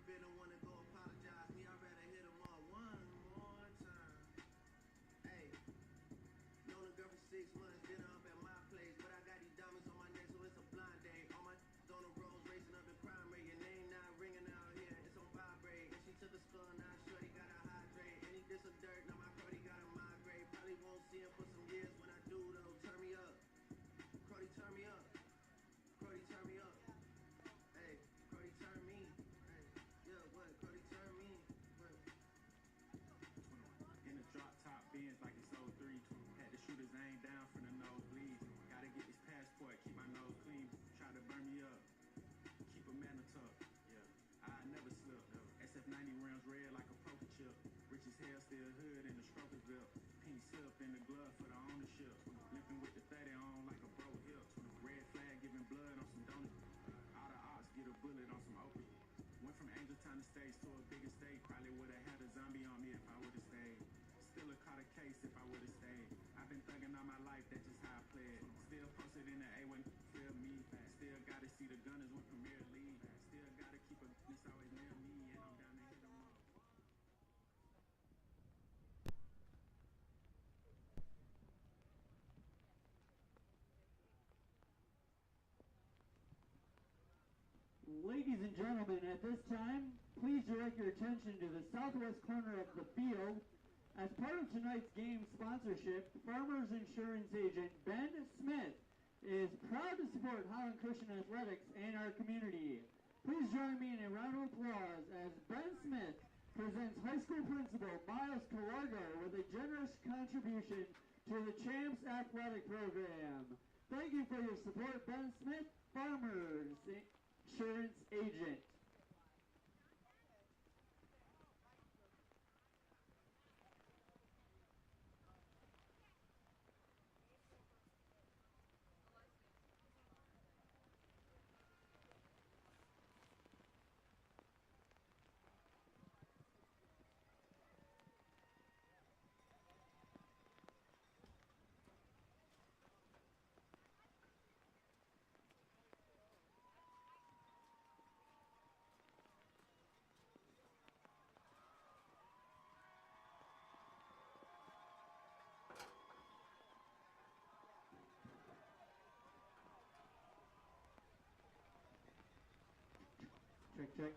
been the one to go apologize. Me, I'd rather hit them all one more time. Hey, known a girl for 6 months, dinner up at my place. But I got these diamonds on my neck, so it's a blind date. All my on the roads, racing up in crime rate. Your name not ringing out here, it's on vibrate. And she took a skull, now shorty gotta hydrate. And he did some dirt, now my Crody gotta migrate. Probably won't see him for some years. When I do though, turn me up. Crody, turn me up. Crody, turn me up. Hey, Crody, turn me. Hey, yeah, what? Crody, turn me. What? In the drop top Benz like it's 03. Had the shooters aim down from the nosebleeds. Gotta get this passport, keep my nose clean. Try to burn me up, keep a man tuck. Yeah, I never slip. SF90 rims red like a poker chip. Rich as hell, still hood in the Coopersville. Pink slip in the glove for the ownership. Limping with the 30 on like a bro hip. Red flag giving blood on some donuts. All the ops get a bullet on some opium. Went from Angel Town to stage to a bigger state. Probably would have had a zombie on me if I would have stayed. Still a caught a case if I would have stayed. I've been thugging all my life, that's just how I played. Still posted in the A when feel me. Still gotta see the Gunners win Premier League. Still gotta keep a this always near me. And I'm down to hit them up. Ladies and gentlemen, at this time, please direct your attention to the southwest corner of the field. As part of tonight's game sponsorship, Farmers Insurance agent Ben Smith is proud to support Highland Christian Athletics and our community. Please join me in a round of applause as Ben Smith presents high school principal Miles Calargo with a generous contribution to the Champs Athletic Program. Thank you for your support, Ben Smith, Farmers Insurance agent. Check, check.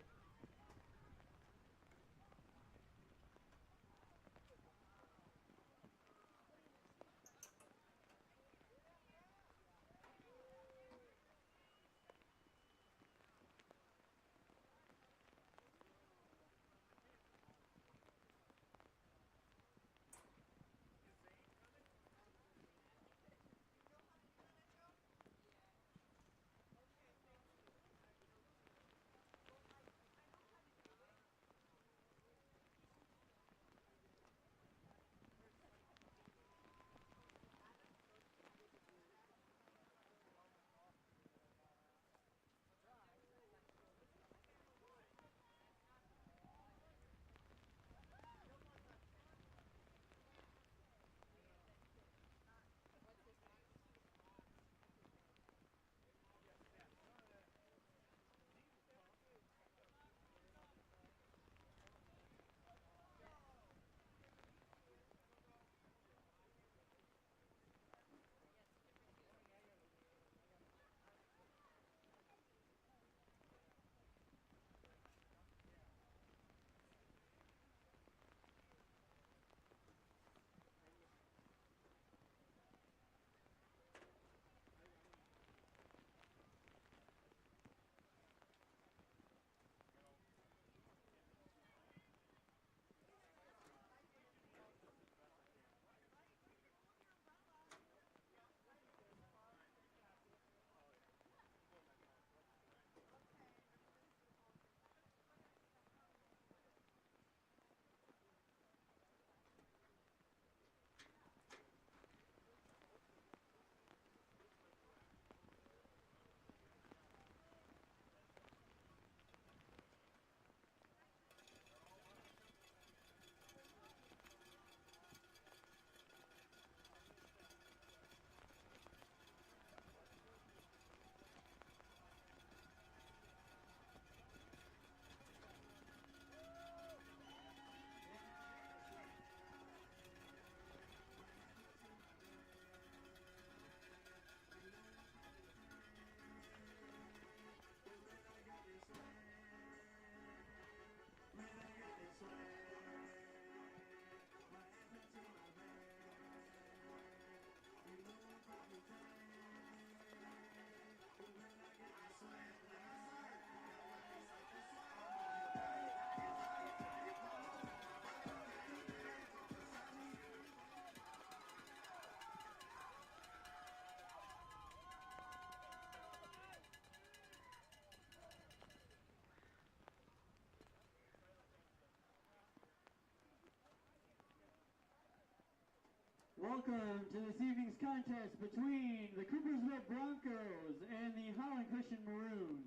Welcome to this evening's contest between the Coopersville Broncos and the Holland Christian Maroons.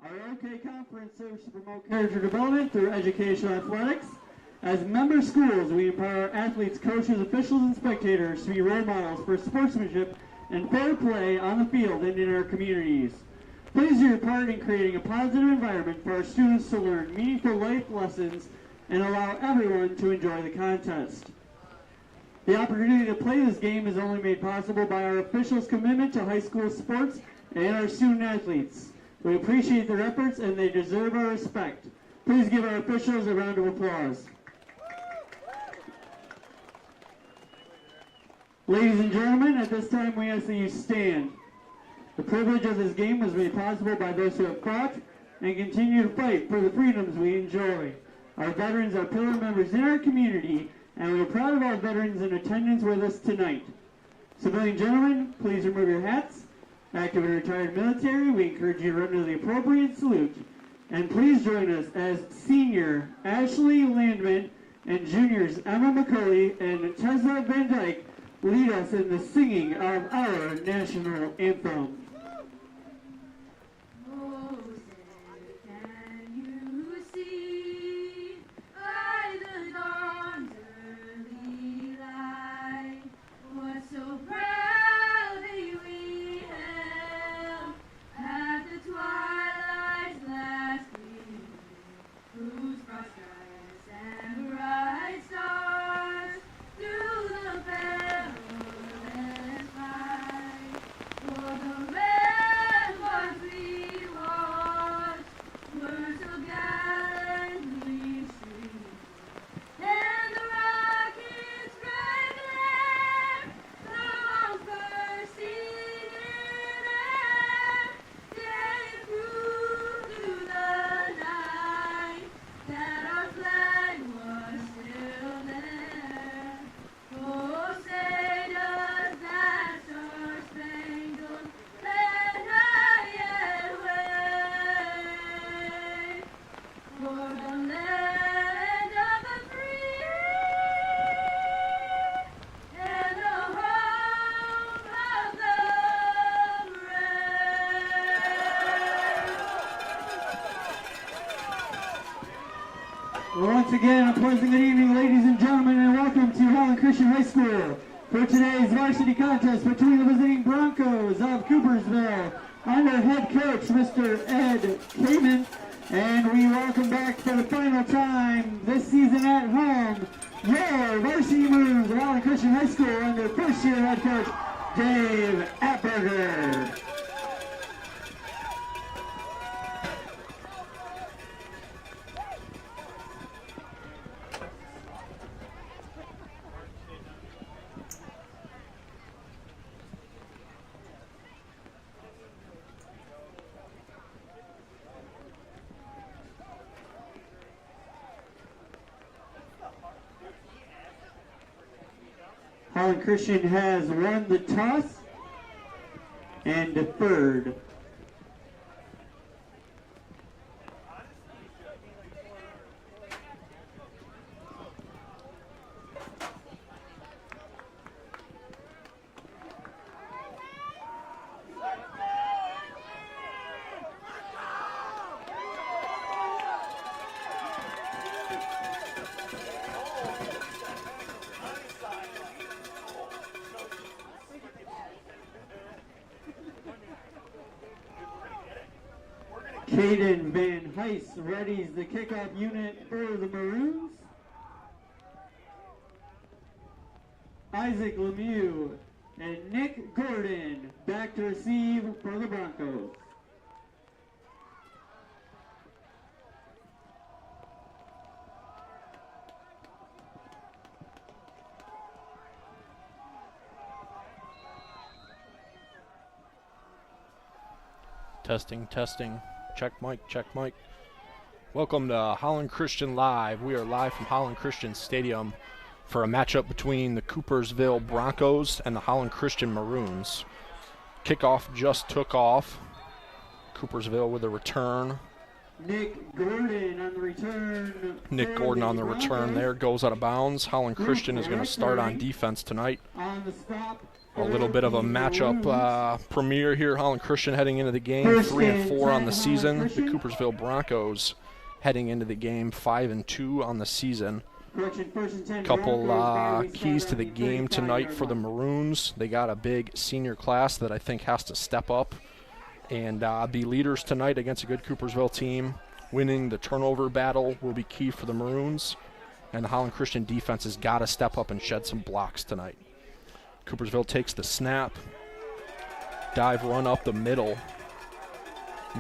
Our OK Conference serves to promote character development through educational athletics. As member schools, we empower athletes, coaches, officials, and spectators to be role models for sportsmanship and fair play on the field and in our communities. Please do your part in creating a positive environment for our students to learn meaningful life lessons and allow everyone to enjoy the contest. The opportunity to play this game is only made possible by our officials' commitment to high school sports and our student athletes. We appreciate their efforts and they deserve our respect. Please give our officials a round of applause. Ladies and gentlemen, at this time we ask that you stand. The privilege of this game was made possible by those who have fought and continue to fight for the freedoms we enjoy. Our veterans are pillar members in our community, and we are proud of our veterans in attendance with us tonight. Civilian gentlemen, please remove your hats. Active and retired military, we encourage you to render the appropriate salute. And please join us as senior Ashley Landman and juniors Emma McCauley and Tessa Van Dyke lead us in the singing of our national anthem. Once again, a pleasant good evening, ladies and gentlemen, and welcome to Holland Christian High School for today's varsity contest between the visiting Broncos of Coopersville under head coach Mr. Ed Kamen, and we welcome back for the final time this season at home your Varsity Maroons of Holland Christian High School under first-year head coach Dave Atberger. Holland Christian has won the toss and deferred. Caden Van Heist readies the kickoff unit for the Maroons. Isaac Lemieux and Nick Gordon back to receive for the Broncos. Testing, testing. Check mic, check mic. Welcome to Holland Christian Live. We are live from Holland Christian Stadium for a matchup between the Coopersville Broncos and the Holland Christian Maroons. Kickoff just took off. Coopersville with a return. Nick Gordon on the return. Nick Gordon on the return there, goes out of bounds. Holland Christian is going to start on defense tonight. On the stop. A little bit of a matchup premiere here. Holland Christian heading into the game 3-4 on the season. The Coopersville Broncos heading into the game 5-2 on the season. Couple keys to the game tonight for the Maroons. They got a big senior class that I think has to step up and be leaders tonight against a good Coopersville team. Winning the turnover battle will be key for the Maroons, and the Holland Christian defense has got to step up and shed some blocks tonight. Coopersville takes the snap. Dive run up the middle.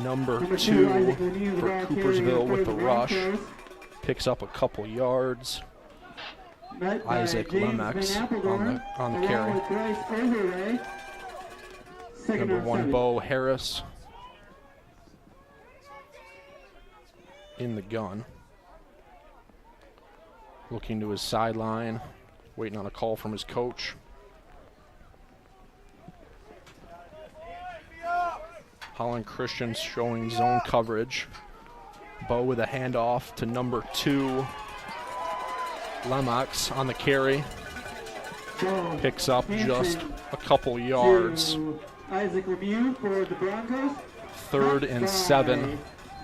Number 2 for Coopersville with the rush. Picks up a couple yards. Isaac Lemex on the carry. Number 1, Bo Harris in the gun. Looking to his sideline, waiting on a call from his coach. Holland Christian showing zone coverage. Bo with a handoff to number 2, Lemox on the carry. Picks up just a couple yards. Isaac Lemieux for the Broncos. 3rd and 7.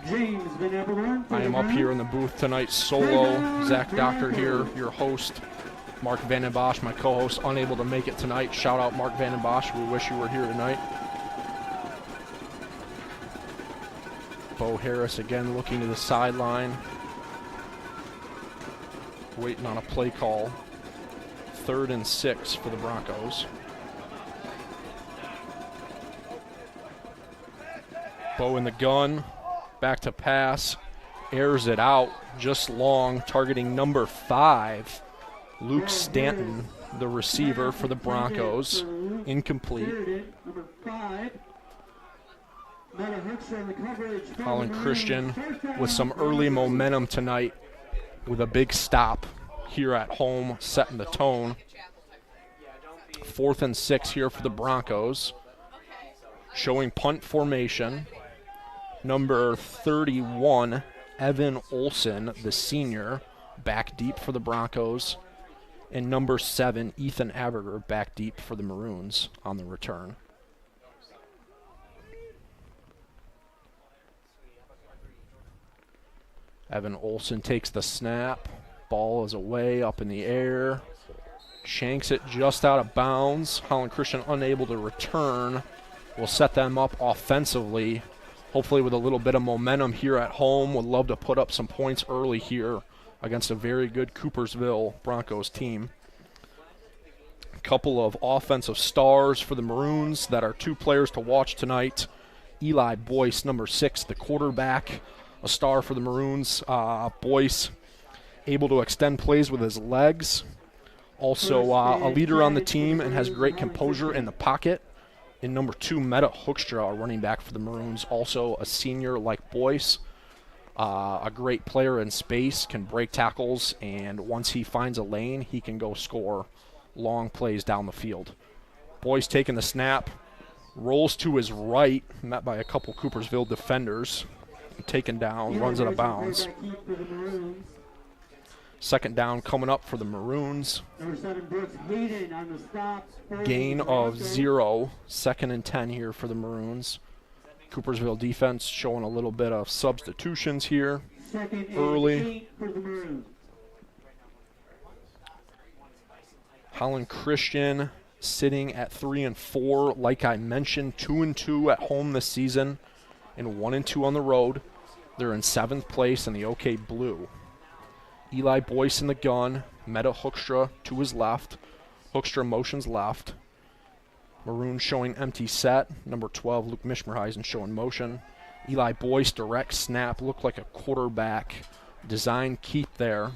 James Van Appeldoorn. I am up here in the booth tonight, solo. Zach Doctor here, your host. Mark Vandenbosch, my co-host, unable to make it tonight. Shout out Mark Vandenbosch. We wish you were here tonight. Bo Harris again looking to the sideline. Waiting on a play call. 3rd and 6 for the Broncos. Bo in the gun. Back to pass. Airs it out. Just long. Targeting number 5. Luke Stanton, the receiver for the Broncos. Incomplete. Number 5. Holland Christian with some early momentum tonight with a big stop here at home, setting the tone. 4th and 6 here for the Broncos. Showing punt formation. Number 31, Evan Olson, the senior, back deep for the Broncos. And number 7, Ethan Aberger, back deep for the Maroons on the return. Evan Olson takes the snap. Ball is away, up in the air. Shanks it just out of bounds. Holland Christian unable to return. Will set them up offensively. Hopefully with a little bit of momentum here at home. Would love to put up some points early here against a very good Coopersville Broncos team. A couple of offensive stars for the Maroons that are 2 players to watch tonight. Eli Boyce, number 6, the quarterback. A star for the Maroons. Boyce able to extend plays with his legs. Also a leader on the team and has great composure in the pocket. And number 2, Meta Hoekstra, a running back for the Maroons. Also a senior like Boyce. A great player in space, can break tackles, and once he finds a lane, he can go score long plays down the field. Boyce taking the snap. Rolls to his right, met by a couple Coopersville defenders. Taken down, runs out of bounds. 2nd down coming up for the Maroons. Gain of 0. 2nd and 10 here for the Maroons. Coopersville defense showing a little bit of substitutions here early. Holland Christian sitting at 3-4. Like I mentioned, 2-2 at home this season and 1-2 on the road. They're in 7th place in the OK Blue. Eli Boyce in the gun. Meta Hoekstra to his left. Hoekstra motions left. Maroon showing empty set. Number 12, Luke Mishmerheisen showing motion. Eli Boyce direct snap. Looked like a quarterback design keep there.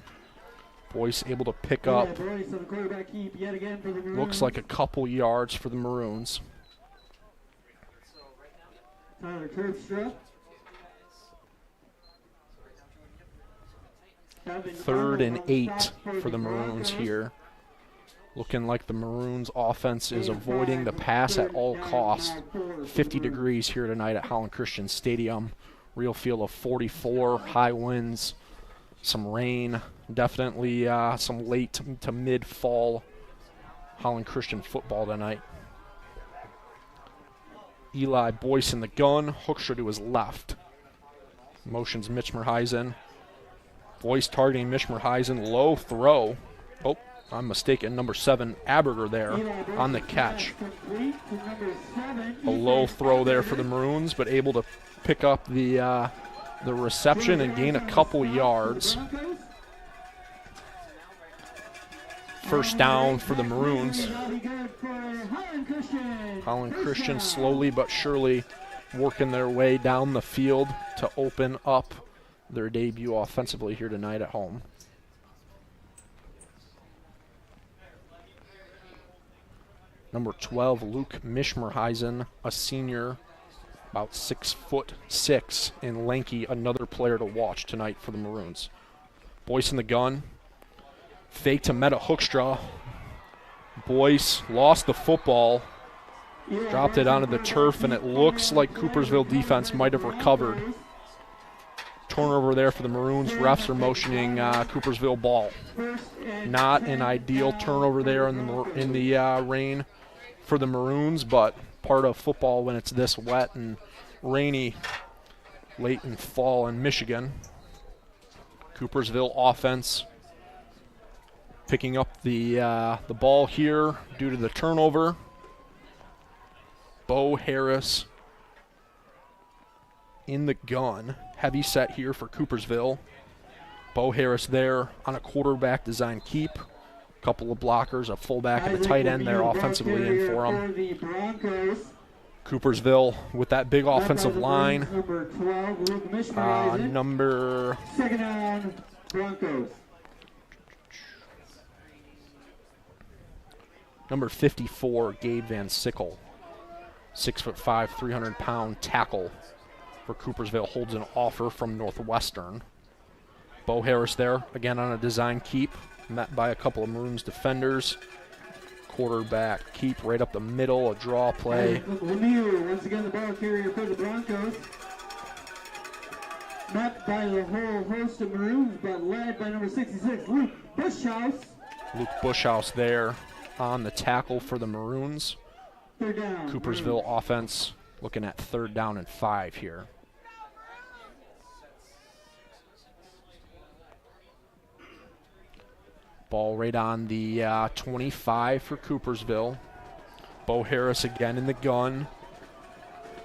Boyce able to pick up. Looks like a couple yards for the Maroons. Tyler Terpstra. 3rd and 8 for the Maroons here. Looking like the Maroons offense is avoiding the pass at all costs. 50 degrees here tonight at Holland Christian Stadium. Real feel of 44, high winds, some rain, definitely some late to mid-fall Holland Christian football tonight. Eli Boyce in the gun, Hoekstra to his left. Motions Mishmerheisen. Boyce targeting Mishmerheisen, low throw. Oh, I'm mistaken, number 7, Aberger there on the catch. A low throw there for the Maroons, but able to pick up the reception and gain a couple yards. First down for the Maroons. Holland Christian slowly but surely working their way down the field to open up their debut offensively here tonight at home. Number 12, Luke Mishmerheisen, a senior, about 6'6" and lanky, another player to watch tonight for the Maroons. Boyce in the gun. Fake to Meta Hoekstra. Boyce lost the football, dropped it onto the turf, and it looks like Coopersville defense might have recovered. Turnover there for the Maroons. Refs are motioning Coopersville ball. Not an ideal turnover there in the rain for the Maroons, but part of football when it's this wet and rainy late in fall in Michigan. Coopersville offense picking up the ball here due to the turnover. Bo Harris in the gun. Heavy set here for Coopersville. Bo Harris there on a quarterback design keep. Couple of blockers, a fullback and a tight end there offensively in for him. Coopersville with that big offensive line. Number second down, Broncos. Number 54, Gabe Van Sickle. 6'5", 300-pound tackle for Coopersville, holds an offer from Northwestern. Bo Harris there, again on a design keep, met by a couple of Maroons defenders. Quarterback keep right up the middle, a draw play. Lemieux, once again the ball carrier for the Broncos. Met by the whole host of Maroons, but led by number 66, Luke Bushhouse. Luke Bushhouse there on the tackle for the Maroons. Third down. Coopersville offense looking at 3rd down and 5 here. Ball right on the 25 for Coopersville. Bo Harris again in the gun.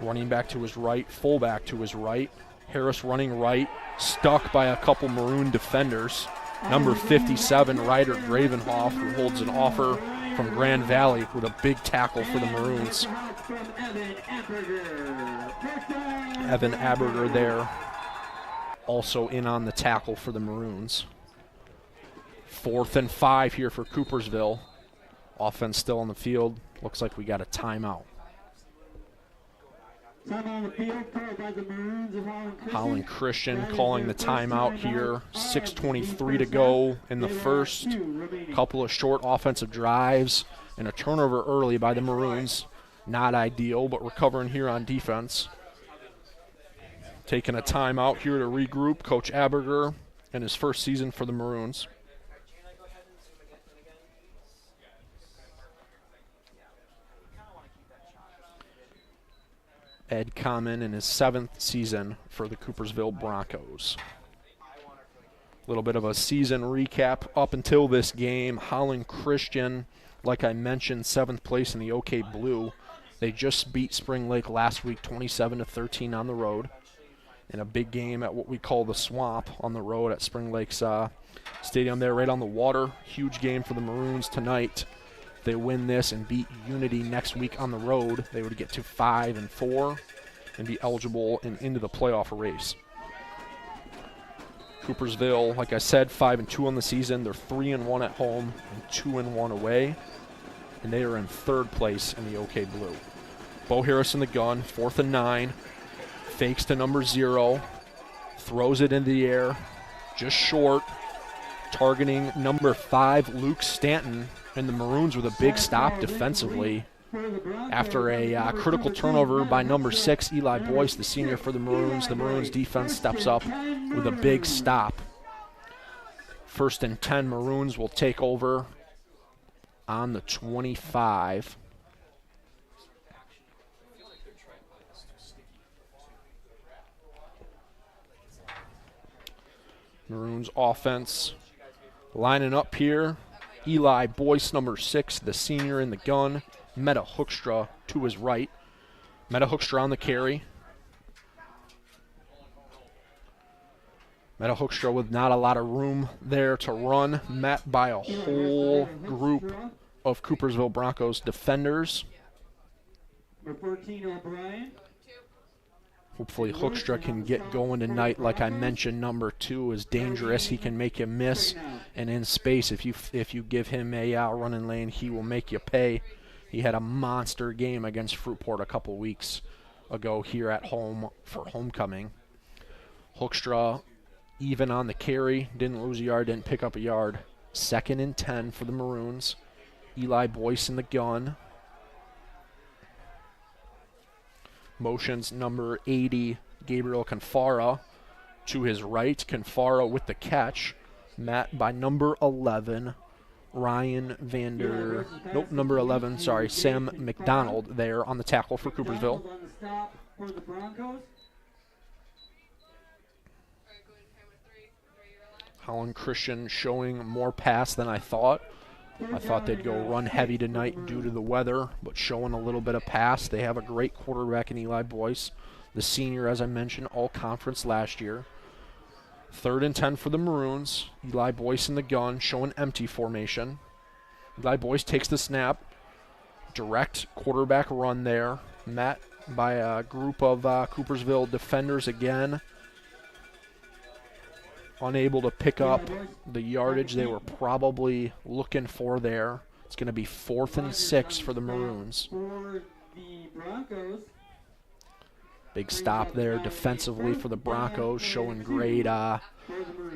Running back to his right, fullback to his right. Harris running right, stuck by a couple Maroon defenders. Number 57, Ryder Gravenhoff, who holds an offer from Grand Valley with a big tackle for the Maroons. Evan Aberger there, also in on the tackle for the Maroons. 4th and 5 here for Coopersville. Offense still on the field. Looks like we got a timeout. Time on the field called by the Maroons of Holland Christian calling the timeout here. 6:23 to go in the first. Couple of short offensive drives and a turnover early by the Maroons. Not ideal, but recovering here on defense. Taking a timeout here to regroup. Coach Aberger in his first season for the Maroons. Ed Common in his 7th season for the Coopersville Broncos. A little bit of a season recap up until this game. Holland Christian, like I mentioned, 7th place in the OK Blue. They just beat Spring Lake last week 27-13 on the road. In a big game at what we call the Swamp on the road at Spring Lake's stadium there right on the water. Huge game for the Maroons tonight. They win this and beat Unity next week on the road, they would get to 5-4 and be eligible and into the playoff race. Coopersville, like I said, 5-2 on the season. They're 3-1 at home and 2-1 away, and they are in 3rd place in the OK Blue. Bo Harris in the gun, 4th and 9, fakes to number 0, throws it in the air, just short, targeting number 5, Luke Stanton. And the Maroons with a big stop defensively. After a critical turnover by number 6, Eli Boyce, the senior for the Maroons defense steps up with a big stop. 1st and 10, Maroons will take over on the 25. Maroons offense lining up here. Eli Boyce, number 6, the senior in the gun. Meta Hoekstra to his right. Meta Hoekstra on the carry. Meta Hoekstra with not a lot of room there to run, met by a whole group of Coopersville Broncos defenders. Number 14, O'Brien. Hopefully Hoekstra can get going tonight. Like I mentioned, number 2 is dangerous. He can make you miss, and in space, if you give him a running lane, he will make you pay. He had a monster game against Fruitport a couple weeks ago here at home for homecoming. Hoekstra even on the carry, didn't lose a yard, didn't pick up a yard. 2nd and 10 for the Maroons. Eli Boyce in the gun. Motions number 80, Gabriel Confara to his right. Confara with the catch. Met by number 11, number 11, sorry, Sam McDonald there on the tackle for Coopersville. Holland Christian showing more pass than I thought. I thought they'd go run heavy tonight due to the weather, but showing a little bit of pass. They have a great quarterback in Eli Boyce, the senior, as I mentioned, all conference last year. 3rd and 10 for the Maroons. Eli Boyce in the gun, showing empty formation. Eli Boyce takes the snap. Direct quarterback run there. Met by a group of Coopersville defenders again. Unable to pick up the yardage they were probably looking for there. It's going to be 4th and 6 for the Maroons. Big stop there defensively for the Broncos, showing great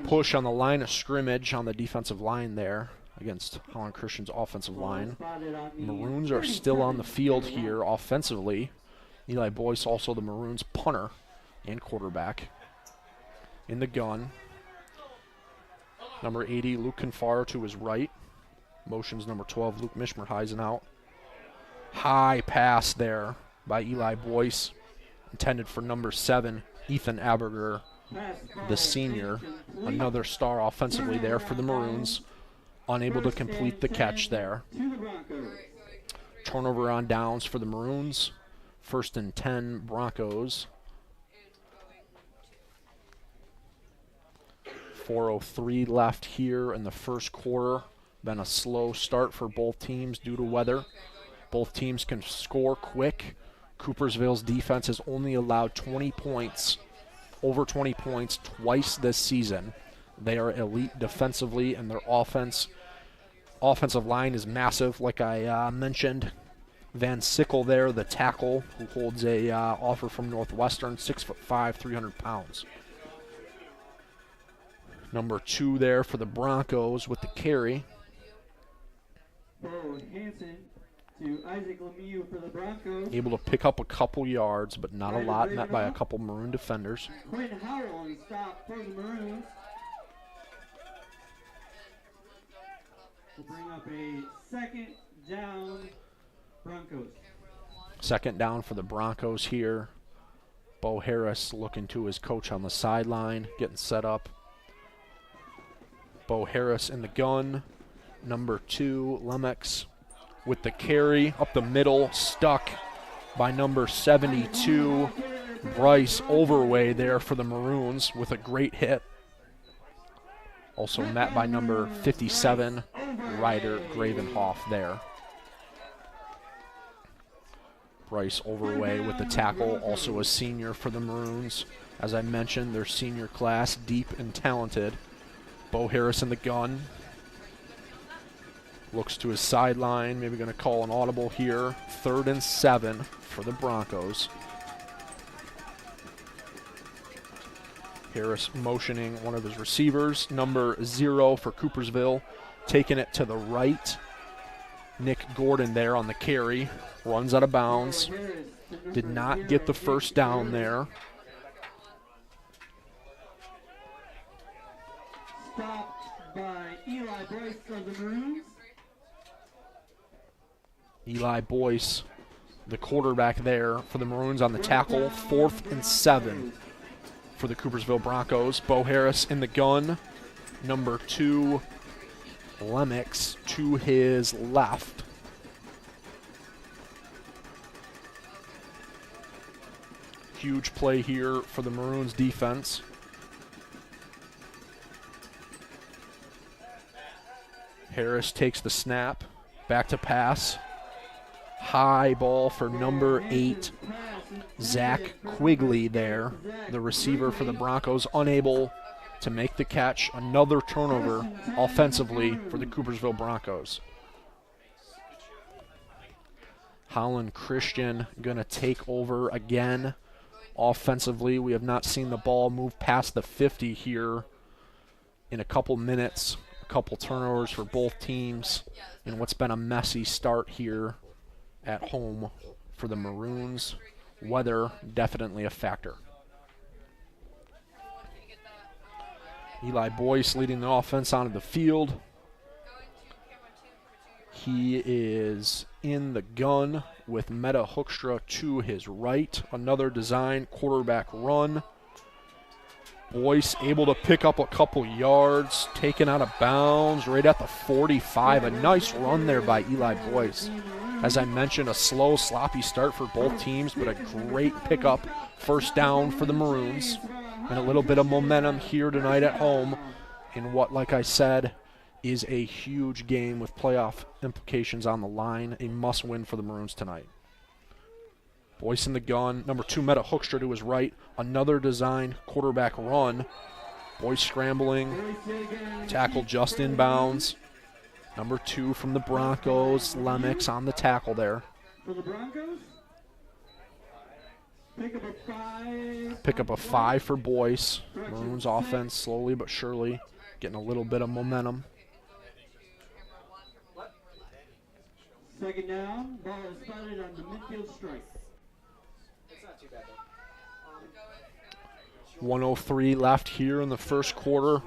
push on the line of scrimmage on the defensive line there against Holland Christian's offensive line. Maroons are still on the field here offensively. Eli Boyce, also the Maroons punter and quarterback. In the gun. Number 80, Luke Confar to his right. Motions number 12, Luke Mishmerheisen out. High pass there by Eli Boyce. Intended for number 7, Ethan Aberger, the senior. Another star offensively there for the Maroons. Unable to complete the catch there. Turnover on downs for the Maroons. 1st and 10, Broncos. 4:03 left here in the first quarter. Been a slow start for both teams due to weather. Both teams can score quick. Coopersville's defense has only allowed 20 points, over 20 points twice this season. They are elite defensively, and their offensive line is massive. Like I mentioned, Van Sickle there, the tackle, who holds a offer from Northwestern, 6'5", 300 pounds. Number 2 there for the Broncos with the carry. Bo Hansen to Isaac Lemieux for the Broncos. Able to pick up a couple yards, but not a lot, met by a couple Maroon defenders. Quinn Howell on the stop for the Maroons. We'll bring up a 2nd down, Broncos. 2nd down for the Broncos here. Bo Harris looking to his coach on the sideline, getting set up. Bo Harris in the gun. Number 2, Lemex with the carry up the middle, stuck by number 72, Bryce Overway there for the Maroons with a great hit. Also met by number 57, Ryder Gravenhoff there. Bryce Overway with the tackle, also a senior for the Maroons. As I mentioned, their senior class deep and talented. Bo Harris in the gun. Looks to his sideline, maybe going to call an audible here. 3rd and 7 for the Broncos. Harris motioning one of his receivers. Number 0 for Coopersville, taking it to the right. Nick Gordon there on the carry. runs out of bounds. Did not get the first down there. Stopped by Eli Boyce of the Maroons. Eli Boyce, the quarterback there for the Maroons on the tackle. 4th and 7 for the Coopersville Broncos. Bo Harris in the gun. Number 2, Lemix to his left. Huge play here for the Maroons defense. Harris takes the snap, back to pass. High ball for number 8, Zach Quigley there, the receiver for the Broncos, unable to make the catch. Another turnover offensively for the Coopersville Broncos. Holland Christian going to take over again. Offensively, we have not seen the ball move past the 50 here in a couple minutes. A couple turnovers for both teams in what's been a messy start here at home for the Maroons. Weather definitely a factor. Eli Boyce leading the offense onto the field. He is in the gun with Meta Hoekstra to his right. Another design quarterback run. Boyce able to pick up a couple yards, taken out of bounds right at the 45. A nice run there by Eli Boyce. As I mentioned, a slow, sloppy start for both teams, but a great pickup. First down for the Maroons. And a little bit of momentum here tonight at home in what, like I said, is a huge game with playoff implications on the line. A must-win for the Maroons tonight. Boyce in the gun. Number 2, Meta Hoekstra to his right. Another design quarterback run. Boyce scrambling. Tackle just inbounds. Number 2 from the Broncos, Lemix on the tackle there. For the Broncos, pick up a 5 for Boyce. Maroons offense slowly but surely getting a little bit of momentum. Second down, ball is spotted on the midfield strike. 1:03 left here in the first quarter.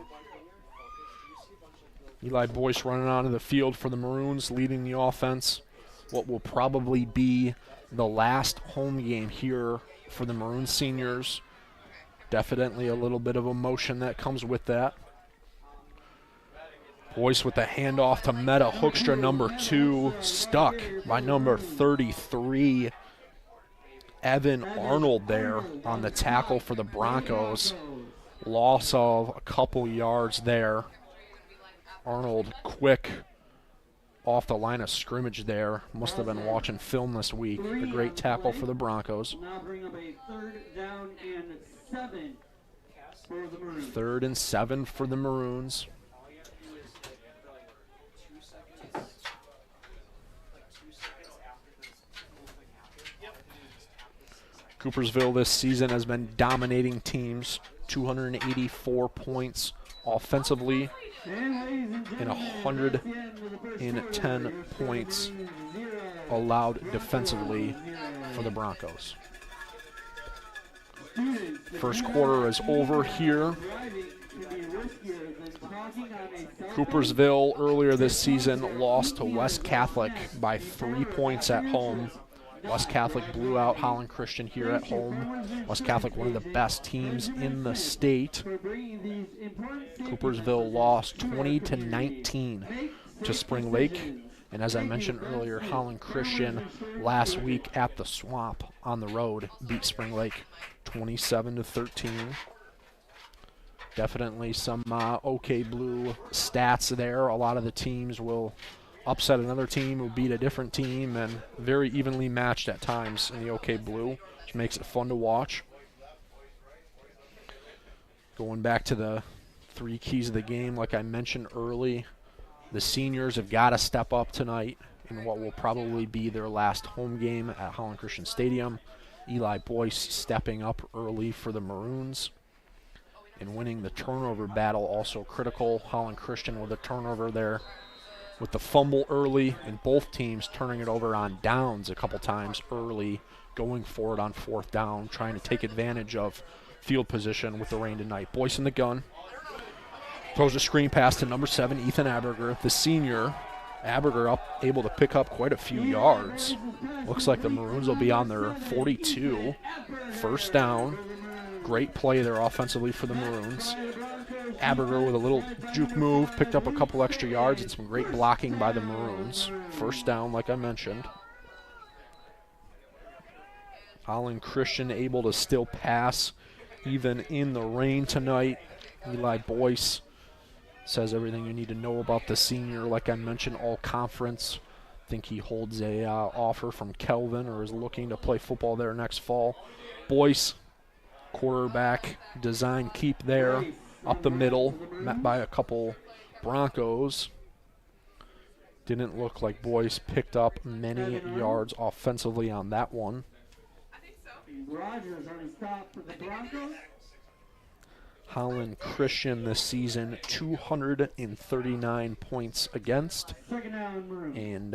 Eli Boyce running onto the field for the Maroons, leading the offense. What will probably be the last home game here for the Maroons seniors. Definitely a little bit of emotion that comes with that. Boyce with the handoff to Meta Hoekstra, number 2, stuck by number 33. Evan Arnold there on the tackle for the Broncos. Loss of a couple yards there. Arnold quick off the line of scrimmage there. Must have been watching film this week. A great tackle for the Broncos. Now bring up a 3rd down and 7 for the Maroons. 3rd and 7 for the Maroons. Coopersville this season has been dominating teams. 284 points offensively and 110 points allowed defensively for the Broncos. First quarter is over here. Coopersville earlier this season lost to West Catholic by 3 points at home. West Catholic blew out Holland Christian here at home. West Catholic, one of the best teams in the state. Coopersville lost 20-19 to Spring Lake. And as I mentioned earlier, Holland Christian last week at the Swamp on the road beat Spring Lake 27-13. Definitely some OK Blue stats there. A lot of the teams will upset another team who beat a different team, and very evenly matched at times in the OK Blue, which makes it fun to watch. Going back to the 3 keys of the game, like I mentioned early, the seniors have got to step up tonight in what will probably be their last home game at Holland Christian Stadium. Eli Boyce stepping up early for the Maroons and winning the turnover battle, also critical. Holland Christian with a turnover there with the fumble early, and both teams turning it over on downs a couple times early, going for it on 4th down, trying to take advantage of field position with the rain tonight. Boyce in the gun. Throws a screen pass to number 7, Ethan Aberger, the senior. Aberger able to pick up quite a few yards. Looks like the Maroons will be on their 42. 1st down. Great play there offensively for the Maroons. Aberger with a little juke move, picked up a couple extra yards, and some great blocking by the Maroons. 1st down, like I mentioned. Holland Christian able to still pass even in the rain tonight. Eli Boyce says everything you need to know about the senior. Like I mentioned, all conference. I think he holds a offer from Kelvin or is looking to play football there next fall. Boyce, quarterback, design keep there. Up the middle, met by a couple Broncos. Didn't look like Boyce picked up many yards offensively on that one. Rogers on his stop for the Broncos. Holland Christian this season, 239 points against, and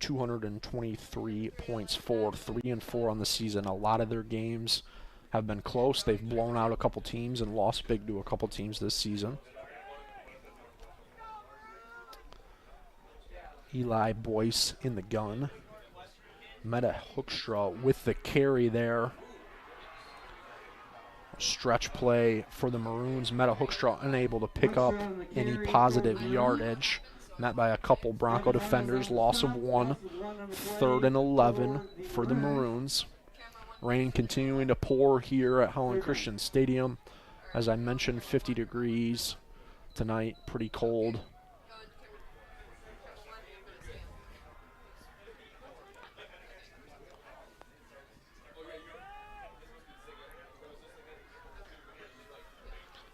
223 points for. 3-4 on the season. A lot of their games have been close. They've blown out a couple teams and lost big to a couple teams this season. Eli Boyce in the gun. Meta Hoekstra with the carry there. Stretch play for the Maroons. Meta Hoekstra unable to pick up any positive yardage. Met by a couple Bronco defenders. Loss of 1. 3rd and 11 for the Maroons. Rain continuing to pour here at Holland Christian Stadium. As I mentioned, 50 degrees tonight. Pretty cold.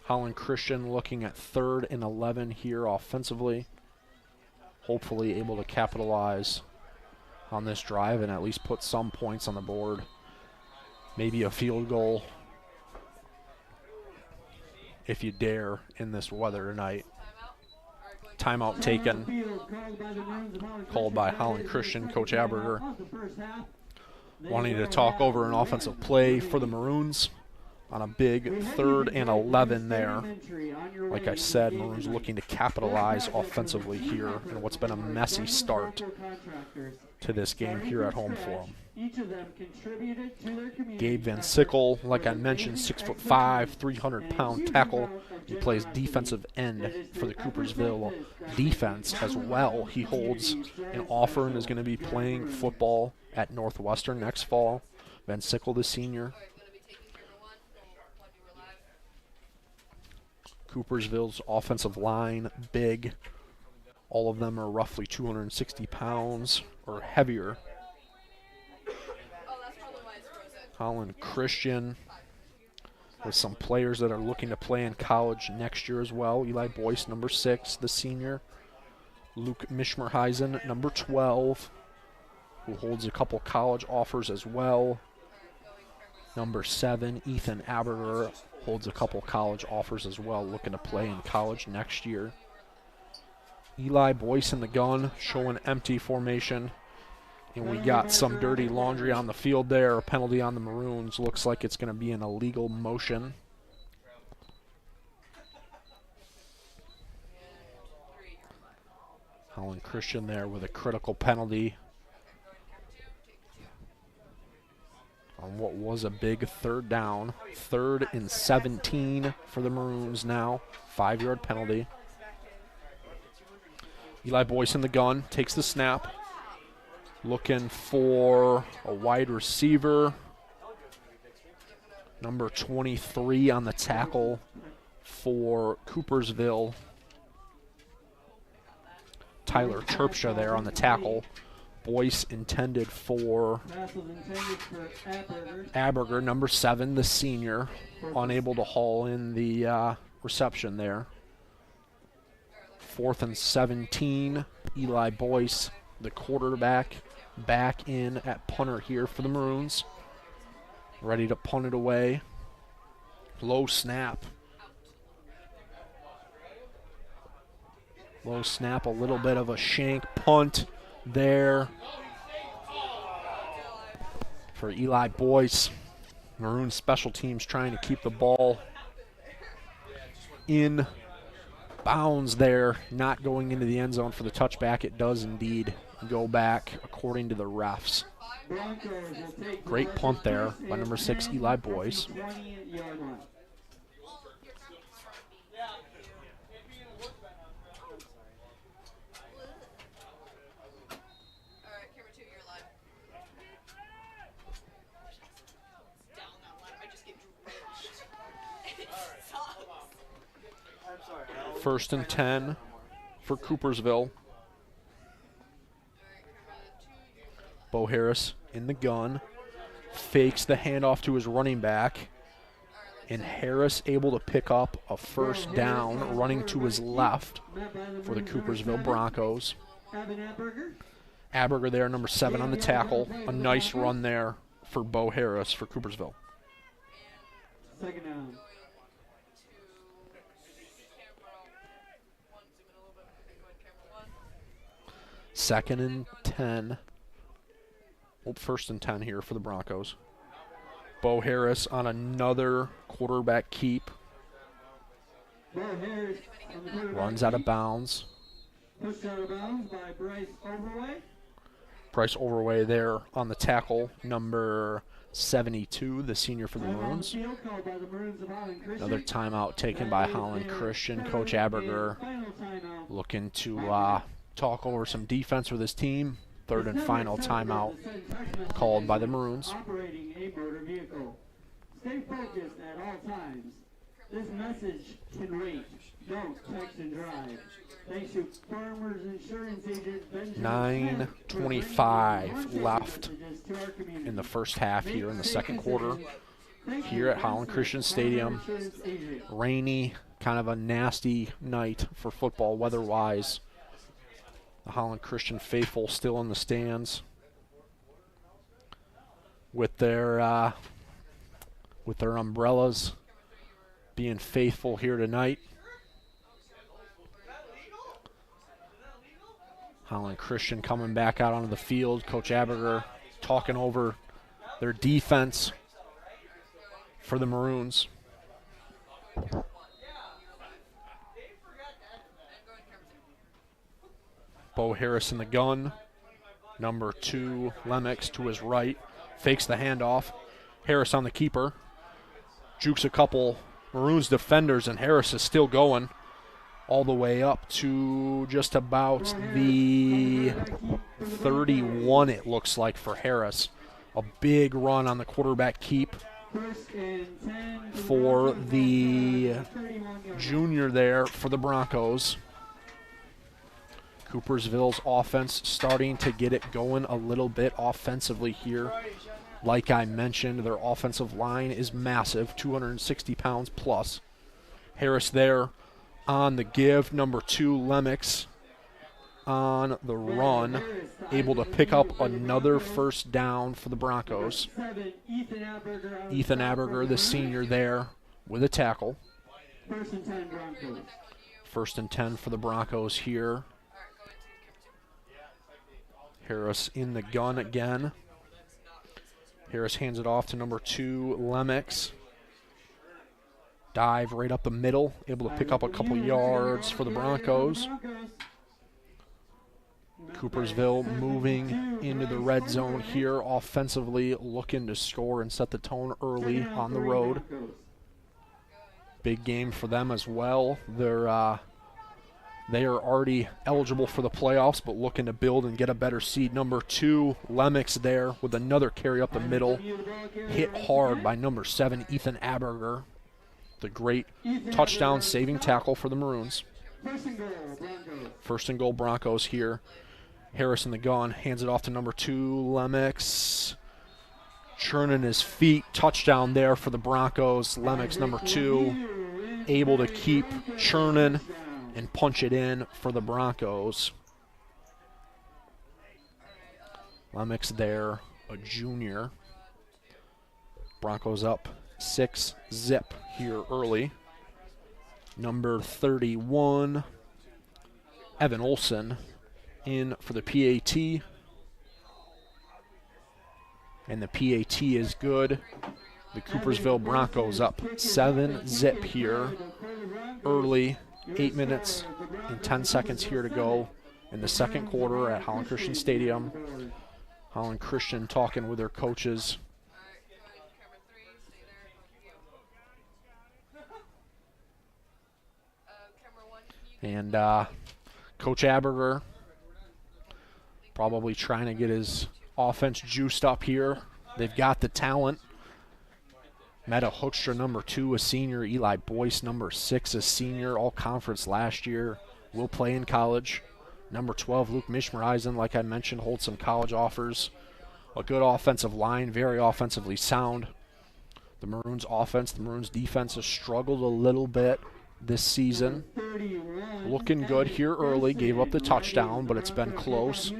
Holland Christian looking at 3rd and 11 here offensively. Hopefully able to capitalize on this drive and at least put some points on the board. Maybe a field goal if you dare in this weather tonight. Timeout taken. Called by Holland Christian, Coach Aberger. Wanting to talk over an offensive play for the Maroons on a big 3rd and 11 there. Like I said, Maroons looking to capitalize offensively here in what's been a messy start to this game here at home for them. Gabe Van Sickle, like I mentioned, 6'5", 300-pound tackle. He plays defensive end for the Coopersville defense as well. He holds an offer and is going to be playing football at Northwestern next fall. Van Sickle, the senior. Coopersville's offensive line, big. All of them are roughly 260 pounds or heavier. Holland Christian with some players that are looking to play in college next year as well. Eli Boyce, number 6, the senior. Luke Mishmerheisen, number 12, who holds a couple college offers as well. Number 7, Ethan Aberger, holds a couple college offers as well, looking to play in college next year. Eli Boyce in the gun, showing empty formation. And we got some dirty laundry on the field there. A penalty on the Maroons. Looks like it's going to be an illegal motion. Holland Christian there with a critical penalty on what was a big 3rd down. 3rd and 17 for the Maroons now. 5-yard penalty. Eli Boyce in the gun, takes the snap. Looking for a wide receiver. Number 23 on the tackle for Coopersville. Tyler Terpstra there on the tackle. Boyce intended for Aberger, number 7, the senior. Unable to haul in the reception there. 4th and 17. Eli Boyce, the quarterback, back in at punter here for the Maroons. Ready to punt it away. Low snap. Low snap, a little bit of a shank punt there for Eli Boyce. Maroons special teams trying to keep the ball in bounds there, not going into the end zone for the touchback. It does indeed go back according to the refs. Great punt there by number 6, Eli Boyce. First and 10 for Coopersville. Bo Harris in the gun, fakes the handoff to his running back, and Harris able to pick up a first down running to his left for the Coopersville Broncos. Aberger there, number 7 on the tackle. A nice run there for Bo Harris for Coopersville. Second down. Second and 10. Well, first and 10 here for the Broncos. Bo Harris on another quarterback keep. Runs out of bounds. Pushed out of bounds by Bryce Overway. Bryce Overway there on the tackle, number 72, the senior for the Maroons. Another timeout taken by Holland Christian. Coach Aberger looking to talk over some defense with his team. Third and final timeout called by the Maroons. Operating a motor vehicle. Stay focused at all times. This message can wait. Don't text and drive. Thanks to Farmers Insurance Agent Benjamin 9:25 left in the first half here in the second quarter here at Holland Christian Stadium. Rainy, kind of a nasty night for football weather-wise. The Holland Christian faithful still in the stands with their umbrellas, being faithful here tonight. Holland Christian coming back out onto the field. Coach Aberger talking over their defense for the Maroons. Bo Harris in the gun. Number 2, Lemix to his right. Fakes the handoff. Harris on the keeper. Jukes a couple Maroons defenders, and Harris is still going all the way up to just about the 31, it looks like, for Harris. A big run on the quarterback keep for the junior there for the Broncos. Coopersville's offense starting to get it going a little bit offensively here. Like I mentioned, their offensive line is massive, 260 pounds plus. Harris there on the give. Number 2, Lemix on the run, able to pick up another first down for the Broncos. Ethan Aberger, the senior, there with a tackle. First and 10 Broncos. First and 10 for the Broncos here. Harris in the gun again. Harris hands it off to number 2, Lemix. Dive right up the middle, able to pick up a couple yards for the Broncos. Coopersville moving into the red zone here offensively, looking to score and set the tone early on the road. Big game for them as well. They are already eligible for the playoffs, but looking to build and get a better seed. Number 2, Lemix there with another carry up the middle. Hit hard by number 7, Ethan Aberger. The great touchdown saving tackle for the Maroons. First and goal Broncos here. Harris in the gun, hands it off to number 2, Lemix. Churning his feet, touchdown there for the Broncos. Lemix, number 2, able to keep churning and punch it in for the Broncos. Lemix there, a junior. Broncos up 6-zip here early. Number 31, Evan Olson in for the PAT. And the PAT is good. The Coopersville Broncos up 7-0 here early. 8 minutes and 10 seconds here to go in the second quarter at Holland Christian Stadium. Holland Christian talking with their coaches. And Coach Aberger probably trying to get his offense juiced up here. They've got the talent. Meta Hoekstra, number 2, a senior. Eli Boyce, number 6, a senior. All conference last year. Will play in college. Number 12, Luke Mishmereisen, like I mentioned, holds some college offers. A good offensive line, very offensively sound. The Maroons offense, the Maroons defense has struggled a little bit this season. Looking good here early. Gave up the touchdown, but it's been close.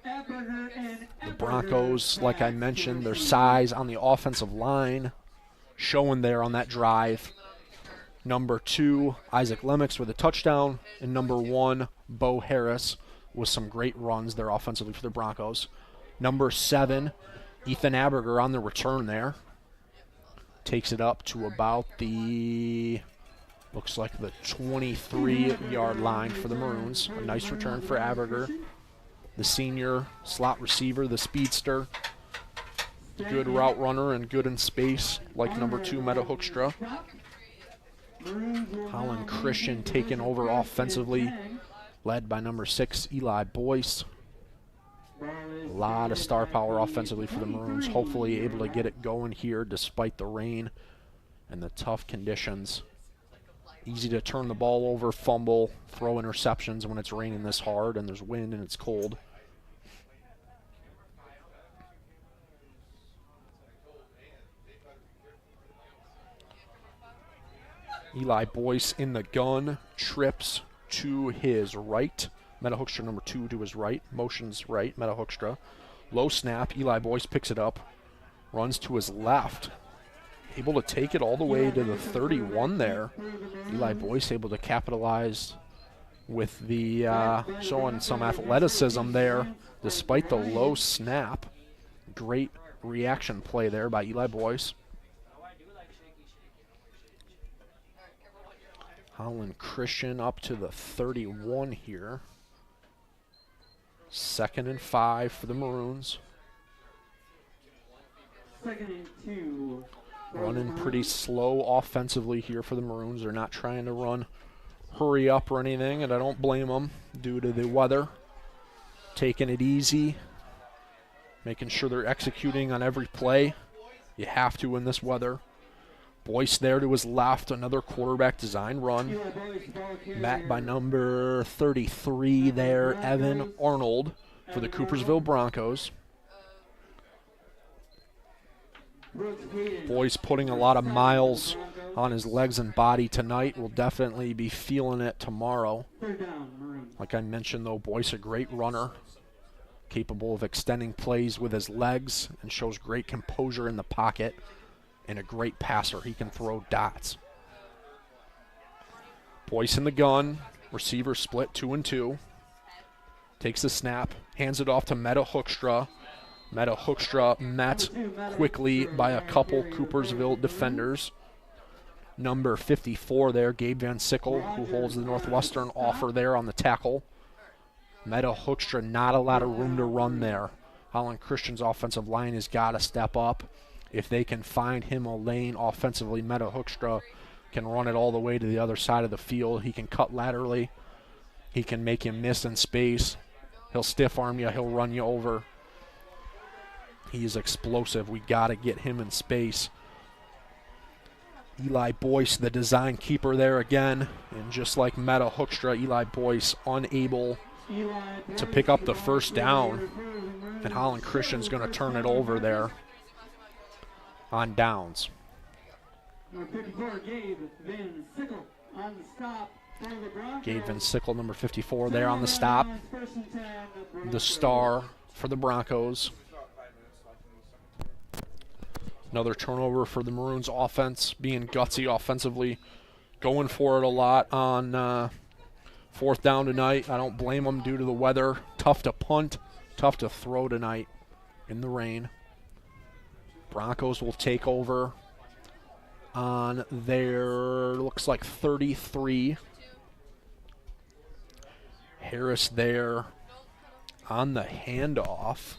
The Broncos, like I mentioned, their size on the offensive line showing there on that drive. Number 2, Isaac Lemix with a touchdown, and number 1, Bo Harris with some great runs there offensively for the Broncos. Number 7, Ethan Aberger on the return there. Takes it up to about the, looks like the 23-yard line for the Maroons. A nice return for Aberger. The senior slot receiver, the speedster. Good route runner and good in space, like number 2, Meta Hoekstra. Holland Christian taking over offensively, led by number 6, Eli Boyce. A lot of star power offensively for the Maroons. Hopefully able to get it going here despite the rain and the tough conditions. Easy to turn the ball over, fumble, throw interceptions when it's raining this hard and there's wind and it's cold. Eli Boyce in the gun, trips to his right. Meta Hoekstra, number 2, to his right. Motions right, Meta Hoekstra. Low snap, Eli Boyce picks it up, runs to his left. Able to take it all the way to the 31 there. Eli Boyce able to capitalize with the showing some athleticism there despite the low snap. Great reaction play there by Eli Boyce. Holland Christian up to the 31 here. 2nd and 5 for the Maroons. 2nd and 2. Running pretty slow offensively here for the Maroons. They're not trying to run hurry up or anything, and I don't blame them due to the weather. Taking it easy, making sure they're executing on every play. You have to in this weather. Boyce there to his left, another quarterback design run. Met by number 33 there, Evan Arnold for the Coopersville Broncos. Boyce putting a lot of miles on his legs and body tonight. Will definitely be feeling it tomorrow. Like I mentioned, though, Boyce a great runner, capable of extending plays with his legs and shows great composure in the pocket, and a great passer. He can throw dots. Boyce in the gun, receiver split 2 and 2. Takes the snap, hands it off to Meta Hoekstra. Meta Hoekstra met quickly by a couple Coopersville defenders. Number 54 there, Gabe Van Sickle, who holds the Northwestern offer there on the tackle. Meta Hoekstra, not a lot of room to run there. Holland Christian's offensive line has got to step up. If they can find him a lane offensively, Meta Hoekstra can run it all the way to the other side of the field. He can cut laterally. He can make you miss in space. He'll stiff arm you. He'll run you over. He's explosive. We got to get him in space. Eli Boyce, the design keeper there again. And just like Meta Hoekstra, Eli Boyce unable to pick up the first down. And Holland Christian's going to turn it over there on downs. Number 54, Gabe Van Sickle on the stop for the Broncos. Gabe Van Sickle, number 54, there on the stop. The star for the Broncos. Another turnover for the Maroons offense, being gutsy offensively, going for it a lot on 4th down tonight. I don't blame them due to the weather. Tough to punt, tough to throw tonight in the rain. Broncos will take over on their, looks like 33. Harris there on the handoff.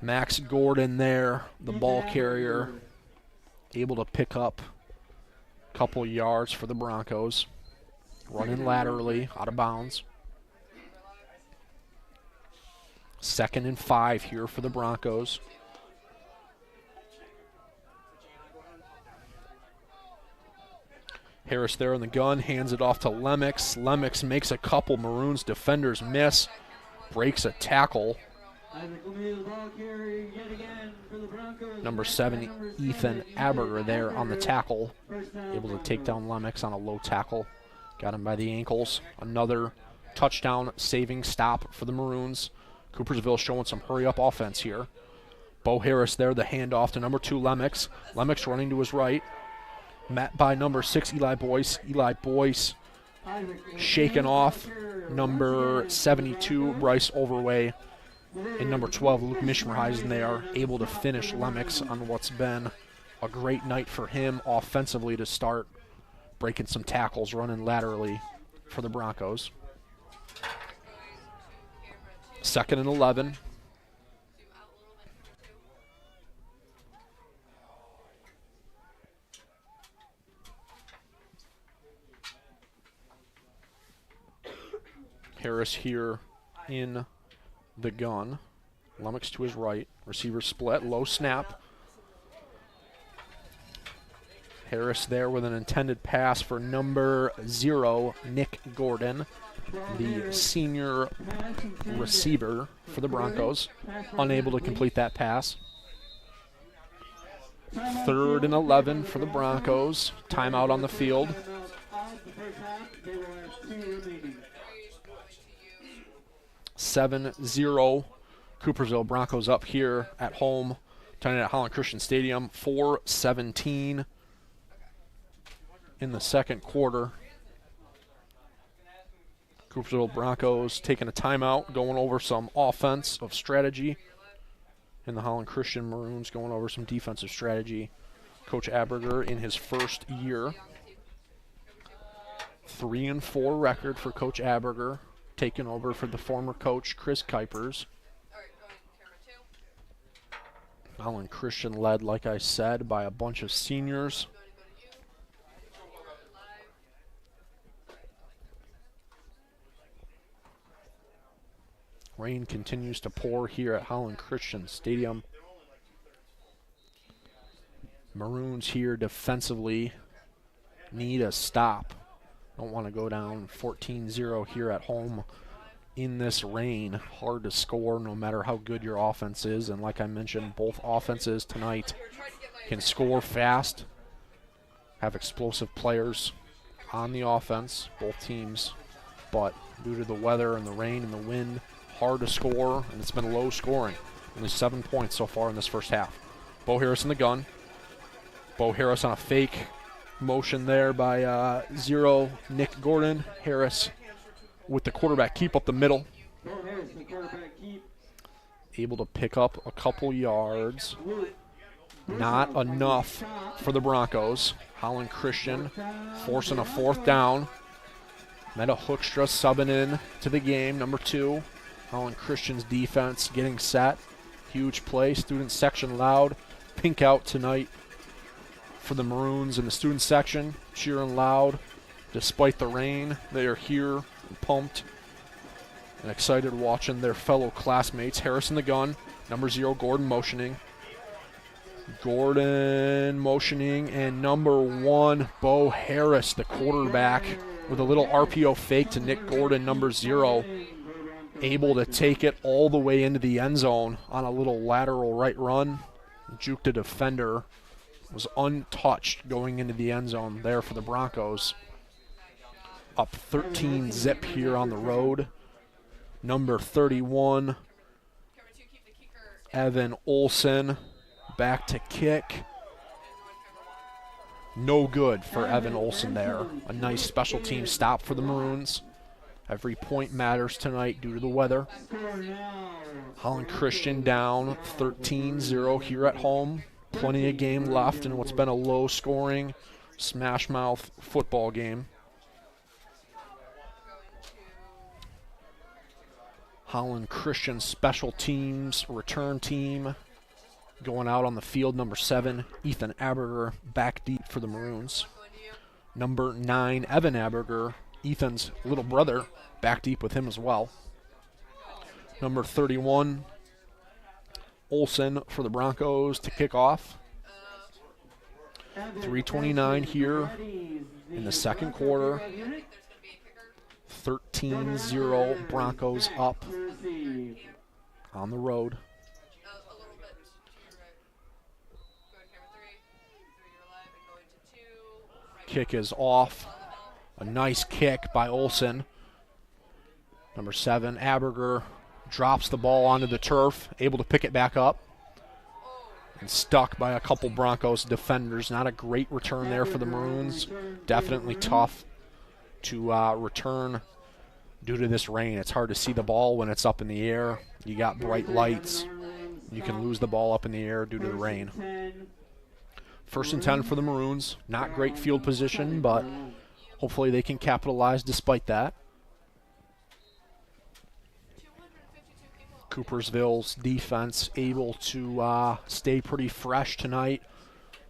Max Gordon there, the ball carrier, able to pick up a couple yards for the Broncos. Running laterally, out of bounds. 2nd and 5 here for the Broncos. Harris there in the gun, hands it off to Lemix. Lemix makes a couple Maroons defenders miss, breaks a tackle. Number 7, Ethan Aberger there on the tackle, able to take down Lemix on a low tackle. Got him by the ankles. Another touchdown saving stop for the Maroons. Coopersville showing some hurry-up offense here. Bo Harris there, the handoff to number 2, Lemix. Lemix running to his right. Met by number 6, Eli Boyce. Eli Boyce shaken off. Number 72, Bryce Overway. And number 12, Luke Mishmerheisen. They are able to finish Lemix on what's been a great night for him offensively to start, breaking some tackles, running laterally for the Broncos. 2nd and 11. Harris here in the gun. Lemix to his right. Receiver split. Low snap. Harris there with an intended pass for number 0, Nick Gordon, the senior receiver for the Broncos. Unable to complete that pass. 3rd and 11 for the Broncos. Timeout on the field. 7-0 Coopersville Broncos up here at home tonight at Holland Christian Stadium. 4:17 in the 2nd quarter. Coopersville Broncos taking a timeout, going over some offensive strategy. And the Holland Christian Maroons going over some defensive strategy. Coach Aberger in his 1st year. 3-4 record for Coach Aberger, taking over for the former coach, Chris Kuipers. Holland Christian led, like I said, by a bunch of seniors. Rain continues to pour here at Holland Christian Stadium. Maroons here defensively need a stop. Don't want to go down 14-0 here at home in this rain. Hard to score no matter how good your offense is. And like I mentioned, both offenses tonight can score fast, have explosive players on the offense, both teams. But due to the weather and the rain and the wind, hard to score, and it's been low scoring. Only 7 points so far in this first half. Bo Harris in the gun. Bo Harris on a fake motion there by 0, Nick Gordon. Harris with the quarterback keep up the middle. Able to pick up a couple yards. Not enough for the Broncos. Holland Christian forcing a 4th down. Meta Hoekstra subbing in to the game, number 2. Holland Christian's defense getting set. Huge play. Student section loud. Pink out tonight for the Maroons in the student section. Cheering loud. Despite the rain, they are here and pumped and excited watching their fellow classmates. Harris in the gun. Number 0, Gordon motioning. Gordon motioning. And number 1, Bo Harris, the quarterback, with a little RPO fake to Nick Gordon, number 0. Able to take it all the way into the end zone on a little lateral right run. Juked a defender. Was untouched going into the end zone there for the Broncos. Up 13 zip here on the road. Number 31, Evan Olson, back to kick. No good for Evan Olson there. A nice special team stop for the Maroons. Every point matters tonight due to the weather. Holland Christian down 13-0 here at home. Plenty of game left in what's been a low-scoring, smash-mouth football game. Holland Christian special teams return team going out on the field. Number 7, Ethan Aberger, back deep for the Maroons. Number 9, Evan Aberger, Ethan's little brother, back deep with him as well. Number 31, Olson for the Broncos to kick off. 3:29 here in the second quarter. 13-0 Broncos up on the road. Kick is off. A nice kick by Olson. Number 7, Aberger drops the ball onto the turf, able to pick it back up. And stuck by a couple Broncos defenders. Not a great return there for the Maroons. Definitely tough to return due to this rain. It's hard to see the ball when it's up in the air. You got bright lights. You can lose the ball up in the air due to the rain. 1st and 10 for the Maroons. Not great field position, but hopefully they can capitalize despite that. Coopersville's defense able to stay pretty fresh tonight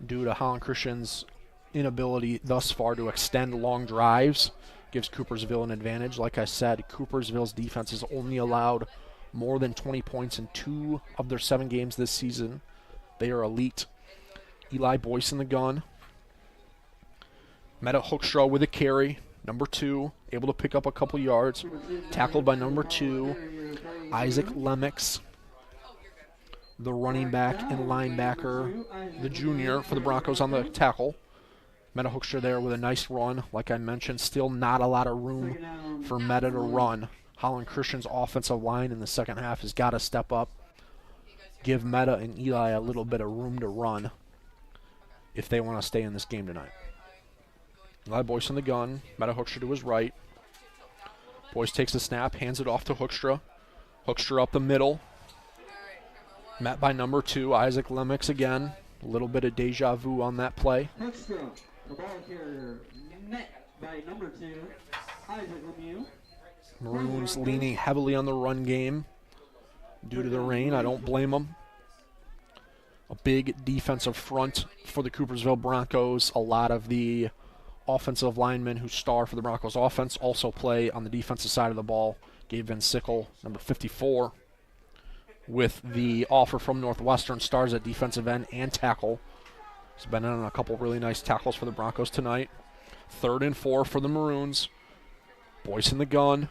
due to Holland Christian's inability thus far to extend long drives. Gives Coopersville an advantage. Like I said, Coopersville's defense has only allowed more than 20 points in 2 of their 7 games this season. They are elite. Eli Boyce in the gun. Meta Hoekstra with a carry. Number 2, able to pick up a couple yards. Tackled by number 2, Isaac Lemix, the running back and linebacker, the junior for the Broncos on the tackle. Meta Hoekstra there with a nice run. Like I mentioned, still not a lot of room for Meta to run. Holland Christian's offensive line in the second half has got to step up. Give Meta and Eli a little bit of room to run if they want to stay in this game tonight. Eli Boyce in the gun. Meta Hoekstra to his right. Boyce takes the snap, hands it off to Hoekstra. Hoekstra up the middle. Met by number 2, Isaac Lemix again. A little bit of deja vu on that play. Hoekstra, the ball carrier, met by number 2, Isaac Lemieux. Maroons leaning heavily on the run game due to the rain. I don't blame them. A big defensive front for the Coopersville Broncos. A lot of the offensive linemen who star for the Broncos offense also play on the defensive side of the ball. Gabe Van Sickle, number 54, with the offer from Northwestern, stars at defensive end and tackle. He's been on a couple really nice tackles for the Broncos tonight. 3rd and 4 for the Maroons. Boyce in the gun.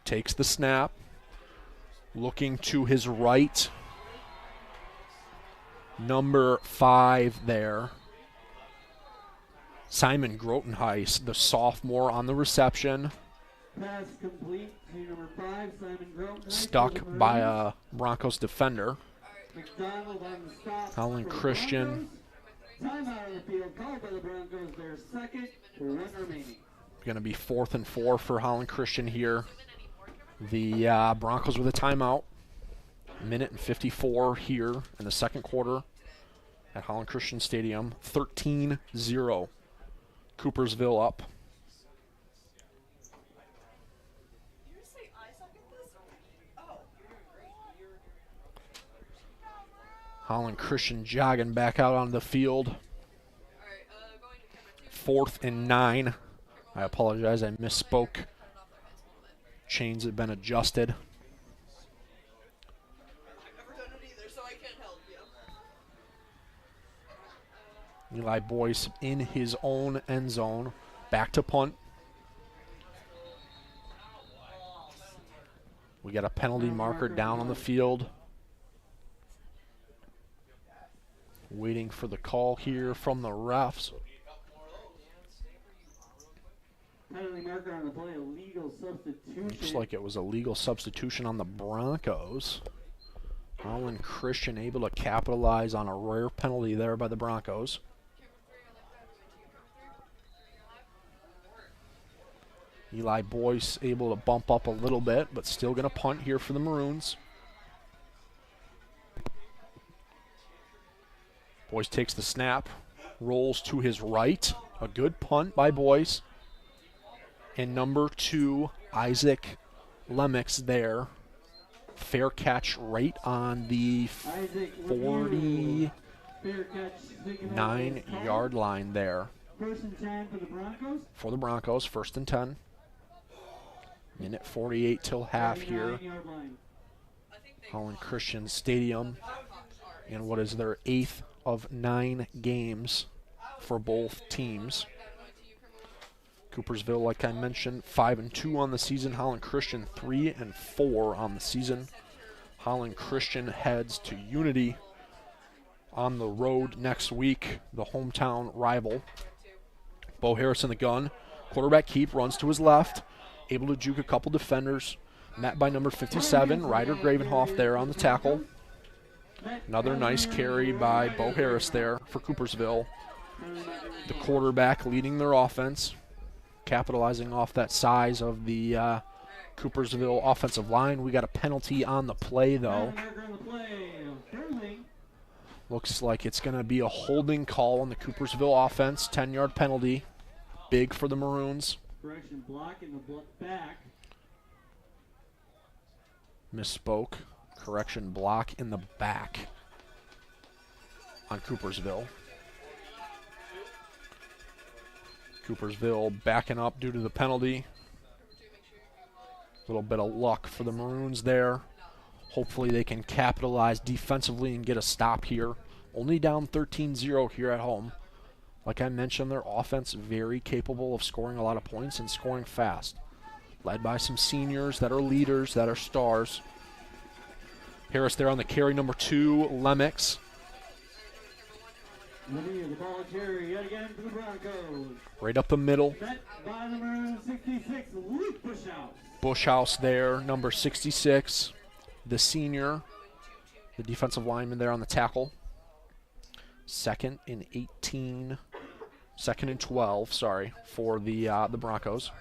Takes the snap. Looking to his right. Number 5 there. Simon Grotenhuis, the sophomore, on the reception. Pass complete to number 5, Simon Grotenhuis. Stuck by a Broncos defender. McDonald on the stop. Holland Christian. Timeout on the field called by the Broncos. Their second, 1 remaining. Going to be 4th and 4 for Holland Christian here. The Broncos with a timeout. Minute and 54 here in the second quarter at Holland Christian Stadium. 13-0. Coopersville up. Holland Christian jogging back out on the field. 4th and 9. I apologize, I misspoke. Chains have been adjusted. Eli Boyce in his own end zone. Back to punt. We got a penalty marker down on the field. Waiting for the call here from the refs. Penalty marker on the play, a legal substitution. Looks like it was a legal substitution on the Broncos. Holland Christian able to capitalize on a rare penalty there by the Broncos. Eli Boyce able to bump up a little bit, but still going to punt here for the Maroons. Boyce takes the snap, rolls to his right. A good punt by Boyce. And number 2, Isaac Lemix there. Fair catch right on the 49-yard line there. First and 10 for the Broncos. For the Broncos, first and 10. Minute 48 till half here. Holland Christian Stadium. And what is their 8th of 9 games for both teams. Coopersville, like I mentioned, 5-2 on the season. Holland Christian 3-4 on the season. Holland Christian heads to Unity on the road next week, the hometown rival. Bo Harris in the gun. Quarterback keep, runs to his left. Able to juke a couple defenders. Met by number 57, Ryder Gravenhoff there on the tackle. Another nice carry by Bo Harris there for Coopersville. The quarterback leading their offense, capitalizing off that size of the Coopersville offensive line. We got a penalty on the play, though. Looks like it's going to be a holding call on the Coopersville offense. 10-yard penalty. Big for the Maroons. Correction, block in the back. Misspoke. Correction, block in the back on Coopersville. Coopersville backing up due to the penalty. A little bit of luck for the Maroons there. Hopefully they can capitalize defensively and get a stop here. Only down 13-0 here at home. Like I mentioned, their offense very capable of scoring a lot of points and scoring fast. Led by some seniors that are leaders, that are stars. Harris there on the carry, number 2, Lemix. The ball carry yet again for the Broncos. Right up the middle. Met by the Maroons, 66, Luke Bushhouse. Bushhouse there, number 66, the senior, the defensive lineman there on the tackle. Second and 12, sorry, for the Broncos.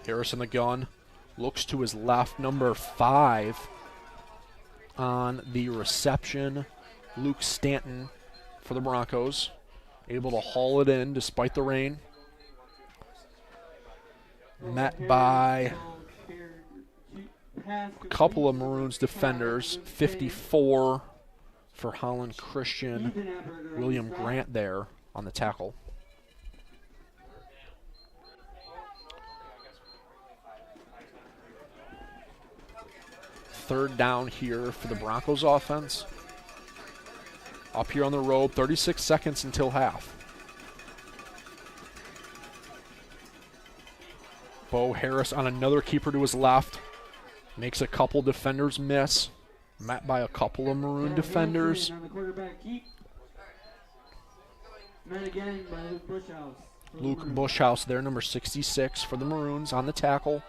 Harris in the gun, looks to his left, number 5 on the reception. Luke Stanton for the Broncos, able to haul it in despite the rain. Met by a couple of Maroons defenders. 54 for Holland Christian. William Grant there on the tackle. Third down here for the Broncos offense. Up here on the road, 36 seconds until half. Bo Harris on another keeper to his left. Makes a couple defenders miss. Met by a couple of Maroon defenders. Met again by Luke Bushhouse. Luke Bushhouse there, number 66 for the Maroons on the tackle.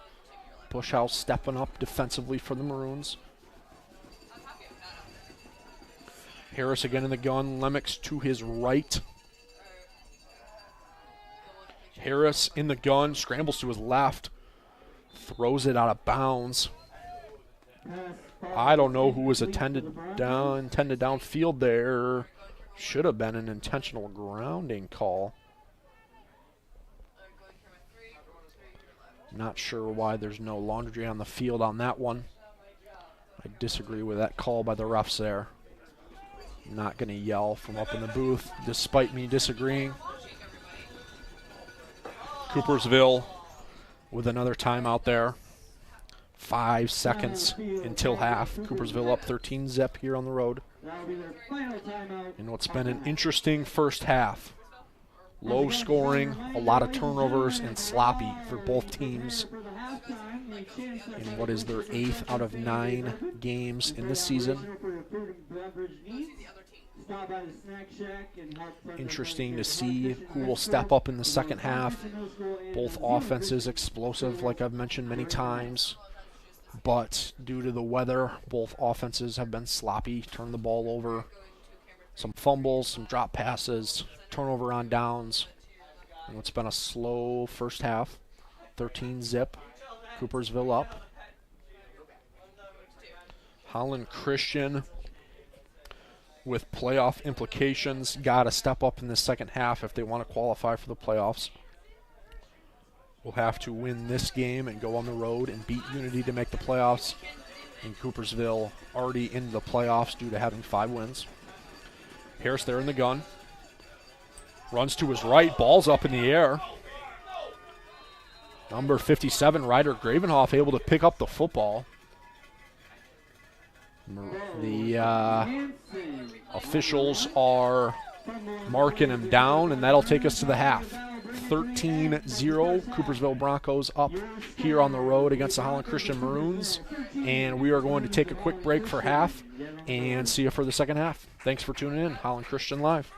Bushhouse stepping up defensively for the Maroons. Harris again in the gun. Lemix to his right. Harris in the gun, scrambles to his left. Throws it out of bounds. I don't know who was intended downfield there. Should have been an intentional grounding call. Not sure why there's no laundry on the field on that one. I disagree with that call by the refs there. Not going to yell from up in the booth, despite me disagreeing. Coopersville with another timeout there. 5 seconds until half. Coopersville up 13-0 here on the road. In what's been an interesting first half. Low scoring, a lot of turnovers, and sloppy for both teams. In what is their 8th out of 9 games in the season. Interesting to see who will step up in the second half. Both offenses explosive, like I've mentioned many times. But due to the weather, both offenses have been sloppy, turned the ball over. Some fumbles, some drop passes, turnover on downs. And it's been a slow first half. 13-zip. Coopersville up. Holland Christian, with playoff implications, got to step up in the second half if they want to qualify for the playoffs. We'll have to win this game and go on the road and beat Unity to make the playoffs. And Coopersville already in the playoffs due to having 5 wins. Harris there in the gun. Runs to his right, ball's up in the air. Number 57, Ryder Gravenhoff, able to pick up the football. The officials are marking him down, and that'll take us to the half. 13-0, Coopersville Broncos up here on the road against the Holland Christian Maroons. And we are going to take a quick break for half and see you for the second half. Thanks for tuning in. Holland Christian Live.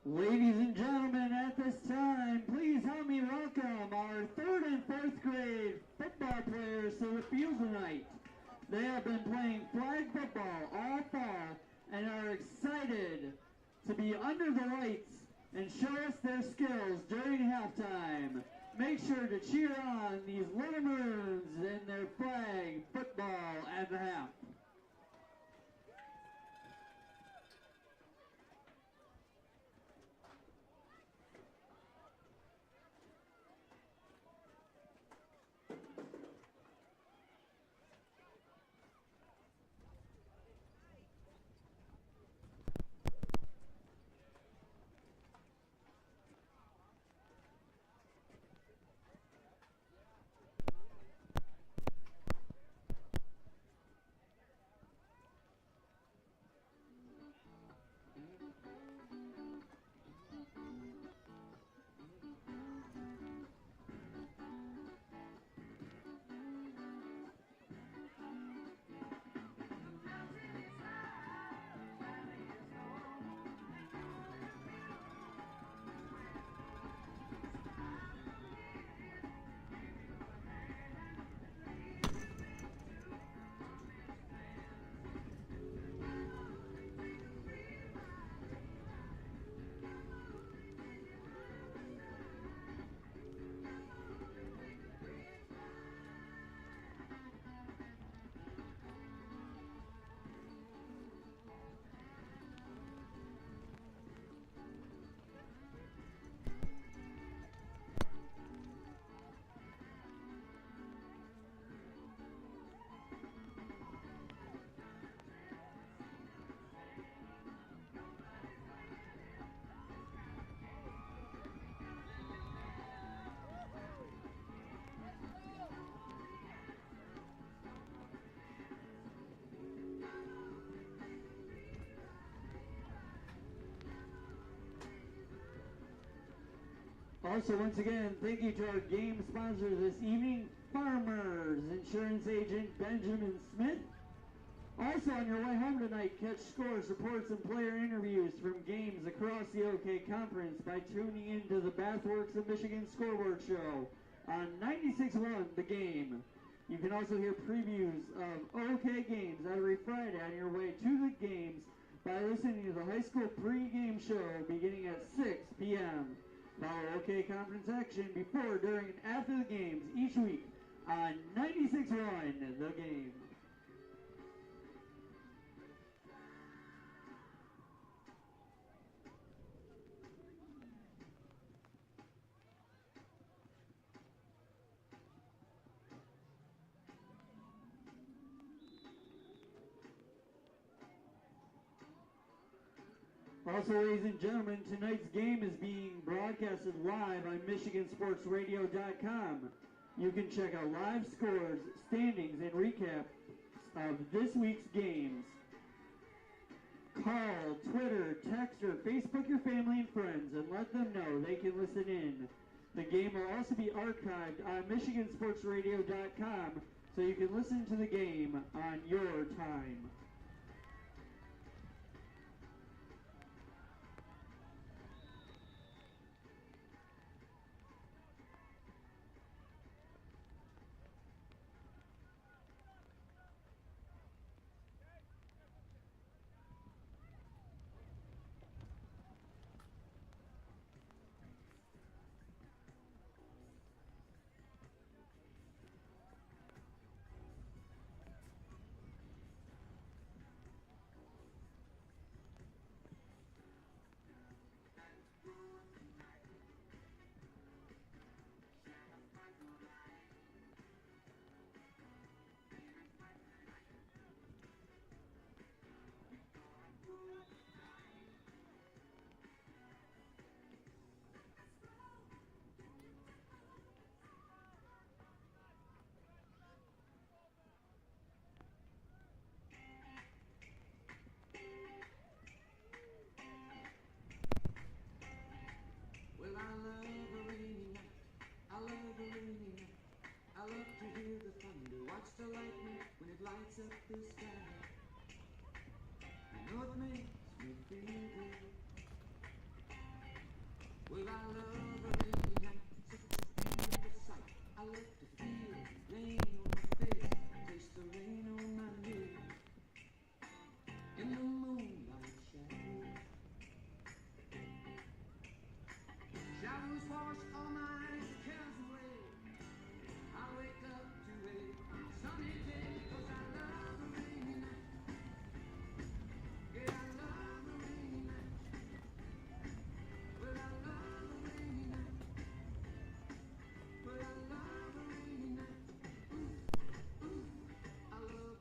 Ladies and gentlemen, at this time, please help me welcome our 3rd and 4th grade football players to the field tonight. They have been playing flag football all fall and are excited to be under the lights and show us their skills during halftime. Make sure to cheer on these little Maroons in their flag football at the half. Also, once again, thank you to our game sponsor this evening, Farmers Insurance Agent Benjamin Smith. Also, on your way home tonight, catch scores, reports, and player interviews from games across the OK Conference by tuning into the Bathworks of Michigan Scoreboard Show on 96.1 The Game. You can also hear previews of OK games every Friday on your way to the games by listening to the high school pregame show beginning at 6 p.m. Follow OK Conference action before, during, and after the games each week on 96.1 The Game. Also, ladies and gentlemen, tonight's game is being broadcasted live on MichiganSportsRadio.com. You can check out live scores, standings, and recaps of this week's games. Call, Twitter, text, or Facebook your family and friends and let them know they can listen in. The game will also be archived on MichiganSportsRadio.com, so you can listen to the game on your time. The lightning when it lights up the sky. I know it makes me feel good. Well, I love a rainy night, such a beautiful sight. I love to feel rain on my face, taste the rain on my lips. In the moonlight shadows, shadows wash all my cares away. I wake up to a sunny day, 'cause I love a rainy night. Yeah, I love a rainy night. Well, I love a rainy night. Well, I love a rainy night. Ooh, ooh, I love.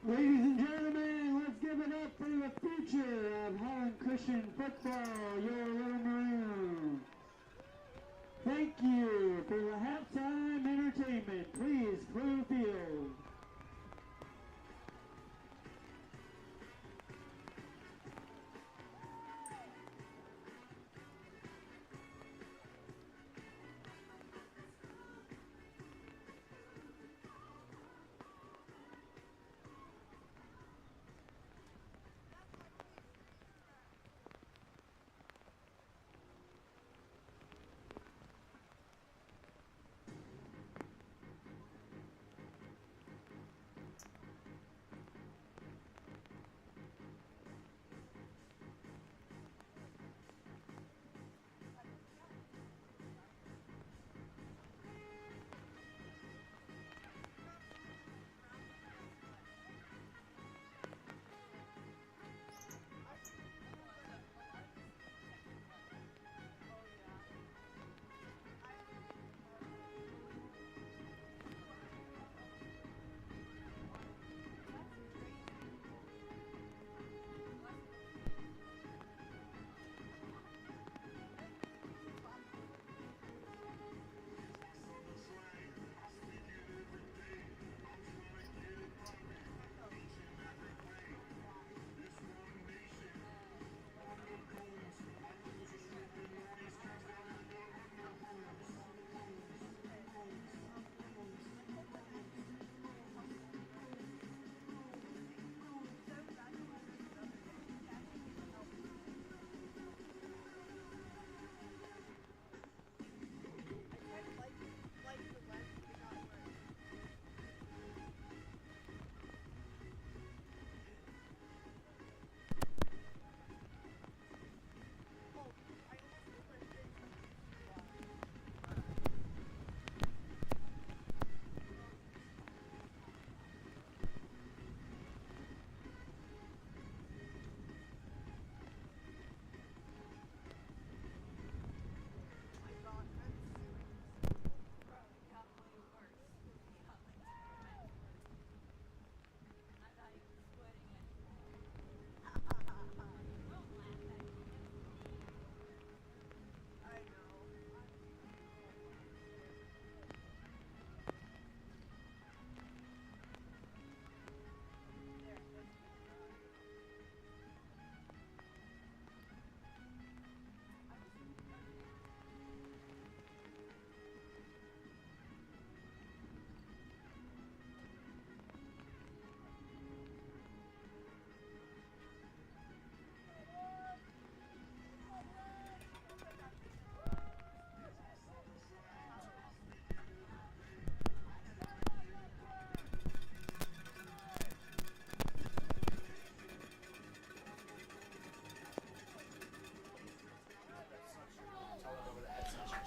Ladies and gentlemen, let's give it up for the future of Holland Christian football, your little Maroons. Thank you for the halftime entertainment. Please clear the field.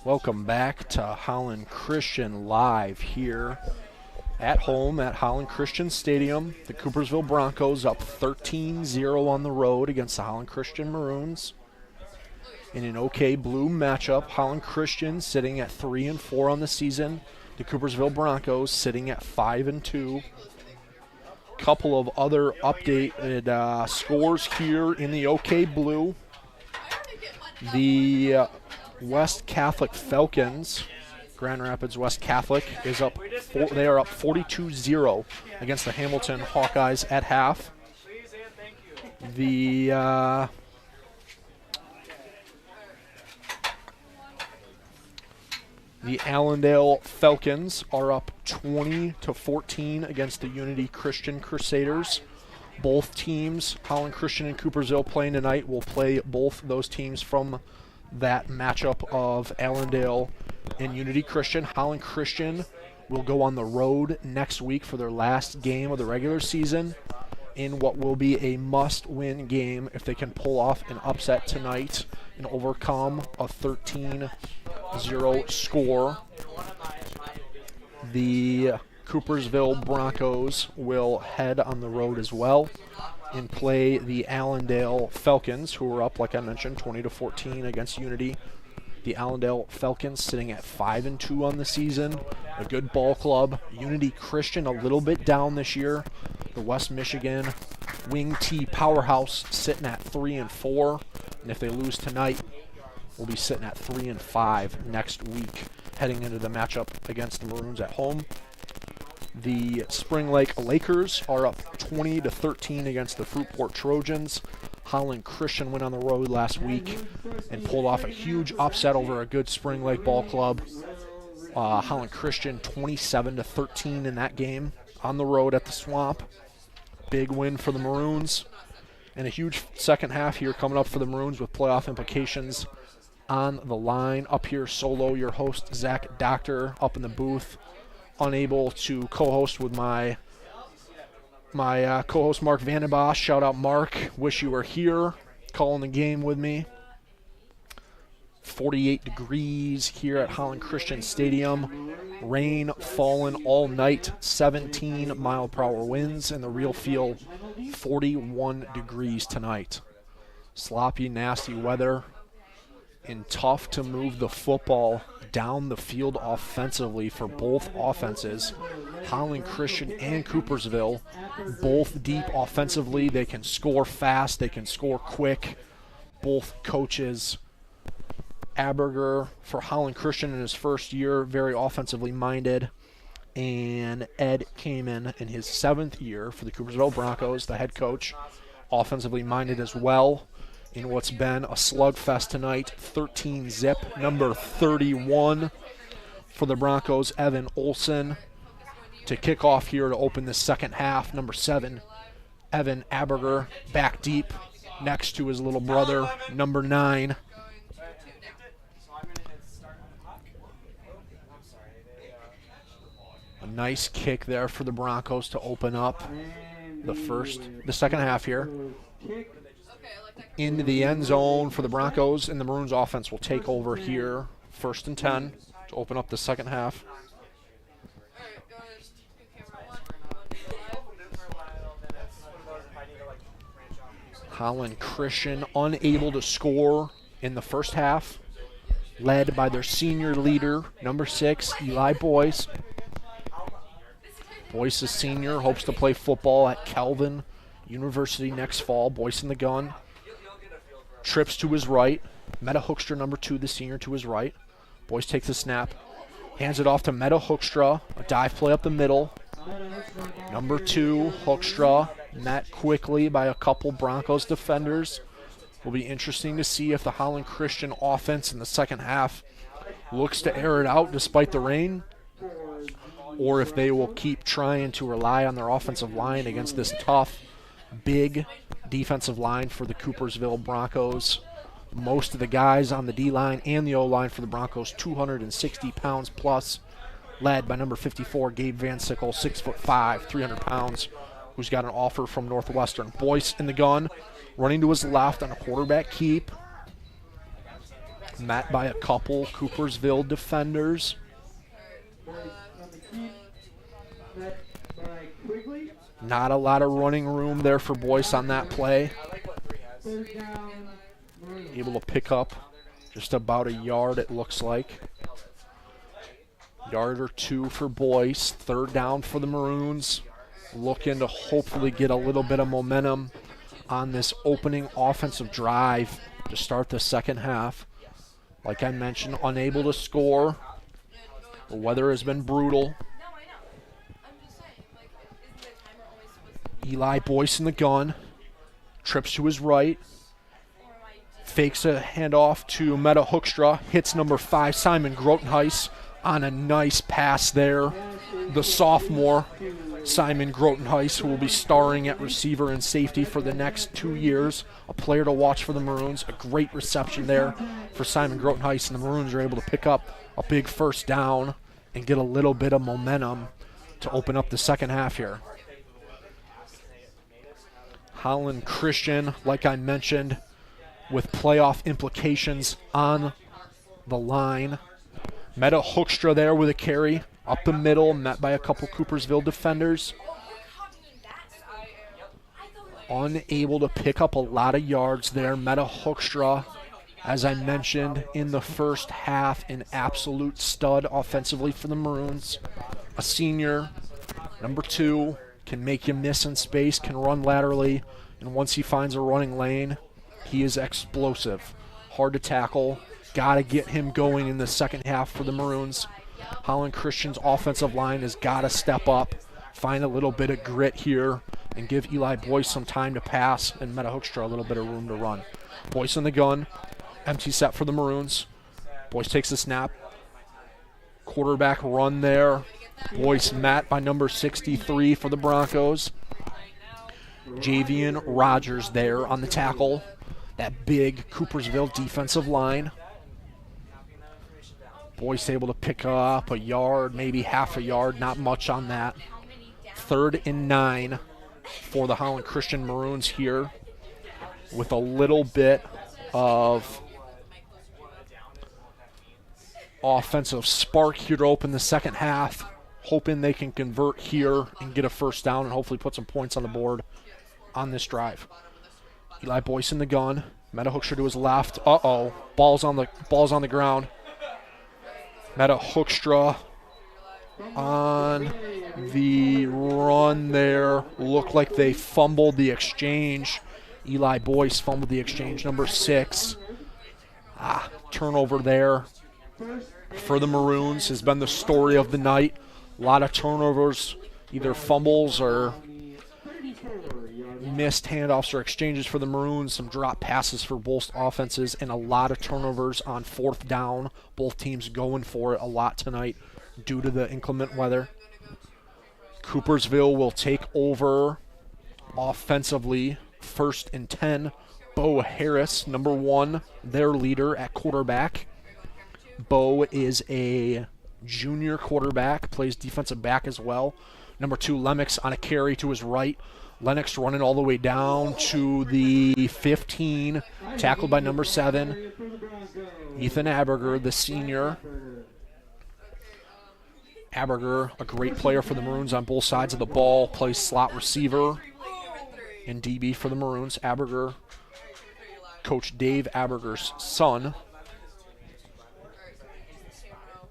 Welcome back to Holland Christian Live here at home at Holland Christian Stadium. The Coopersville Broncos up 13-0 on the road against the Holland Christian Maroons. In an OK Blue matchup, Holland Christian sitting at 3-4 on the season. The Coopersville Broncos sitting at 5-2. Couple of other updated scores here in the OK Blue. The West Catholic Falcons, Grand Rapids West Catholic, is up. They are up 42-0 against the Hamilton Hawkeyes at half. The Allendale Falcons are up 20-14 against the Unity Christian Crusaders. Both teams, Holland Christian and Coopersville, playing tonight. Will play both those teams from that matchup of Allendale and Unity Christian. Holland Christian will go on the road next week for their last game of the regular season in what will be a must-win game if they can pull off an upset tonight and overcome a 13-0 score. The Coopersville Broncos will head on the road as well and play the Allendale Falcons, who are up, like I mentioned, 20-14 against Unity. The Allendale Falcons sitting at 5-2 on the season. A good ball club. Unity Christian a little bit down this year. the West Michigan Wing T powerhouse, sitting at 3-4. And if they lose tonight, we'll be sitting at 3-5 next week, heading into the matchup against the Maroons at home. The Spring Lake Lakers are up 20-13 against the Fruitport Trojans. Holland Christian went on the road last week and pulled off a huge upset over a good Spring Lake ball club. Holland Christian 27-13 in that game on the road at the Swamp. Big win for the Maroons. And a huge second half here coming up for the Maroons with playoff implications on the line. Up here solo, your host Zach Doctor up in the booth, unable to co-host with my co-host Mark Vandenbosch. Shout out Mark, wish you were here calling the game with me. 48 degrees here at Holland Christian Stadium. Rain falling all night, 17 mile per hour winds, and the real feel 41 degrees tonight. Sloppy, nasty weather, and tough to move the football down the field offensively for both offenses. Holland Christian and Coopersville, both deep offensively. They can score fast, they can score quick. Both coaches, Aberger for Holland Christian in his first year, very offensively minded. And Ed Kamen in his 7th year for the Coopersville Broncos, the head coach, offensively minded as well. In what's been a slugfest tonight, 13-zip, number 31 for the Broncos, Evan Olson. To kick off here to open the second half, number 7, Evan Aberger, back deep next to his little brother, number 9. A nice kick there for the Broncos to open up the second half here. Into the end zone for the Broncos, and the Maroons offense will take over here, 1st and 10, to open up the second half. Holland Christian unable to score in the first half, led by their senior leader, number 6, Eli Boyce. Boyce is senior, hopes to play football at Calvin University next fall. Boyce in the gun. Trips to his right. Meta Hoekstra, number 2, the senior, to his right. Boyce takes the snap. Hands it off to Meta Hoekstra. A dive play up the middle. Number 2, Hoekstra, met quickly by a couple Broncos defenders. Will be interesting to see if the Holland Christian offense in the second half looks to air it out despite the rain, or if they will keep trying to rely on their offensive line against this tough, big defensive line for the Coopersville Broncos. Most of the guys on the D-line and the O-line for the Broncos, 260 pounds plus, led by number 54, Gabe Van Sickle, 6'5", 300 pounds, who's got an offer from Northwestern. Boyce in the gun, running to his left on a quarterback keep. Met by a couple Coopersville defenders. Not a lot of running room there for Boyce on that play. Able to pick up just about a yard, it looks like. Yard or 2 for Boyce. 3rd down for the Maroons. Looking to hopefully get a little bit of momentum on this opening offensive drive to start the second half. Like I mentioned, unable to score. The weather has been brutal. Eli Boyce in the gun. Trips to his right. Fakes a handoff to Meta Hoekstra. Hits number 5, Simon Grotenhuis, on a nice pass there. The sophomore, Simon Grotenhuis, who will be starring at receiver and safety for the next 2 years. A player to watch for the Maroons. A great reception there for Simon Grotenhuis, and the Maroons are able to pick up a big first down and get a little bit of momentum to open up the second half here. Holland Christian, like I mentioned, with playoff implications on the line. Meta Hoekstra there with a carry up the middle, met by a couple Coopersville defenders. Unable to pick up a lot of yards there. Meta Hoekstra, as I mentioned in the first half, an absolute stud offensively for the Maroons. A senior, number 2, can make you miss in space, can run laterally, and once he finds a running lane, he is explosive. Hard to tackle. Got to get him going in the second half for the Maroons. Holland Christian's offensive line has got to step up, find a little bit of grit here, and give Eli Boyce some time to pass and Meta Hoekstra a little bit of room to run. Boyce in the gun. Empty set for the Maroons. Boyce takes the snap. Quarterback run there. Boyce met by number 63 for the Broncos. Javian Rogers there on the tackle. That big Coopersville defensive line. Boyce able to pick up a yard, maybe half a yard, not much on that. 3rd and 9 for the Holland Christian Maroons here, with a little bit of offensive spark here to open the second half, hoping they can convert here and get a first down and hopefully put some points on the board on this drive. Eli Boyce in the gun. Meta Hoekstra to his left. Ball's on the ground. Meta Hoekstra on the run there. Looked like they fumbled the exchange. Eli Boyce fumbled the exchange. Number 6. Turnover there for the Maroons has been the story of the night. A lot of turnovers, either fumbles or missed handoffs or exchanges for the Maroons, some drop passes for both offenses, and a lot of turnovers on 4th down. Both teams going for it a lot tonight due to the inclement weather. Coopersville will take over offensively. 1st and 10. Bo Harris, number 1, their leader at quarterback. Bo is a junior quarterback, plays defensive back as well. Number 2, Lennox on a carry to his right. Lennox running all the way down to the 15, tackled by number 7, Ethan Aberger, the senior. Aberger, a great player for the Maroons on both sides of the ball, plays slot receiver and DB for the Maroons. Aberger, Coach Dave Aberger's son.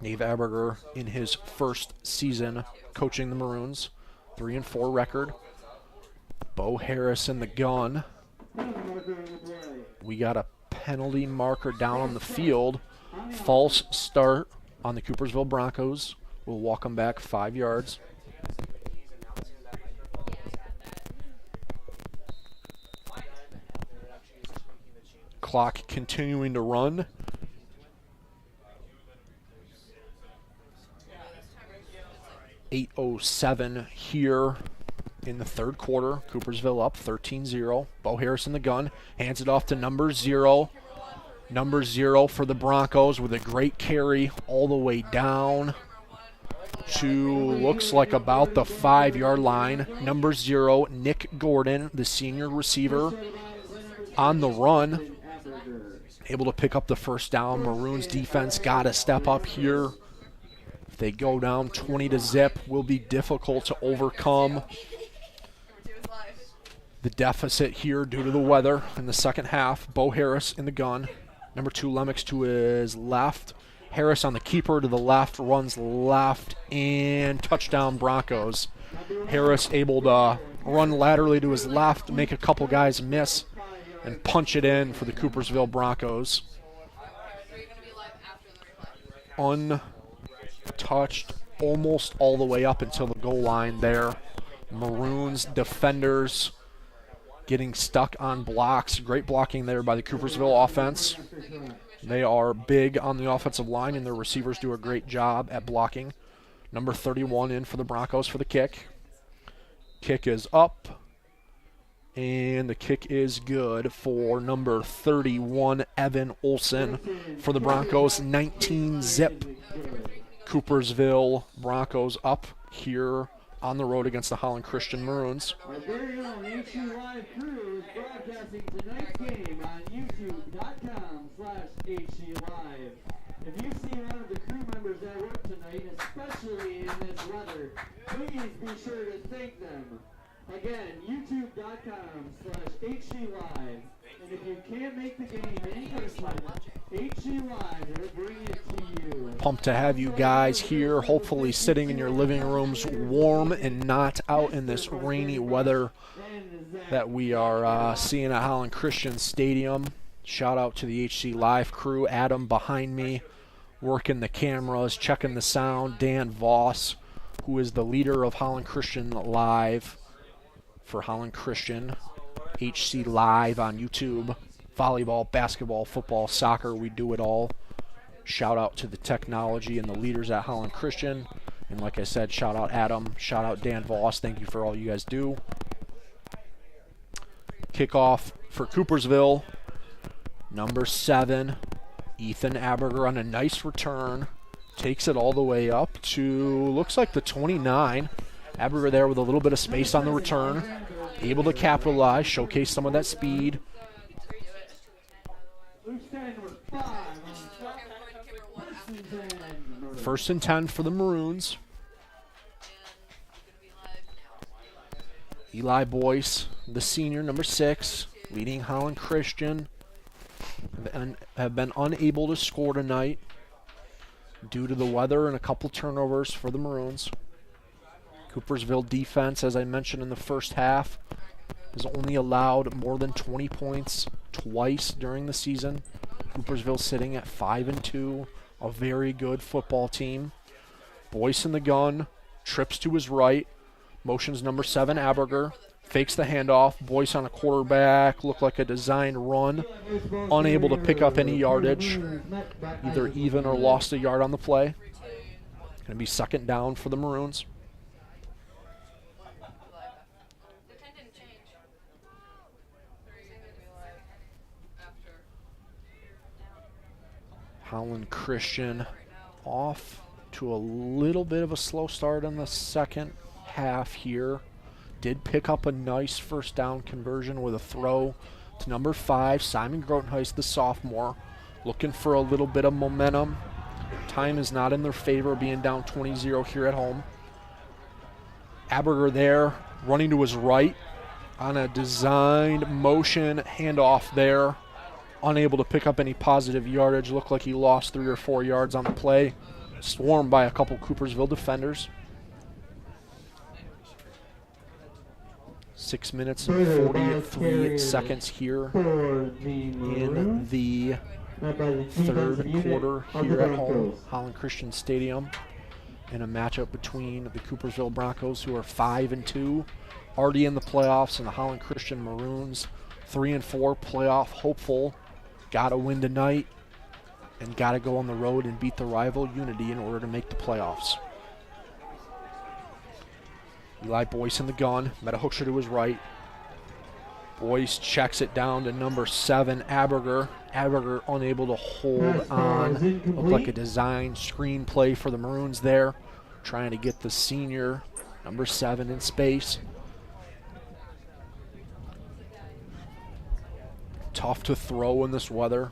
Dave Aberger in his first season coaching the Maroons. 3-4 record. Bo Harris in the gun. We got a penalty marker down on the field. False start on the Coopersville Broncos. We'll walk them back 5 yards. Clock continuing to run. .0807 here in the 3rd quarter. Coopersville up 13-0. Bo Harris in the gun. Hands it off to number 0. Number 0 for the Broncos with a great carry all the way down to looks like about the 5-yard line. Number 0, Nick Gordon, the senior receiver, on the run. Able to pick up the first down. Maroons defense got to step up here. If they go down 20-0, will be difficult to overcome the deficit here due to the weather in the second half. Bo Harris in the gun. Number 2, Lennox to his left. Harris on the keeper to the left, runs left, and touchdown Broncos. Harris able to run laterally to his left, make a couple guys miss, and punch it in for the Coopersville Broncos. Untouched almost all the way up until the goal line there. Maroons defenders getting stuck on blocks. Great blocking there by the Coopersville offense. They are big on the offensive line, and their receivers do a great job at blocking. Number 31 in for the Broncos for the kick. Kick is up, and the kick is good for number 31, Evan Olson, for the Broncos. 19-0. Coopersville Broncos up here on the road against the Holland Christian Maroons. Our very own HCLive crew is broadcasting tonight's game on youtube.com/HCLive. If you see one of the crew members at work tonight, especially in this weather, please be sure to thank them. Again, youtube.com/HCLive. And if you can't make the game in person, HCLive will bring it to you. Pumped to have you guys here, hopefully sitting in your living rooms warm and not out in this rainy weather that we are seeing at Holland Christian Stadium. Shout out to the HCLive crew, Adam behind me, working the cameras, checking the sound, Dan Voss, who is the leader of Holland Christian Live for Holland Christian, HCLive on YouTube, volleyball, basketball, football, soccer, we do it all. Shout out to the technology and the leaders at Holland Christian. And like I said, shout out Adam, shout out Dan Voss. Thank you for all you guys do. Kickoff for Coopersville. Number 7, Ethan Aberger on a nice return. Takes it all the way up to, looks like the 29. Aberger there with a little bit of space on the return. Able to capitalize, showcase some of that speed. First and 10 for the Maroons. Eli Boyce, the senior, number 6, leading Holland Christian, have been unable to score tonight due to the weather and a couple turnovers for the Maroons. Coopersville defense, as I mentioned in the first half, has only allowed more than 20 points twice during the season. Coopersville sitting at 5-2, a very good football team. Boyce in the gun, trips to his right, motions number 7, Aberger, fakes the handoff. Boyce on a quarterback, looked like a designed run, unable to pick up any yardage, either even or lost a yard on the play. Going to be second down for the Maroons. Holland Christian off to a little bit of a slow start in the second half here. Did pick up a nice first down conversion with a throw to number 5, Simon Grotenhuis, the sophomore. Looking for a little bit of momentum. Time is not in their favor, being down 20-0 here at home. Aberger there, running to his right on a designed motion handoff there. Unable to pick up any positive yardage. Looked like he lost 3 or 4 yards on the play. Swarmed by a couple Coopersville defenders. 6 minutes and 43 seconds here in the third quarter here at home, Holland Christian Stadium, in a matchup between the Coopersville Broncos, who are 5-2, already in the playoffs, and the Holland Christian Maroons, 3-4, playoff hopeful. Got to win tonight and got to go on the road and beat the rival Unity in order to make the playoffs. Eli Boyce in the gun, met a hookster to his right. Boyce checks it down to number 7, Aberger. Aberger unable to hold on. Looked like a design screen play for the Maroons there, trying to get the senior, number 7, in space. Tough to throw in this weather.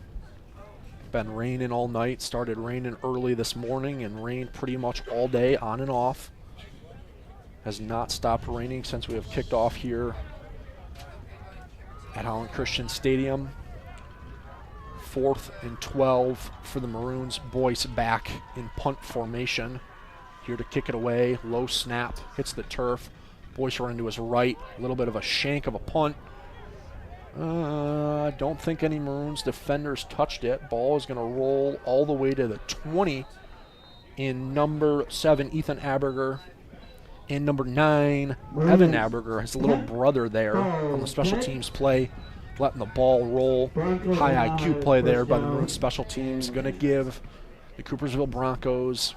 Been raining all night, started raining early this morning and rained pretty much all day, on and off. Has not stopped raining since we have kicked off here at Holland Christian Stadium. 4th and 12 for the Maroons. Boyce back in punt formation. Here to kick it away. Low snap, hits the turf. Boyce running to his right. A little bit of a shank of a punt. I don't think any Maroons defenders touched it. Ball is going to roll all the way to the 20 in number 7, Ethan Aberger. And number 9, Evan Aberger, his little brother there on the special teams play, letting the ball roll. High IQ play there by the Maroons special teams. Going to give the Coopersville Broncos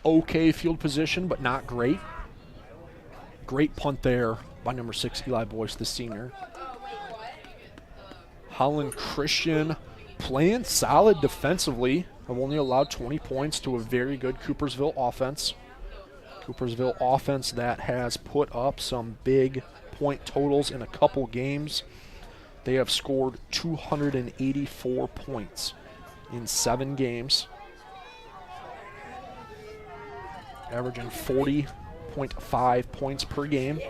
okay field position, but not great. Great punt there by number 6, Eli Boyce, the senior. Holland Christian playing solid defensively. Have only allowed 20 points to a very good Coopersville offense. Coopersville offense that has put up some big point totals in a couple games. They have scored 284 points in 7 games, averaging 40.5 points per game.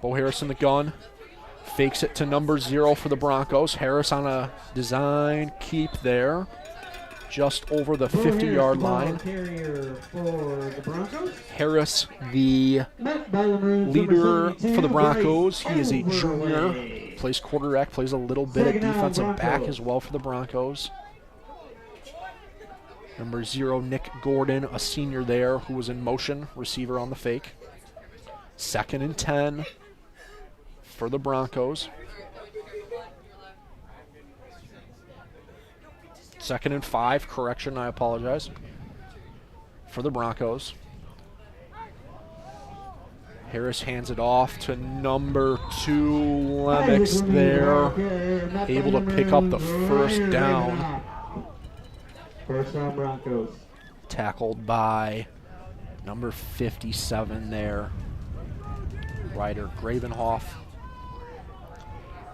Bo Harris in the gun. Fakes it to number 0 for the Broncos. Harris on a design keep there. just over the 50-yard line. Carrier for the Broncos. Harris, the leader for the Broncos. He is a junior, plays quarterback, plays a little bit of defensive back as well for the Broncos. Number 0, Nick Gordon, a senior there who was in motion, receiver on the fake. 2nd and 10 for the Broncos. 2nd and 5, correction, I apologize, for the Broncos. Harris hands it off to number 2, Lennox there, able to pick up the first down. First down Broncos. Tackled by number 57 there, Ryder Gravenhoff.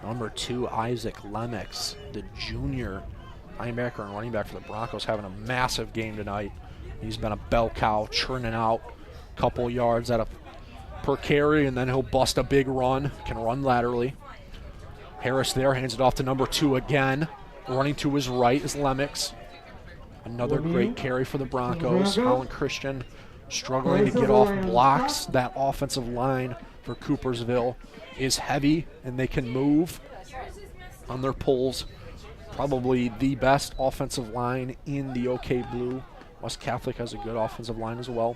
Number 2, Isaac Lennox, the junior linebacker and running back for the Broncos, having a massive game tonight. He's been a bell cow, churning out a couple yards per carry, and then he'll bust a big run, can run laterally. Harris there hands it off to number 2 again. Running to his right is Lennox. Another great carry for the Broncos. Holland Christian struggling to get off blocks. That offensive line for Coopersville is heavy, and they can move on their pulls. Probably the best offensive line in the OK Blue. West Catholic has a good offensive line as well.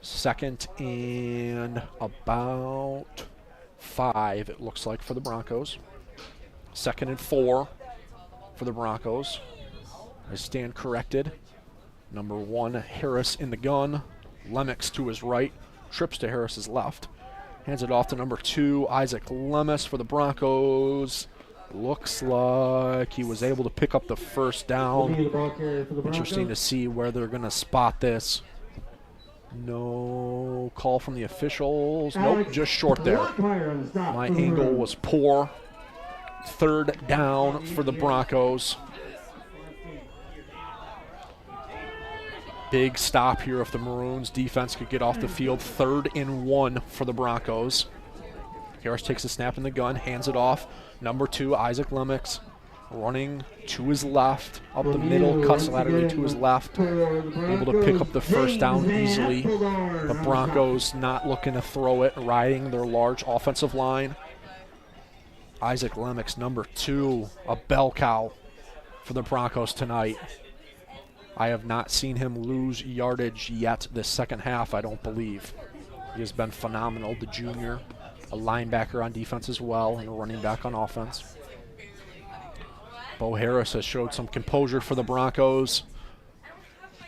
2nd and about 5, it looks like, for the Broncos. 2nd and 4 for the Broncos. I stand corrected. Number 1, Harris in the gun. Lennox to his right. Trips to Harris's left. Hands it off to number 2, Isaac Lemus for the Broncos. Looks like he was able to pick up the first down. Interesting to see where they're going to spot this. No call from the officials. Nope, just short there. My angle was poor. 3rd down for the Broncos. Big stop here if the Maroons defense could get off the field. 3rd and 1 for the Broncos. Harris takes a snap in the gun, hands it off. Number 2, Isaac Lennox, running to his left, up the middle, cuts laterally to his left. Able to pick up the first down easily. The Broncos not looking to throw it, riding their large offensive line. Isaac Lennox, number 2, a bell cow for the Broncos tonight. I have not seen him lose yardage yet this second half, I don't believe. He has been phenomenal, the junior. A linebacker on defense as well, and a running back on offense. Bo Harris has showed some composure for the Broncos.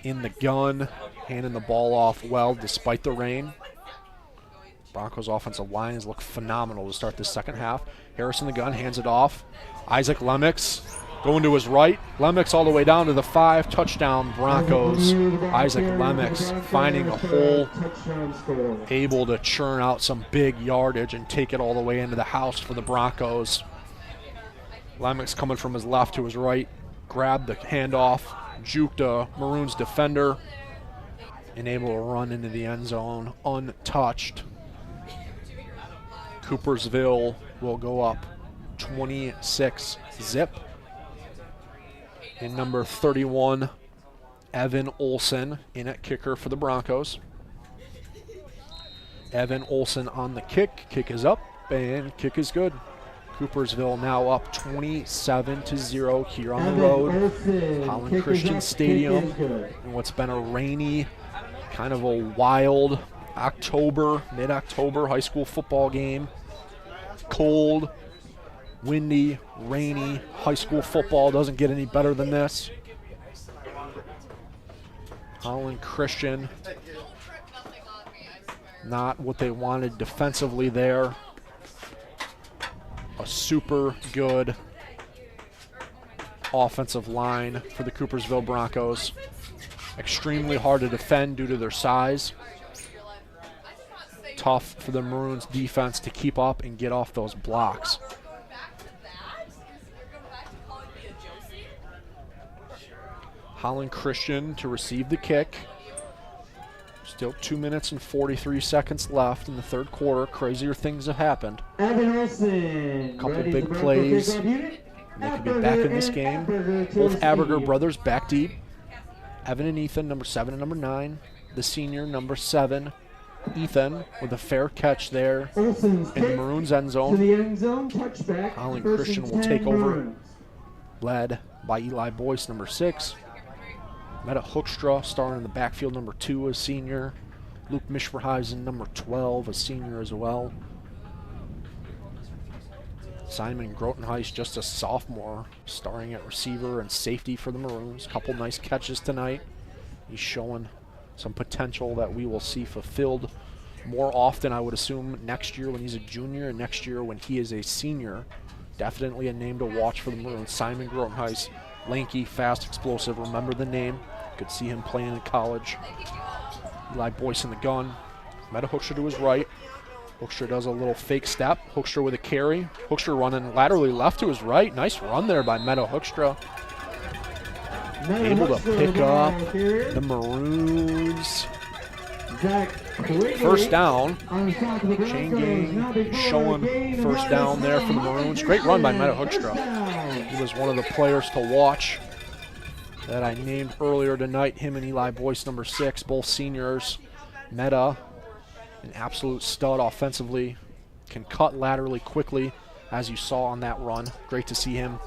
In the gun, handing the ball off well despite the rain. Broncos offensive line has looked phenomenal to start this second half. Harris in the gun, hands it off. Isaac Lennox going to his right. Lennox all the way down to the 5. Touchdown Broncos. Isaac Lennox finding a hole, able to churn out some big yardage and take it all the way into the house for the Broncos. Lennox coming from his left to his right, grabbed the handoff, juked a Maroons defender, and able to run into the end zone untouched. Coopersville will go up 26-zip. And number 31, Evan Olson in at kicker for the Broncos. Evan Olson on the kick. Kick is up, and kick is good. Coopersville now up 27-0 here on the road. Holland Christian Stadium. And what's been a rainy, kind of a wild October, mid-October high school football game. Cold, windy, rainy high school football doesn't get any better than this. Holland Christian, not what they wanted defensively there. A super good offensive line for the Coopersville Broncos. Extremely hard to defend due to their size. Tough for the Maroons defense to keep up and get off those blocks. Holland Christian to receive the kick. Still 2 minutes and 43 seconds left in the third quarter. Crazier things have happened. Evan Olson. Couple big plays They could be back in this game. Both Aberger brothers back deep. Evan and Ethan, number 7 and number 9. The senior, number 7. Ethan with a fair catch there in the Maroons end zone. Holland Christian will take over, led by Eli Boyce, number 6. Meta Hoekstra starting in the backfield, number 2, a senior. Luke Mishverheisen, number 12, a senior as well. Simon Grotenhuis, just a sophomore, starting at receiver and safety for the Maroons. Couple nice catches tonight. He's showing some potential that we will see fulfilled more often, I would assume, next year when he's a junior and next year when he is a senior. Definitely a name to watch for the Maroons. Simon Grotenhuis, lanky, fast, explosive. Remember the name. Could see him playing in college. Eli Boyce in the gun. Meta Hoekstra to his right. Hoekstra does a little fake step. Hoekstra with a carry. Hoekstra running laterally left to his right. Nice run there by Meta Hoekstra. Able to pick up the Maroons. First down. Shane Gang showing first down there for the Maroons. Great run by Meta Hoekstra. He was one of the players to watch that I named earlier tonight. Him and Eli Boyce, number 6, both seniors. Meta, an absolute stud offensively. Can cut laterally quickly, as you saw on that run. Great to see him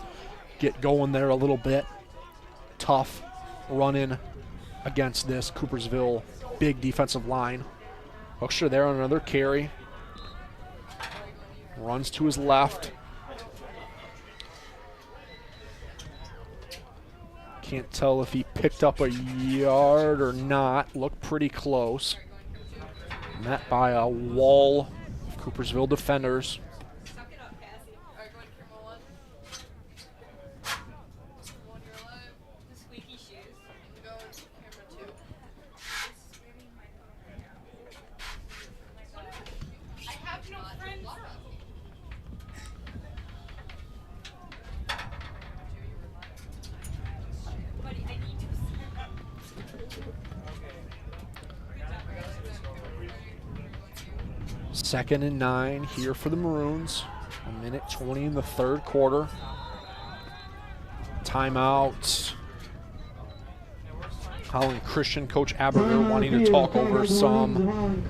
get going there a little bit. Tough run-in against this Coopersville big defensive line. Hoekstra there on another carry. Runs to his left. Can't tell if he picked up a yard or not. Looked pretty close. Met by a wall of Coopersville defenders. Second and 9 here for the Maroons. 1:20 in the third quarter. Timeout. Holland Christian, Coach Aberger wanting to talk over some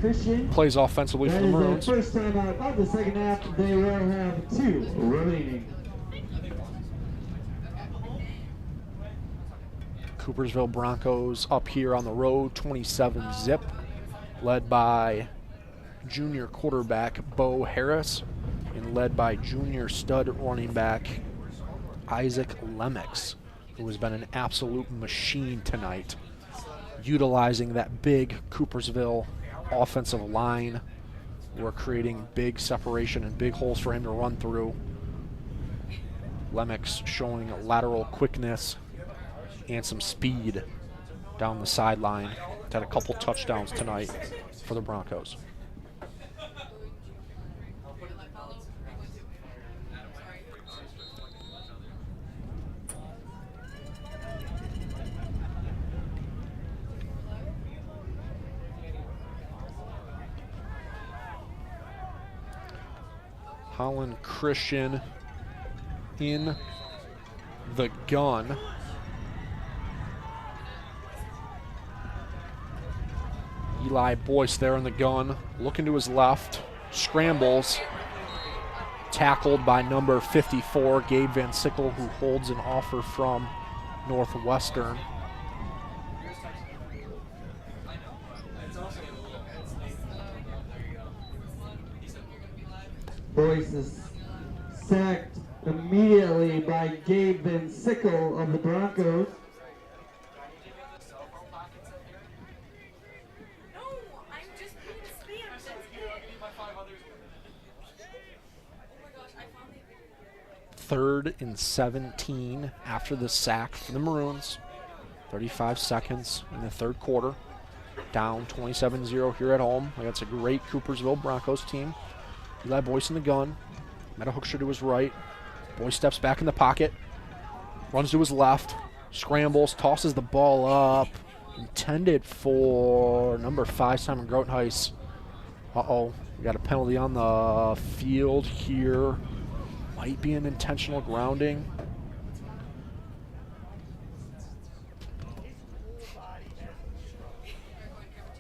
plays offensively for the Maroons. First timeout of the second half. They will have 2 remaining. Coopersville Broncos up here on the road, 27-zip, led by junior quarterback Bo Harris and led by junior stud running back Isaac Lemix, who has been an absolute machine tonight, utilizing that big Coopersville offensive line. We're creating big separation and big holes for him to run through. Lemix showing lateral quickness and some speed down the sideline. Had a couple touchdowns tonight for the Broncos. Holland Christian in the gun. Eli Boyce there in the gun, looking to his left, scrambles, tackled by number 54, Gabe Van Sickle, who holds an offer from Northwestern. Boyce is sacked immediately by Gabe Van Sickle of the Broncos. Third and 17 after the sack for the Maroons. 35 seconds in the third quarter. Down 27-0 here at home against a great Coopersville Broncos team. Eli Boyce in the gun. Meta Hoekstra to his right. Boyce steps back in the pocket. Runs to his left. Scrambles. Tosses the ball up. Intended for number 5, Simon Grotenhuis. Uh-oh. We got a penalty on the field here. Might be an intentional grounding.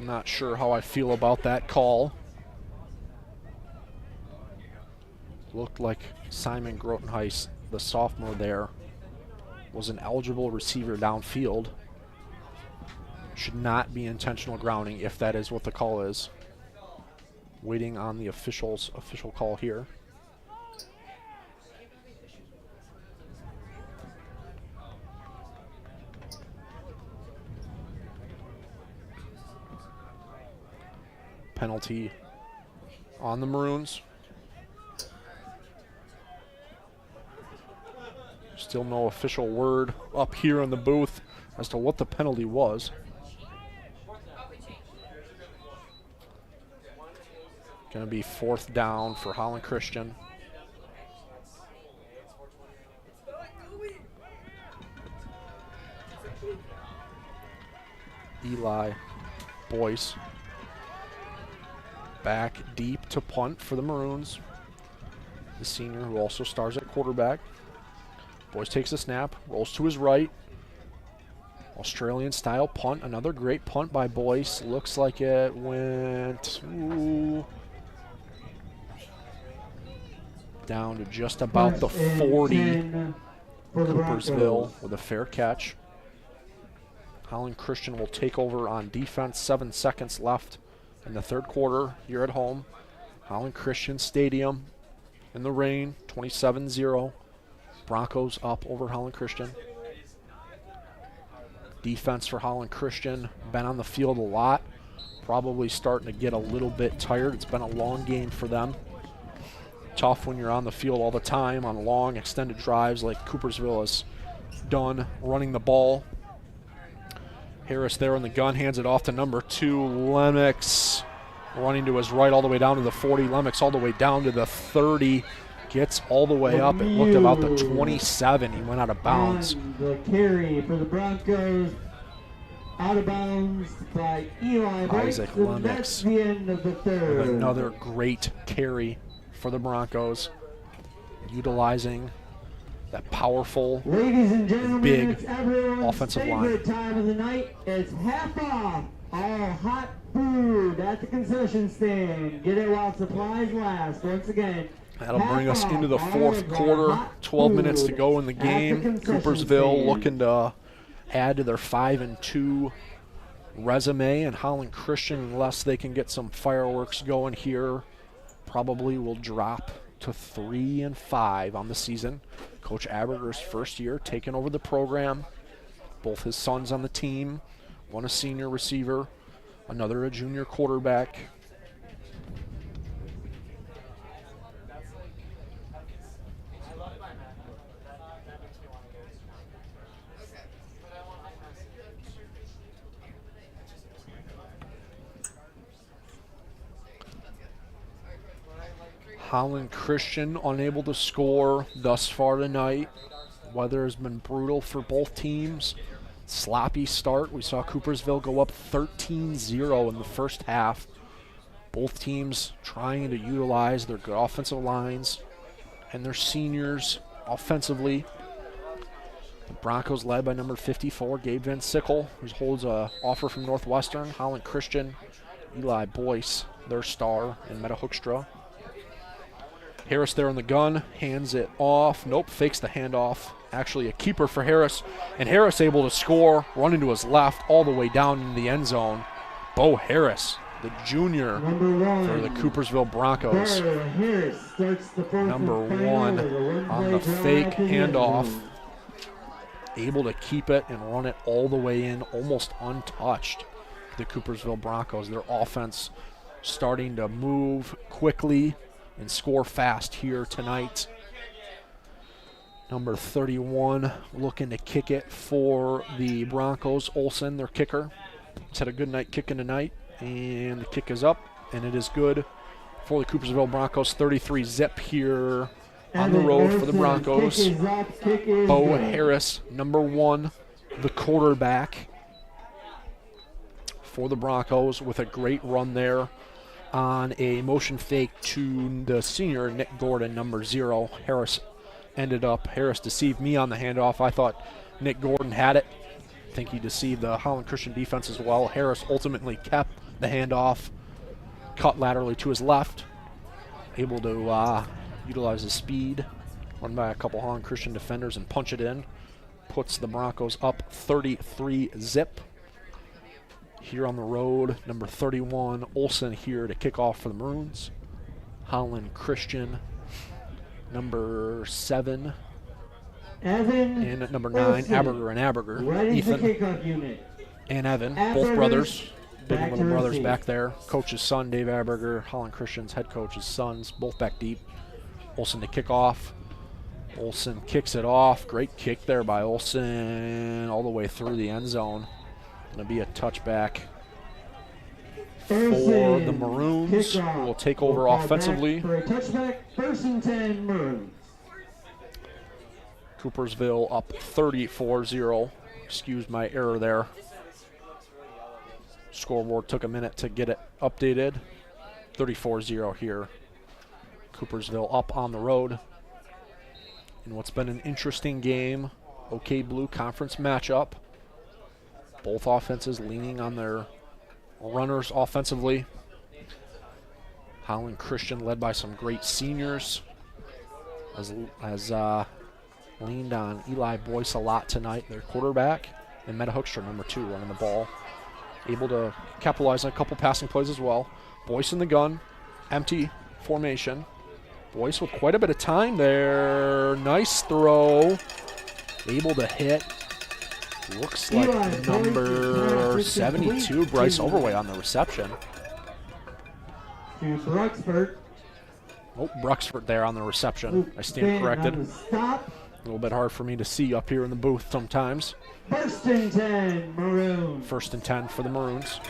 Not sure how I feel about that call. Looked like Simon Grotenhuis, the sophomore there, was an eligible receiver downfield. Should not be intentional grounding if that is what the call is. Waiting on the official call here. Penalty on the Maroons. Still no official word up here in the booth as to what the penalty was. Going to be 4th down for Holland Christian. Eli Boyce back deep to punt for the Maroons. The senior who also stars at quarterback. Boyce takes the snap, rolls to his right. Australian style punt, another great punt by Boyce. Looks like it went down to just about the 40. Coopersville with a fair catch. Holland Christian will take over on defense. 7 seconds left in the 3rd quarter here at home. Holland Christian Stadium in the rain, 27-0. Broncos up over Holland Christian. Defense for Holland Christian, been on the field a lot. Probably starting to get a little bit tired. It's been a long game for them. Tough when you're on the field all the time on long extended drives like Coopersville has done running the ball. Harris there in the gun, hands it off to number 2, Lennox, running to his right all the way down to the 40. Lennox all the way down to the 30. Gets all the way up. It looked about the 27. He went out of bounds. The carry for the Broncos. Out of bounds by Eli Isaac Lennox. That's the end of the 3rd. With another great carry for the Broncos. Utilizing that powerful, Ladies and gentlemen, big it's everyone's offensive favorite line. time of the night. It's half off all hot food at the concession stand. Get it while supplies last. Once again, that'll bring us into the 4th quarter. 12 minutes to go in the game. Coopersville looking to add to their 5-2 resume, and Holland Christian, unless they can get some fireworks going here, probably will drop to 3-5 on the season. Coach Aberger's first year taking over the program. Both his sons on the team, one a senior receiver, another a junior quarterback. Holland Christian unable to score thus far tonight. Weather has been brutal for both teams. Sloppy start. We saw Coopersville go up 13-0 in the first half. Both teams trying to utilize their good offensive lines and their seniors offensively. The Broncos led by number 54, Gabe Van Sickle, who holds an offer from Northwestern. Holland Christian, Eli Boyce, their star, and Meta Hoekstra. Harris there in the gun, hands it off. Nope, fakes the handoff. Actually a keeper for Harris. And Harris able to score, running to his left all the way down in the end zone. Bo Harris, the junior for the Coopersville Broncos. Number 1 on the fake handoff. Able to keep it and run it all the way in, almost untouched. The Coopersville Broncos, their offense starting to move quickly and score fast here tonight. Number 31 looking to kick it for the Broncos. Olsen, their kicker. He's had a good night kicking tonight, and the kick is up, and it is good for the Coopersville Broncos. 33 zip here on the road for the Broncos. Bo Harris, number 1, the quarterback for the Broncos, with a great run there on a motion fake to the senior, Nick Gordon, number 0. Harris deceived me on the handoff. I thought Nick Gordon had it. I think he deceived the Holland Christian defense as well. Harris ultimately kept the handoff, cut laterally to his left, able to utilize his speed, run by a couple Holland Christian defenders and punch it in. Puts the Broncos up 33-zip. Here on the road, number 31, Olsen here to kick off for the Maroons. Holland Christian, number 7, Evan and at number 9, Olsen, Aberger and Aberger. running Ethan the kickoff unit. and Evan, Aberger's both brothers, big back little to brothers receive. back there. Coach's son, Dave Aberger, Holland Christian's head coach's sons, both back deep. Olsen to kick off. Olsen kicks it off. Great kick there by Olsen all the way through the end zone. Going to be a touchback for Olsen, the Maroons, kickoff. who will take We'll over call back offensively. for a touchback, 1st and 10 Maroons. Coopersville up 34-0. Excuse my error there. Scoreboard took a minute to get it updated. 34-0 here. Coopersville up on the road. In what's been an interesting game, OK Blue Conference matchup. Both offenses leaning on their runners offensively. Holland Christian led by some great seniors. Has leaned on Eli Boyce a lot tonight, their quarterback, and Meta Hoekstra, number 2, running the ball. Able to capitalize on a couple passing plays as well. Boyce in the gun, empty formation. Boyce with quite a bit of time there. Nice throw. Able to hit. Looks like Eli number Boyce is 72, Bryce Overway on the reception. To Bruxford. Oh, Bruxford there on the reception. Luke I stand Finn corrected. on the stop. A little bit hard for me to see up here in the booth sometimes. 1st and 10 Maroons. 1st and 10 for the Maroons.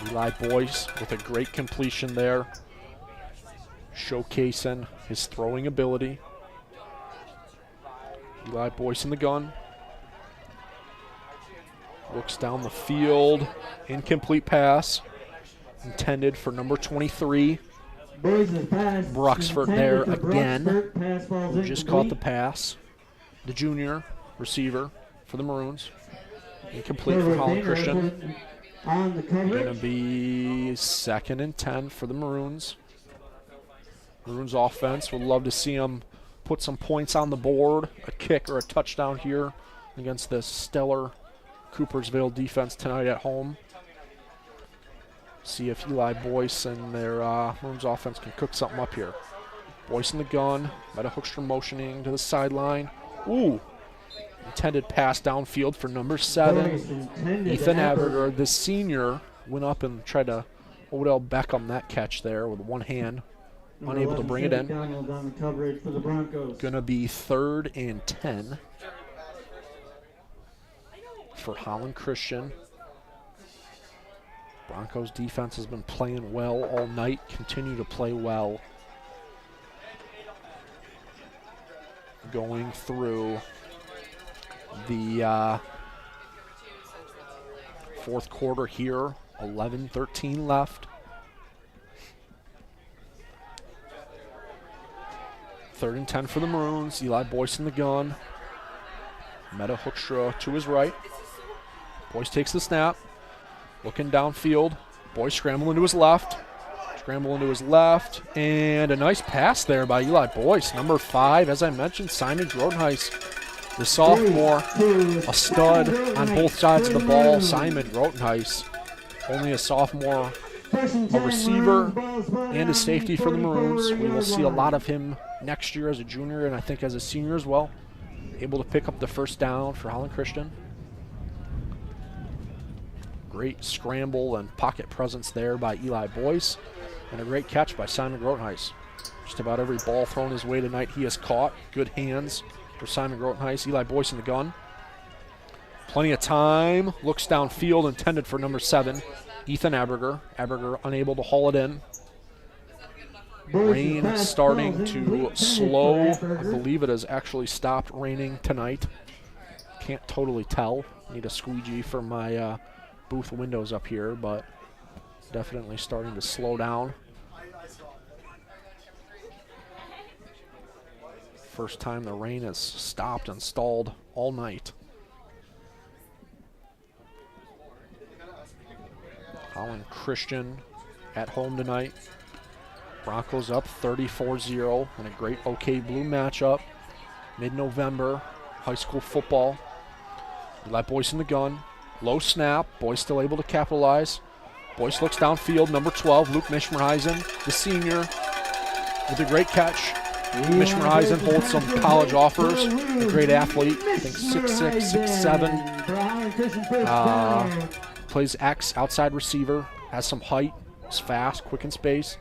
Eli Boyce with a great completion there, showcasing his throwing ability. Eli Boyce in the gun. Looks down the field. Incomplete pass. Intended for number 23. Boyce's pass Bruxford intended there for again. Bruxford. Pass falls Just caught the incomplete. pass. The junior receiver for the Maroons. Incomplete for Trevor Holland Daner Christian. on the Going to coverage. be 2nd and 10 for the Maroons. Maroons offense would love to see them put some points on the board, a kick or a touchdown here against this stellar Coopersville defense tonight at home. See if Eli Boyce and their Maroons offense can cook something up here. Boyce in the gun, Meta Hoekstra motioning to the sideline. Ooh, intended pass downfield for number 7. Boyce intended Ethan to Aberger, the senior, went up and tried to Odell Beckham that catch there with one hand. Number Unable to 11, bring it in. Donald on the coverage for the Broncos. Going to be 3rd and 10 for Holland Christian. Broncos defense has been playing well all night, continue to play well. Going through the 4th quarter here, 11-13 left. 3rd and 10 for the Maroons. Eli Boyce in the gun. Meta Hoekstra to his right. Boyce takes the snap. Looking downfield. Boyce scrambling to his left. And a nice pass there by Eli Boyce. Number 5, as I mentioned, Simon Grotenhuis, the sophomore, a stud on both sides of the ball. Simon Grotenhuis, only a sophomore, a receiver and a safety for the Maroons. We will see a lot of him next year as a junior and I think as a senior as well. Able to pick up the first down for Holland Christian. Great scramble and pocket presence there by Eli Boyce. And a great catch by Simon Grotenhuis. Just about every ball thrown his way tonight he has caught. Good hands for Simon Grotenhuis. Eli Boyce in the gun. Plenty of time. Looks downfield, intended for number 7, Ethan Aberger. Aberger unable to haul it in. Rain is starting to slow. I believe it has actually stopped raining tonight. Can't totally tell. Need a squeegee for my booth windows up here, but definitely starting to slow down. First time the rain has stopped and stalled all night. Holland Christian at home tonight. Broncos up 34-0 in a great OK Blue matchup. Mid-November, high school football. Eli Boyce in the gun. Low snap. Boyce still able to capitalize. Boyce looks downfield. Number 12, Luke Mishmerheisen, the senior, with a great catch. Mishmerheisen holds some college offers. A great athlete. I think 6'6", 6'7". Plays X, outside receiver. Has some height. Is fast, quick in space.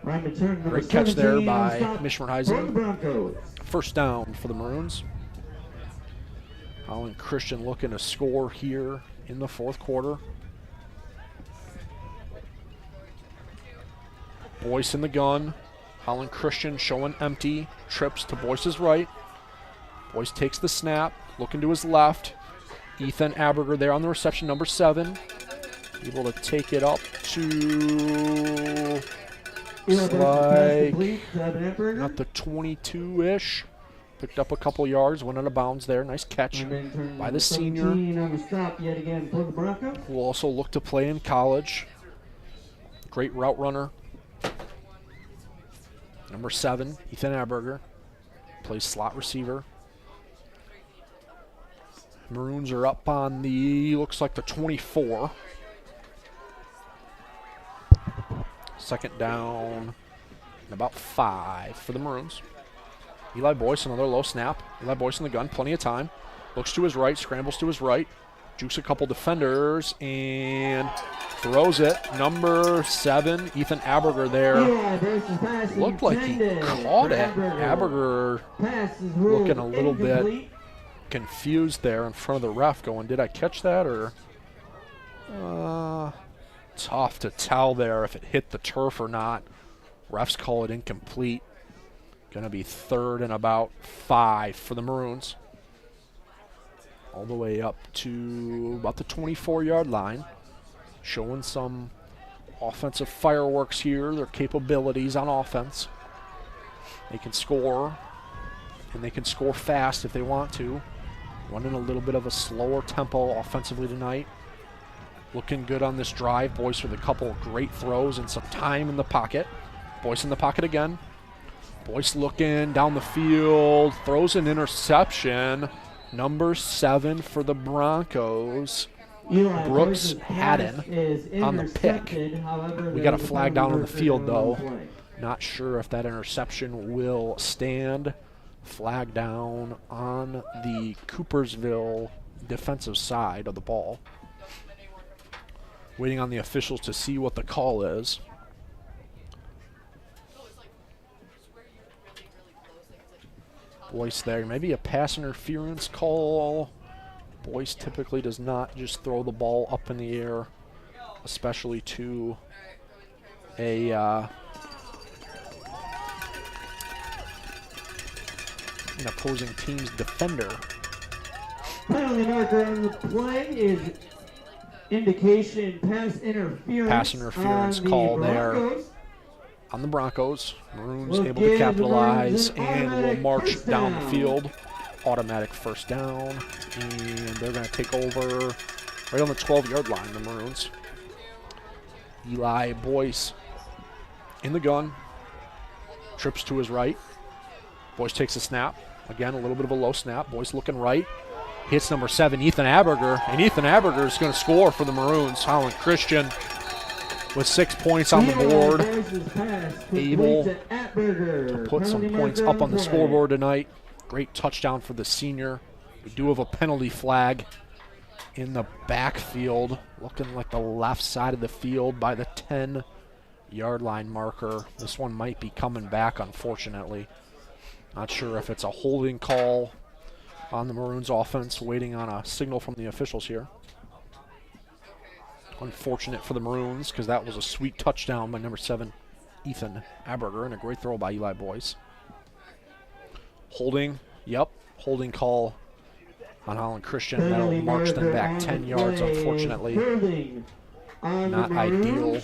Great catch there by Mishmerheisen. First down for the Maroons. Holland Christian looking to score here in the fourth quarter. Boyce in the gun. Holland Christian showing empty. Trips to Boyce's right. Boyce takes the snap. Looking to his left. Ethan Aberger there on the reception, number 7. Able to take it up to... Looks like not the 22-ish. Picked up a couple yards, went out of bounds there. Nice catch by the senior, who will also look to play in college. Great route runner. Number 7, Ethan Aberger, plays slot receiver. Maroons are up on the, looks like the 24. Second down and about 5 for the Maroons. Eli Boyce, another low snap. Eli Boyce in the gun, plenty of time. Looks to his right, scrambles to his right. Jukes a couple defenders and throws it. Number 7, Ethan Aberger there. Looked like he caught it. Aberger looking a little bit confused there in front of the ref going, did I catch that or... tough to tell there if it hit the turf or not. Refs call it incomplete. Going to be third and about 5 for the Maroons. All the way up to about the 24-yard line. Showing some offensive fireworks here, their capabilities on offense. They can score, and they can score fast if they want to. Running a little bit of a slower tempo offensively tonight. Looking good on this drive. Boyce with a couple of great throws and some time in the pocket. Boyce in the pocket again. Boyce looking down the field. Throws an interception. Number 7 for the Broncos. Brooks Haddon on the pick. We got a flag down on the field, though. Not sure if that interception will stand. Flag down on the Coopersville defensive side of the ball. Waiting on the officials to see what the call is. Boyce there, maybe a pass interference call. Boyce typically does not just throw the ball up in the air, especially to a an opposing team's defender. Penalty marker on the play is indication pass interference. Pass interference call there on the Broncos. Maroons able to capitalize and will march down the field. Automatic first down, and they're going to take over right on the 12-yard line, the Maroons. Eli Boyce in the gun. Trips to his right. Boyce takes a snap. Again, a little bit of a low snap. Boyce looking right. Hits number 7, Ethan Aberger. And Ethan Aberger is going to score for the Maroons. Holland Christian with 6 points on the board. Able to put some points up on the scoreboard tonight. Great touchdown for the senior. We do have a penalty flag in the backfield. Looking like the left side of the field by the 10-yard line marker. This one might be coming back, unfortunately. Not sure if it's a holding call on the Maroons offense, waiting on a signal from the officials here. Unfortunate for the Maroons because that was a sweet touchdown by number 7, Ethan Aberger, and a great throw by Eli Boyce. Holding, yep, holding call on Holland Christian. That'll march them back 10 yards, unfortunately. Not ideal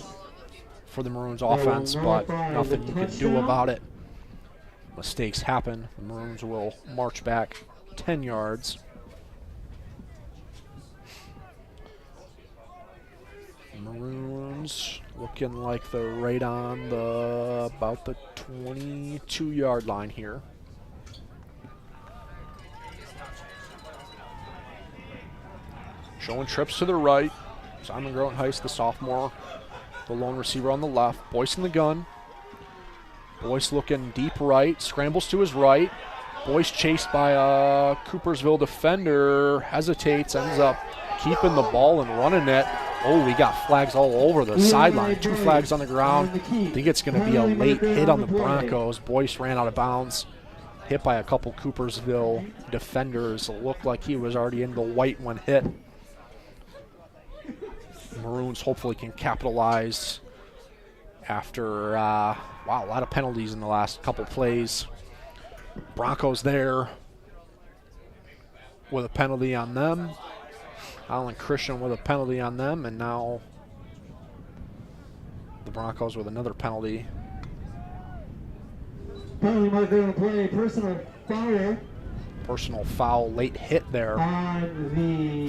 for the Maroons offense, but nothing you can do about it. Mistakes happen. The Maroons will march back 10 yards. Maroons looking like they're right on about the 22-yard line here. Showing trips to the right. Simon Grotenhuis, the sophomore, the lone receiver on the left. Boyce in the gun. Boyce looking deep right, scrambles to his right. Boyce chased by a Coopersville defender, hesitates, ends up keeping the ball and running it. Oh, we got flags all over the sideline. 2 flags on the ground. I think it's going to be a late hit on the Broncos. Boyce ran out of bounds, hit by a couple Coopersville defenders. It looked like he was already in the white when hit. Maroons hopefully can capitalize after, wow, a lot of penalties in the last couple plays. Broncos there with a penalty on them. Holland Christian with a penalty on them, and now the Broncos with another penalty. Penalty marker on the play, personal foul. Personal foul, late hit there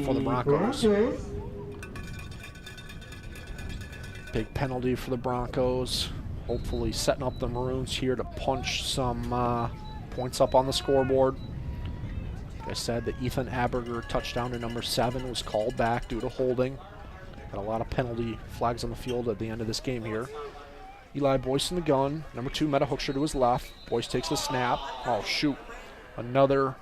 for the Broncos. Big penalty for the Broncos. Hopefully setting up the Maroons here to punch some points up on the scoreboard. Like I said, the Ethan Aberger touchdown to number 7 was called back due to holding. Got a lot of penalty flags on the field at the end of this game here. Eli Boyce in the gun. Number 2, Meta Hookster to his left. Boyce takes the snap. Oh, shoot. Another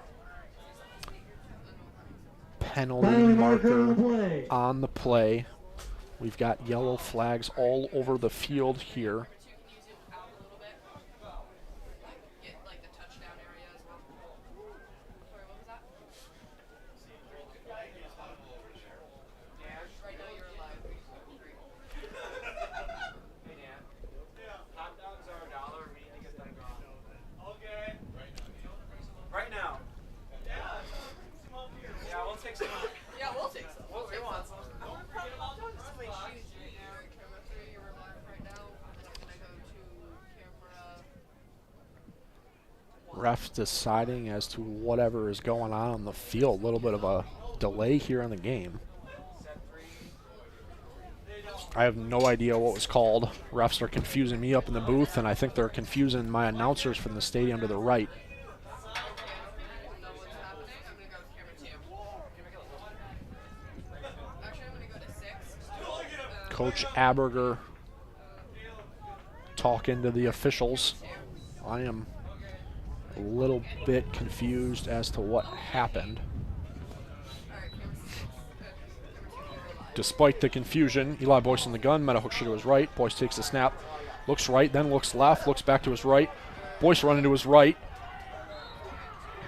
penalty marker on the play. We've got yellow flags all over the field here. Refs deciding as to whatever is going on the field. A little bit of a delay here in the game. I have no idea what was called. Refs are confusing me up in the booth, and I think they're confusing my announcers from the stadium to the right. Coach Aberger talking to the officials. I am a little bit confused as to what happened. Despite the confusion, Eli Boyce in the gun, Meta Hookster to his right. Boyce takes the snap, looks right, then looks left, looks back to his right. Boyce running to his right.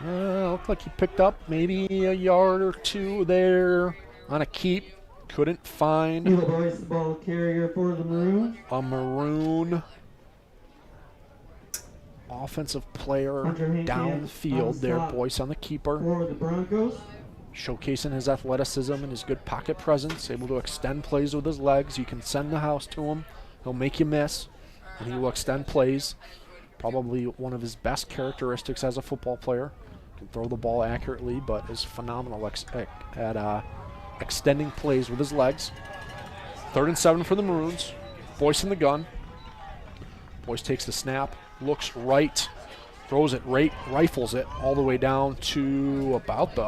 Looked like he picked up maybe a yard or 2 there on a keep. Couldn't find Eli Boyce, the ball carrier for the Maroons. A Maroon offensive player downfield there. Boyce on the keeper. For the Broncos. Showcasing his athleticism and his good pocket presence, able to extend plays with his legs. You can send the house to him. He'll make you miss, and he will extend plays. Probably one of his best characteristics as a football player. Can throw the ball accurately, but is phenomenal at extending plays with his legs. 3rd and 7 for the Maroons. Boyce in the gun. Boyce takes the snap, looks right, throws it right, rifles it all the way down to about the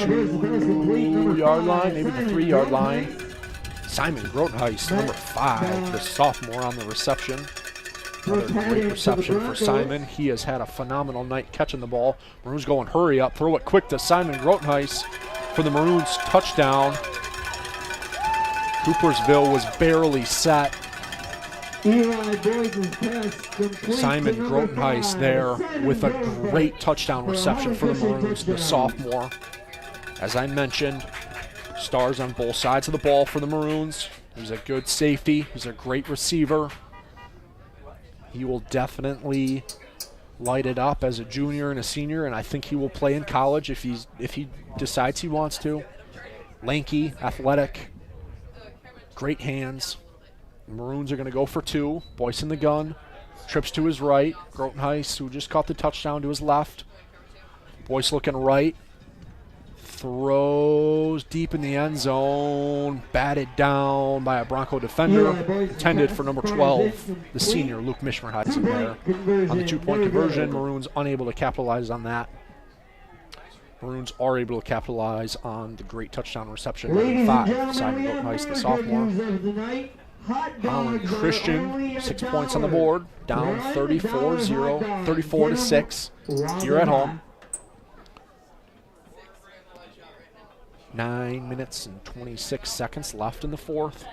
2-yard line, maybe the 3-yard line. Simon Grotenhuis, number 5, the sophomore on the reception. Another great reception for Simon. He has had a phenomenal night catching the ball. Maroons going hurry up, throw it quick to Simon Grotenhuis for the Maroons touchdown. Coopersville was barely set. Simon Grotenhuis there with a great touchdown reception for the Maroons, the sophomore. As I mentioned, stars on both sides of the ball for the Maroons. He's a good safety. He's a great receiver. He will definitely light it up as a junior and a senior, and I think he will play in college if he decides he wants to. Lanky, athletic, great hands. Maroons are going to go for 2. Boyce in the gun. Trips to his right. Grotenhuis, who just caught the touchdown, to his left. Boyce looking right. throws deep in the end zone, batted down by a Bronco defender, intended for number 12, the senior Luke Mishmerheisen there. On the two-point conversion, Maroons unable to capitalize on that. Maroons are able to capitalize on the great touchdown reception. Number 5, Simon Goatmeis, the sophomore. Holland Christian, 6 points on the board, down 34-6 here at home. 9 minutes and 26 seconds left in the fourth.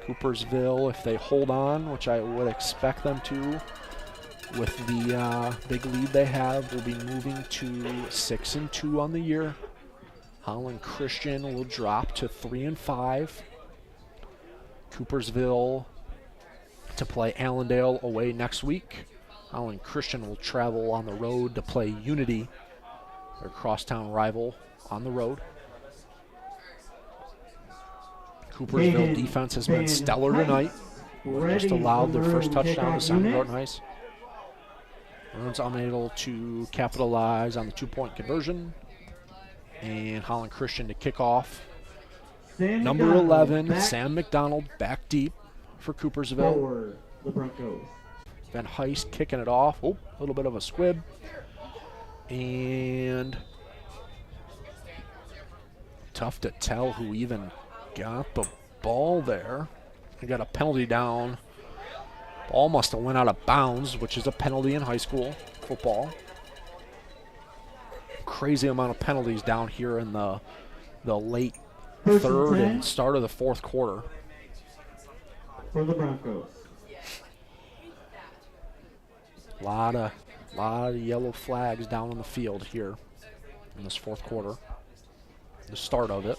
Coopersville, if they hold on, which I would expect them to, with the big lead they have, will be moving to 6-2 on the year. Holland Christian will drop to 3-5. Coopersville to play Allendale away next week. Holland Christian will travel on the road to play Unity, their crosstown rival, on the road. Coopersville defense has been stellar tonight. Just allowed their first touchdown to Simon Goatmeis. Maroons unable to capitalize on the two-point conversion. And Holland Christian to kick off. Number 11, Sam McDonald, back deep for Coopersville. For the Broncos. Van Heist kicking it off. Oh, a little bit of a squib. And tough to tell who even got the ball there. They got a penalty down. Ball must have went out of bounds, which is a penalty in high school football. Crazy amount of penalties down here in the late third and start of the fourth quarter. For the Broncos. A lot of yellow flags down on the field here in this fourth quarter. The start of it.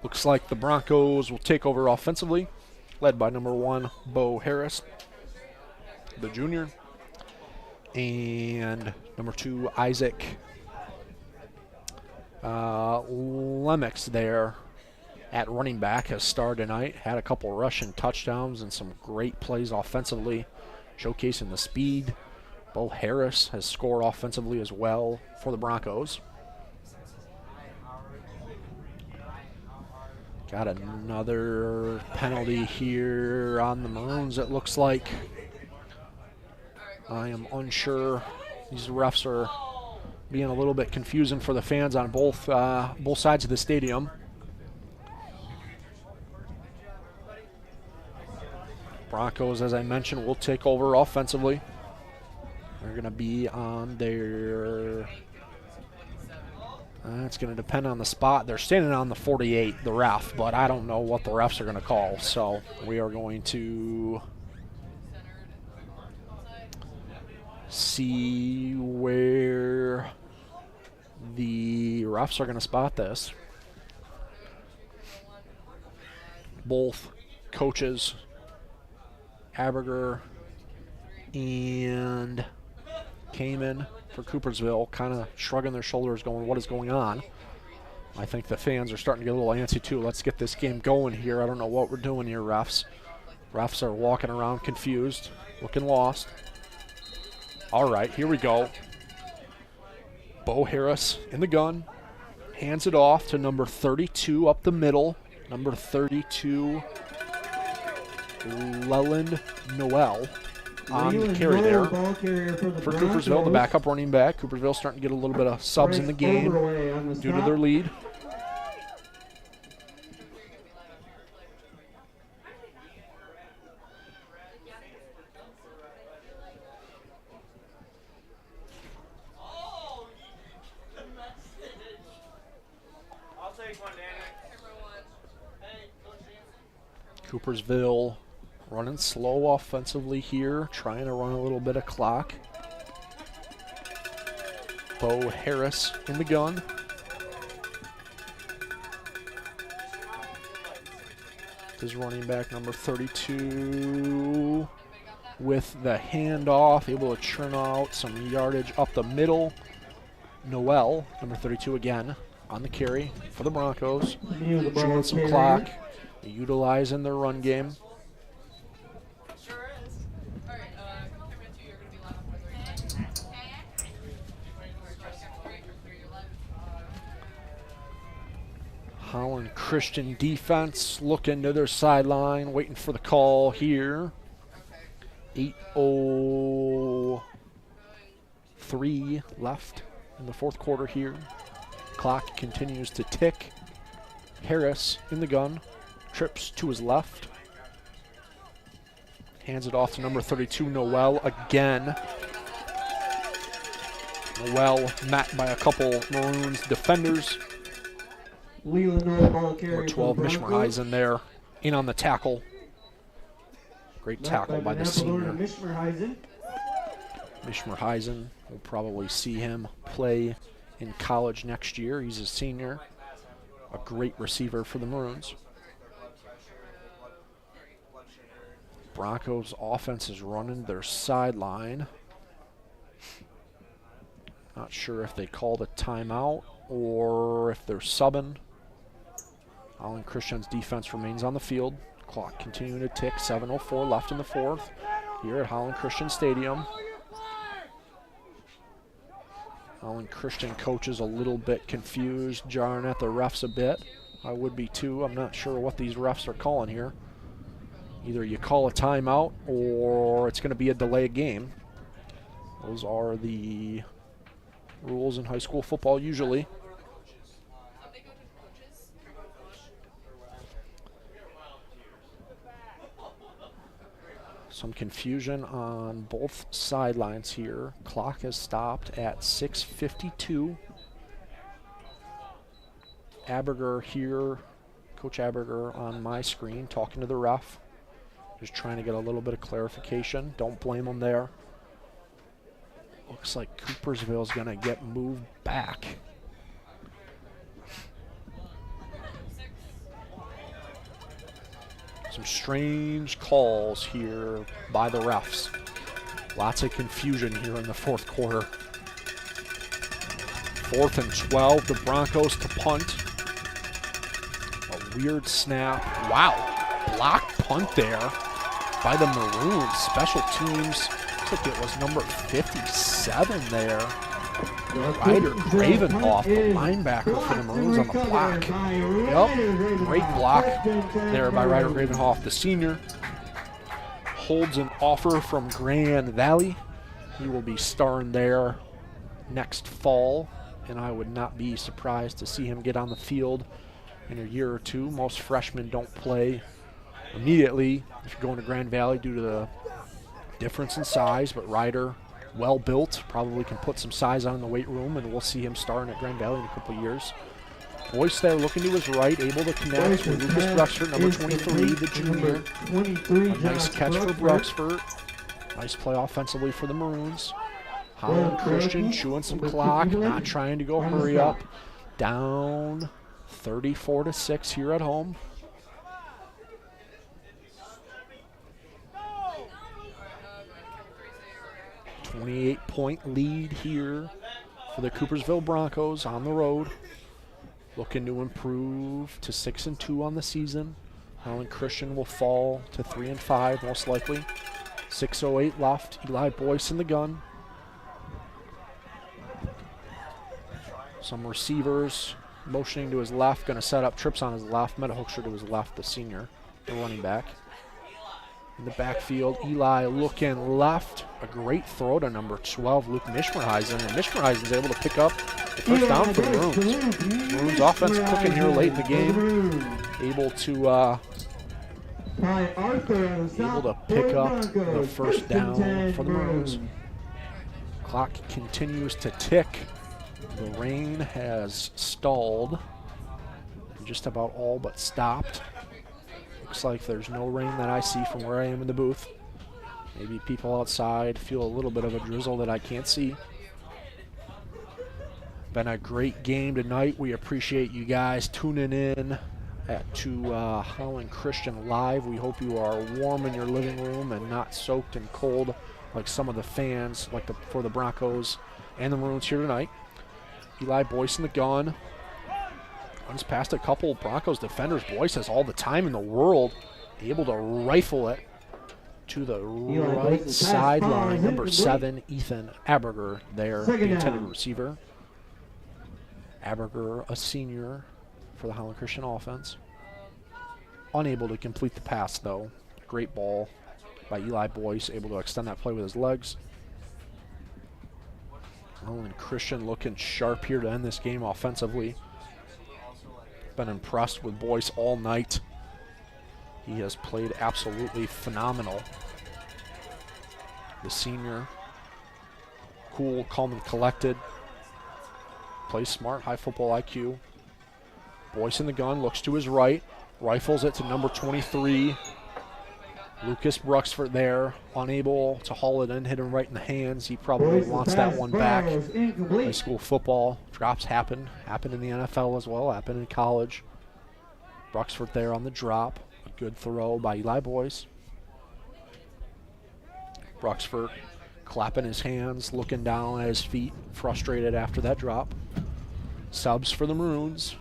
Looks like the Broncos will take over offensively, led by number 1, Bo Harris, the junior, and number 2, Isaac Lemix there at running back has starred tonight. Had a couple rushing touchdowns and some great plays offensively, showcasing the speed. Bo Harris has scored offensively as well for the Broncos. Got another penalty here on the Maroons, it looks like. I am unsure. These refs are being a little bit confusing for the fans on both sides of the stadium. Broncos, as I mentioned, will take over offensively. They're going to be on their... it's going to depend on the spot. They're standing on the 48, the ref, but I don't know what the refs are going to call. So we are going to see where the refs are going to spot this. Both coaches, Aberger and Kamen for Coopersville, kind of shrugging their shoulders going, what is going on? I think the fans are starting to get a little antsy too. Let's get this game going here. I don't know what we're doing here, refs. Refs are walking around confused, looking lost. All right, here we go. Bo Harris in the gun, hands it off to number 32 up the middle. Number 32, Leland Noel on the carry there for Coopersville, the backup running back. Coopersville starting to get a little bit of subs in the game due to their lead. Coopersville running slow offensively here, trying to run a little bit of clock. Bo Harris in the gun. His running back, number 32, with the handoff, able to churn out some yardage up the middle. Noel, number 32 again, on the carry for the Broncos. Chewing some clock, utilizing their run game. Holland Christian defense looking to their sideline, waiting for the call here. 8:03 left in the fourth quarter here. Clock continues to tick. Harris in the gun, trips to his left. Hands it off to number 32, Noel, again. Noel met by a couple Maroons defenders. Number 12, Mishmerheisen there, in on the tackle. Great tackle by the senior. Mishmerheisen, we'll probably see him play in college next year. He's a senior, a great receiver for the Maroons. Broncos offense is running their sideline. Not sure if they called a timeout or if they're subbing. Holland Christian's defense remains on the field. Clock continuing to tick. 7:04 left in the fourth here at Holland Christian Stadium. Holland Christian coach is a little bit confused, jarring at the refs a bit. I would be too. I'm not sure what these refs are calling here. Either you call a timeout or it's going to be a delayed game. Those are the rules in high school football usually. Some confusion on both sidelines here. Clock has stopped at 6:52. Aberger here, Coach Aberger on my screen talking to the ref. Just trying to get a little bit of clarification. Don't blame him there. Looks like Coopersville is going to get moved back. Some strange calls here by the refs. Lots of confusion here in the fourth quarter. 4th and 12, the Broncos to punt. A weird snap. Wow, blocked punt there by the Maroons. Special teams, looks like it was number 57 there. Ryder Gravenhoff, the linebacker for the Maroons on the block. Yep, great block there by Ryder Gravenhoff, the senior. Holds an offer from Grand Valley. He will be starring there next fall, and I would not be surprised to see him get on the field in a year or two. Most freshmen don't play immediately if you're going to Grand Valley due to the difference in size, but Ryder, well built, probably can put some size on in the weight room, and we'll see him starting at Grand Valley in a couple of years. Boyce there looking to his right, able to connect with Lucas Bruxford, number 23, the junior. A nice catch for Bruxford. Nice play offensively for the Maroons. Holland Christian chewing some clock, not trying to go hurry up. Down 34-6 here at home. A 28-point lead here for the Coopersville Broncos on the road. Looking to improve to 6-2 on the season. Holland Christian will fall to 3-5 most likely. 6:08 left. Eli Boyce in the gun. Some receivers motioning to his left, going to set up trips on his left. Meta Hoekstra to his left, the senior, the running back. In the backfield, Eli looking left. A great throw to number 12, Luke Mishmerheisen. And Mishmerheisen's able to pick up the first down for the Maroons. Maroons offense clicking here late in the game. Able to pick up the first down for the Maroons. Clock continues to tick. The rain has stalled. Just about all but stopped. Looks like there's no rain that I see from where I am in the booth. Maybe people outside feel a little bit of a drizzle that I can't see. Been a great game tonight. We appreciate you guys tuning in to Holland Christian Live. We hope you are warm in your living room and not soaked and cold like some of the fans for the Broncos and the Maroons here tonight. Eli Boyce in the gun. Runs past a couple Broncos defenders. Boyce has all the time in the world, able to rifle it to the right sideline. Number 7, Ethan Aberger there, the intended receiver. Aberger, a senior, for the Holland Christian offense. Unable to complete the pass, though. Great ball by Eli Boyce, able to extend that play with his legs. Holland Christian looking sharp here to end this game offensively. Been impressed with Boyce all night. He has played absolutely phenomenal. The senior, cool, calm, and collected. Plays smart, high football IQ. Boyce in the gun, looks to his right, rifles it to number 23. Lucas Bruxford there, unable to haul it in, hit him right in the hands. He probably wants that one back. High school football, drops happen in the NFL as well, happen in college. Bruxford there on the drop. A good throw by Eli Boyce. Bruxford clapping his hands, looking down at his feet, frustrated after that drop. Subs for the Maroons.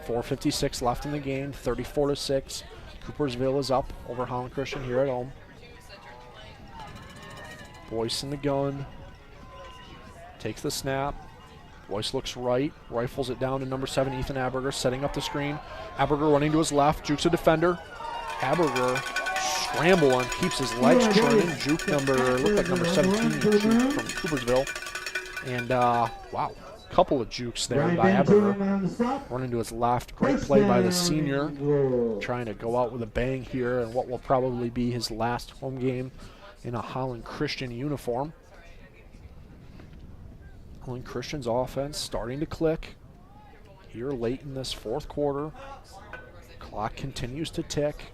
4:56 left in the game, 34-6. Coopersville is up over Holland Christian here at home. Boyce in the gun. Takes the snap. Boyce looks right, rifles it down to number 7, Ethan Aberger, setting up the screen. Aberger running to his left, jukes a defender. Aberger scrambling, keeps his legs turning. Juke looked like number 17, Juke from Coopersville. And, wow, couple of jukes there by Aberger. Running to his left, great play by the senior. Trying to go out with a bang here in what will probably be his last home game in a Holland Christian uniform. Holland Christian's offense starting to click here late in this fourth quarter. Clock continues to tick.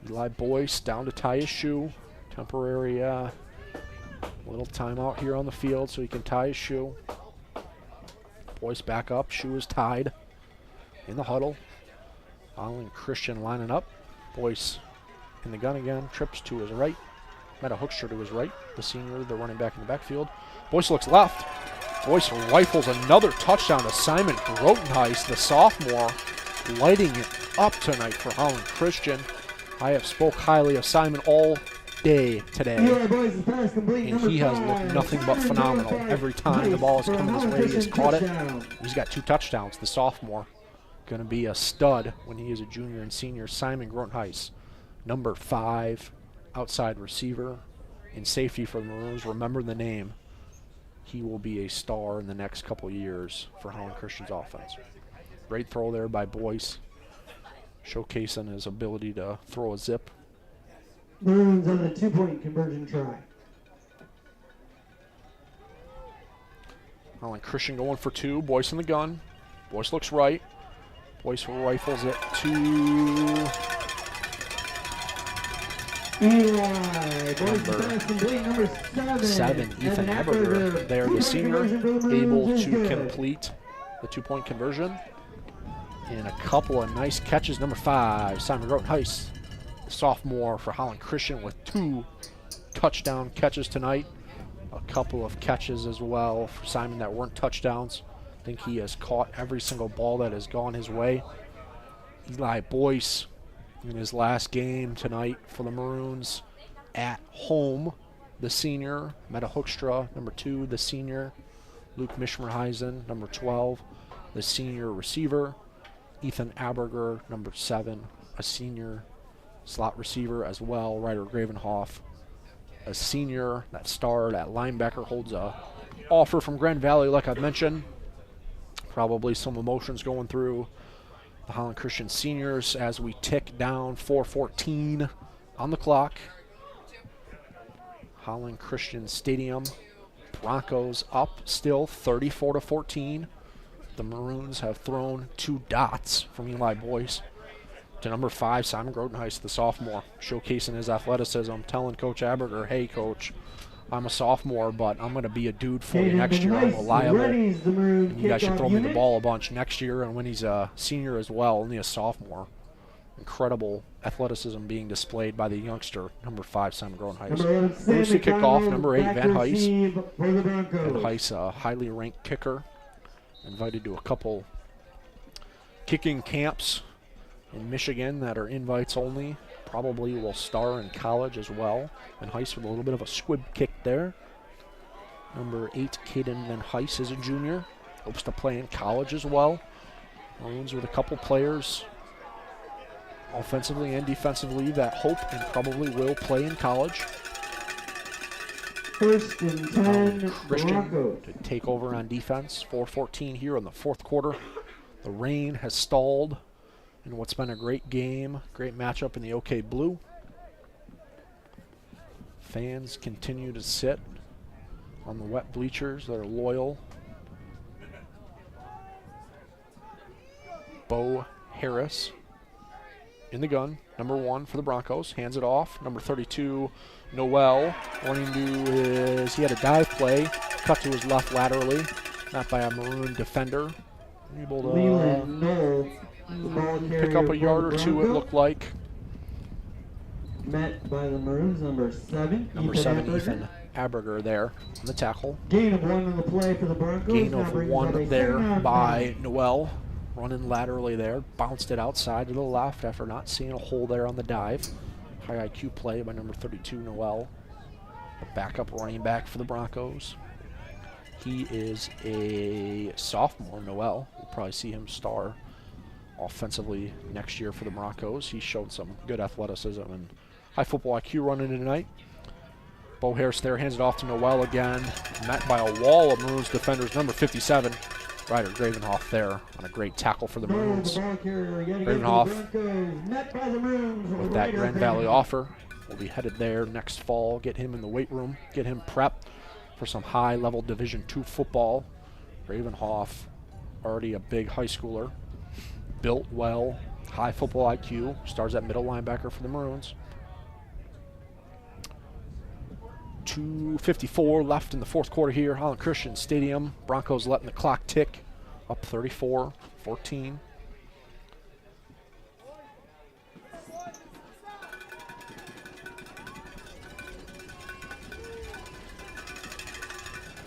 Eli Boyce down to tie his shoe. Temporary little timeout here on the field so he can tie his shoe. Boyce back up, shoe is tied in the huddle. Holland Christian lining up. Boyce in the gun again, trips to his right. Meta Hoekstra to his right, the senior, the running back in the backfield. Boyce looks left. Boyce rifles another touchdown to Simon Grotenhuis, the sophomore, lighting it up tonight for Holland Christian. I have spoke highly of Simon all day today, and he has looked nothing but phenomenal. Every time the ball has come his way, he has caught it. He's got 2 touchdowns, the sophomore. Going to be a stud when he is a junior and senior. Simon Grotenhuis, number 5, outside receiver and safety for the Maroons. Remember the name. He will be a star in the next couple years for Holland Christian's offense. Great throw there by Boyce, showcasing his ability to throw a zip. Maroons on the 2-point conversion try. Holland Christian going for 2. Boyce in the gun. Boyce looks right. Boyce rifles it to number 7, Ethan Aberger. There, the senior, able to complete the 2-point conversion. And a couple of nice catches. Number 5, Simon Grotenhuis, sophomore for Holland Christian, with 2 touchdown catches tonight. A couple of catches as well for Simon that weren't touchdowns. I think he has caught every single ball that has gone his way. Eli Boyce in his last game tonight for the Maroons at home. The senior, Meta Hoekstra, number 2, the senior. Luke Mishmerheisen, number 12, the senior receiver. Ethan Aberger, number 7, a senior slot receiver as well. Ryder Gravenhoff, a senior, that star, that linebacker, holds a offer from Grand Valley, like I've mentioned. Probably some emotions going through the Holland Christian seniors as we tick down. 4:14 on the clock. Holland Christian Stadium. Broncos up still 34-14. The Maroons have thrown 2 dots from Eli Boyce to number 5, Simon Grotenhuis, the sophomore, showcasing his athleticism, telling Coach Aberger, hey, Coach, I'm a sophomore, but I'm going to be a dude for you next year. I'm reliable, and you guys should throw me the ball a bunch next year. And when he's a senior as well, only a sophomore, incredible athleticism being displayed by the youngster, number 5, Simon Grotenhuis. Moves to kickoff, number 8, Van Heis. Van Heis, a highly ranked kicker, invited to a couple kicking camps in Michigan that are invites only. Probably will star in college as well. Van Heis with a little bit of a squib kick there. Number 8, Caden Van Heis is a junior. Hopes to play in college as well. Maroons with a couple players offensively and defensively that hope and probably will play in college. 1st and 10, Christian Broncos. to take over on defense. 4:14 here in the fourth quarter. The rain has stalled in what's been a great game, great matchup in the OK Blue. Fans continue to sit on the wet bleachers that are loyal. Bo Harris in the gun, number 1 for the Broncos, hands it off. Number 32, Noel, running to his, he had a dive play, cut to his left laterally, not by a Maroon defender. Able to pick up a yard or two, it looked like. Met by the Maroons, number 7. Number 7, Ethan Aberger there on the tackle. Gain of 1 on the play for the Broncos. Gain of 1 there by Noel. Running laterally there, bounced it outside to the left after not seeing a hole there on the dive. High IQ play by number 32, Noel. The backup running back for the Broncos. He is a sophomore, Noel. We'll probably see him star offensively next year for the Broncos. He showed some good athleticism and high football IQ running tonight. Bo Harris there, hands it off to Noel again. Met by a wall of Maroons defenders, number 57. Ryder Gravenhoff there on a great tackle for the Maroons. Gravenhoff with that Grand Valley offer will be headed there next fall. Get him in the weight room, get him prepped for some high-level Division II football. Gravenhoff, already a big high schooler, built well, high football IQ, stars at middle linebacker for the Maroons. 2:54 left in the fourth quarter here. Holland Christian Stadium. Broncos letting the clock tick. Up 34-14.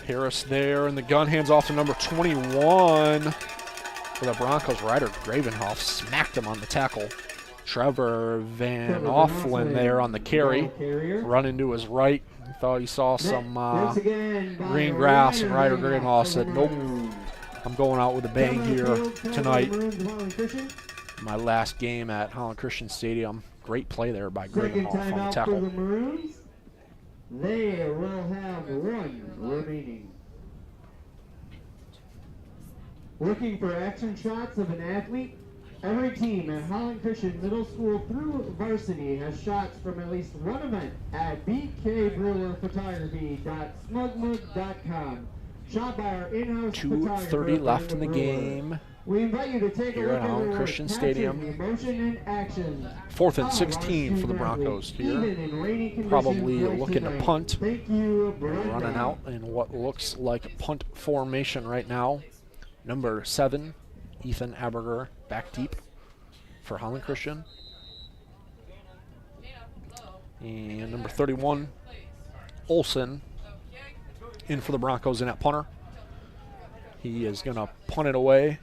Harris there, and the gun hands off to number 21 for the Broncos. Ryder Gravenhoff smacked him on the tackle. Trevor Van Offlin there on the carry. Running to his right. Thought he saw some green grass, and Ryder Gravenhoff said, nope, I'm going out with a bang here tonight. My last game at Holland Christian Stadium. Great play there by Gravenhoff on the tackle. They will have 1 remaining. Looking for action shots of an athlete? Every team at Holland Christian Middle School through Varsity has shots from at least one event at bkbrewerphotography.smugmug.com. Shot by our in-house 2:30 left in the game. We invite you to take here a look at Holland Christian Stadium. Emotion and action. 4th and 16 for the Broncos here. Probably looking to punt. Running out in what looks like punt formation right now. Number 7, Ethan Aberger, back deep for Holland Christian. And number 31, Olsen, in for the Broncos in at punter. He is going to punt it away.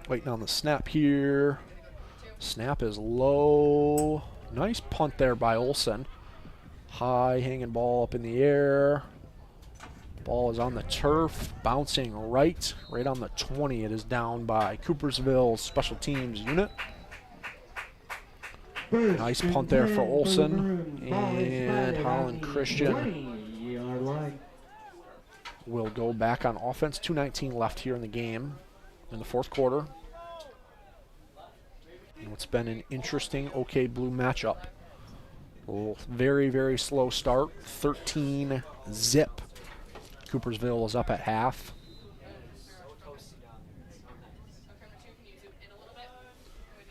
Waiting on the snap here. Snap is low. Nice punt there by Olsen. High hanging ball up in the air. Ball is on the turf, bouncing right on the 20. It is down by Coopersville special teams unit. Nice punt there for Olsen. And Holland Christian will go back on offense. 2:19 left here in the game in the fourth quarter. And it's been an interesting OK Blue matchup. A very, very slow start. 13-zip. Coopersville is up at half.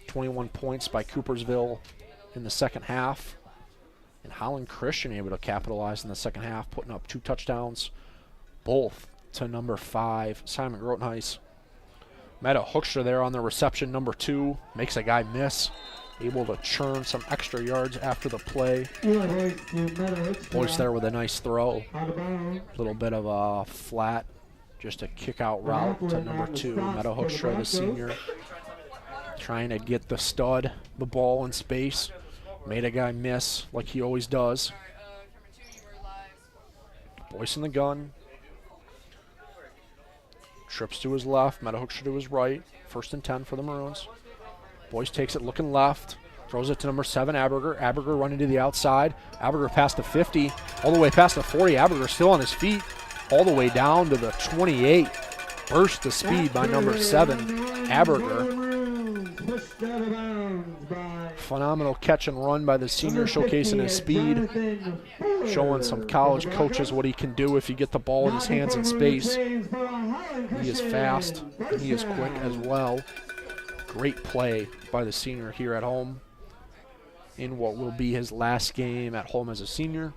$21 points by Coopersville in the second half. And Holland Christian able to capitalize in the second half, putting up 2 touchdowns, both to number 5, Simon Grotenhuis. Meta Hoekstra there on the reception, number 2, makes a guy miss. Able to churn some extra yards after the play. Boyce there with a nice throw. A little bit of a flat, just a kick-out route to number 2, Meta Hoekstra, the senior. Trying to get the stud, the ball in space. Made a guy miss like he always does. Boyce in the gun. Trips to his left, Meta Hoekstra to his right. 1st and 10 for the Maroons. Boyce takes it looking left. Throws it to number 7, Aberger. Aberger running to the outside. Aberger past the 50, all the way past the 40. Aberger still on his feet, all the way down to the 28. Burst the speed by number 7, Aberger. Phenomenal catch and run by the senior, showcasing his speed, showing some college coaches what he can do if you get the ball in his hands in space. He is fast. He is quick as well. Great play by the senior here at home in what will be his last game at home as a senior.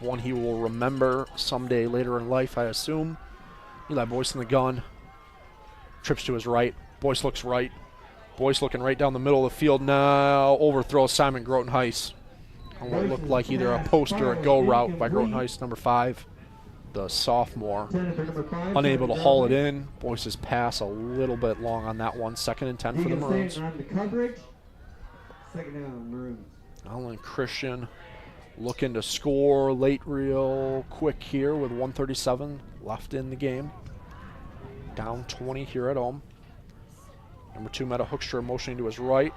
One he will remember someday later in life, I assume. Eli Boyce in the gun. Trips to his right. Boyce looks right. Boyce looking right down the middle of the field now. Overthrows Simon Grotenhuis on what looked like either a post or a go route by Grotenhuis, number 5, the sophomore. Unable to haul it in. Boyce's pass a little bit long on that one. 2nd and 10 for the Maroons. Allen Christian looking to score late real quick here with 1:37 left in the game. Down 20 here at home. Number 2, Meta Hoekstra motioning to his right.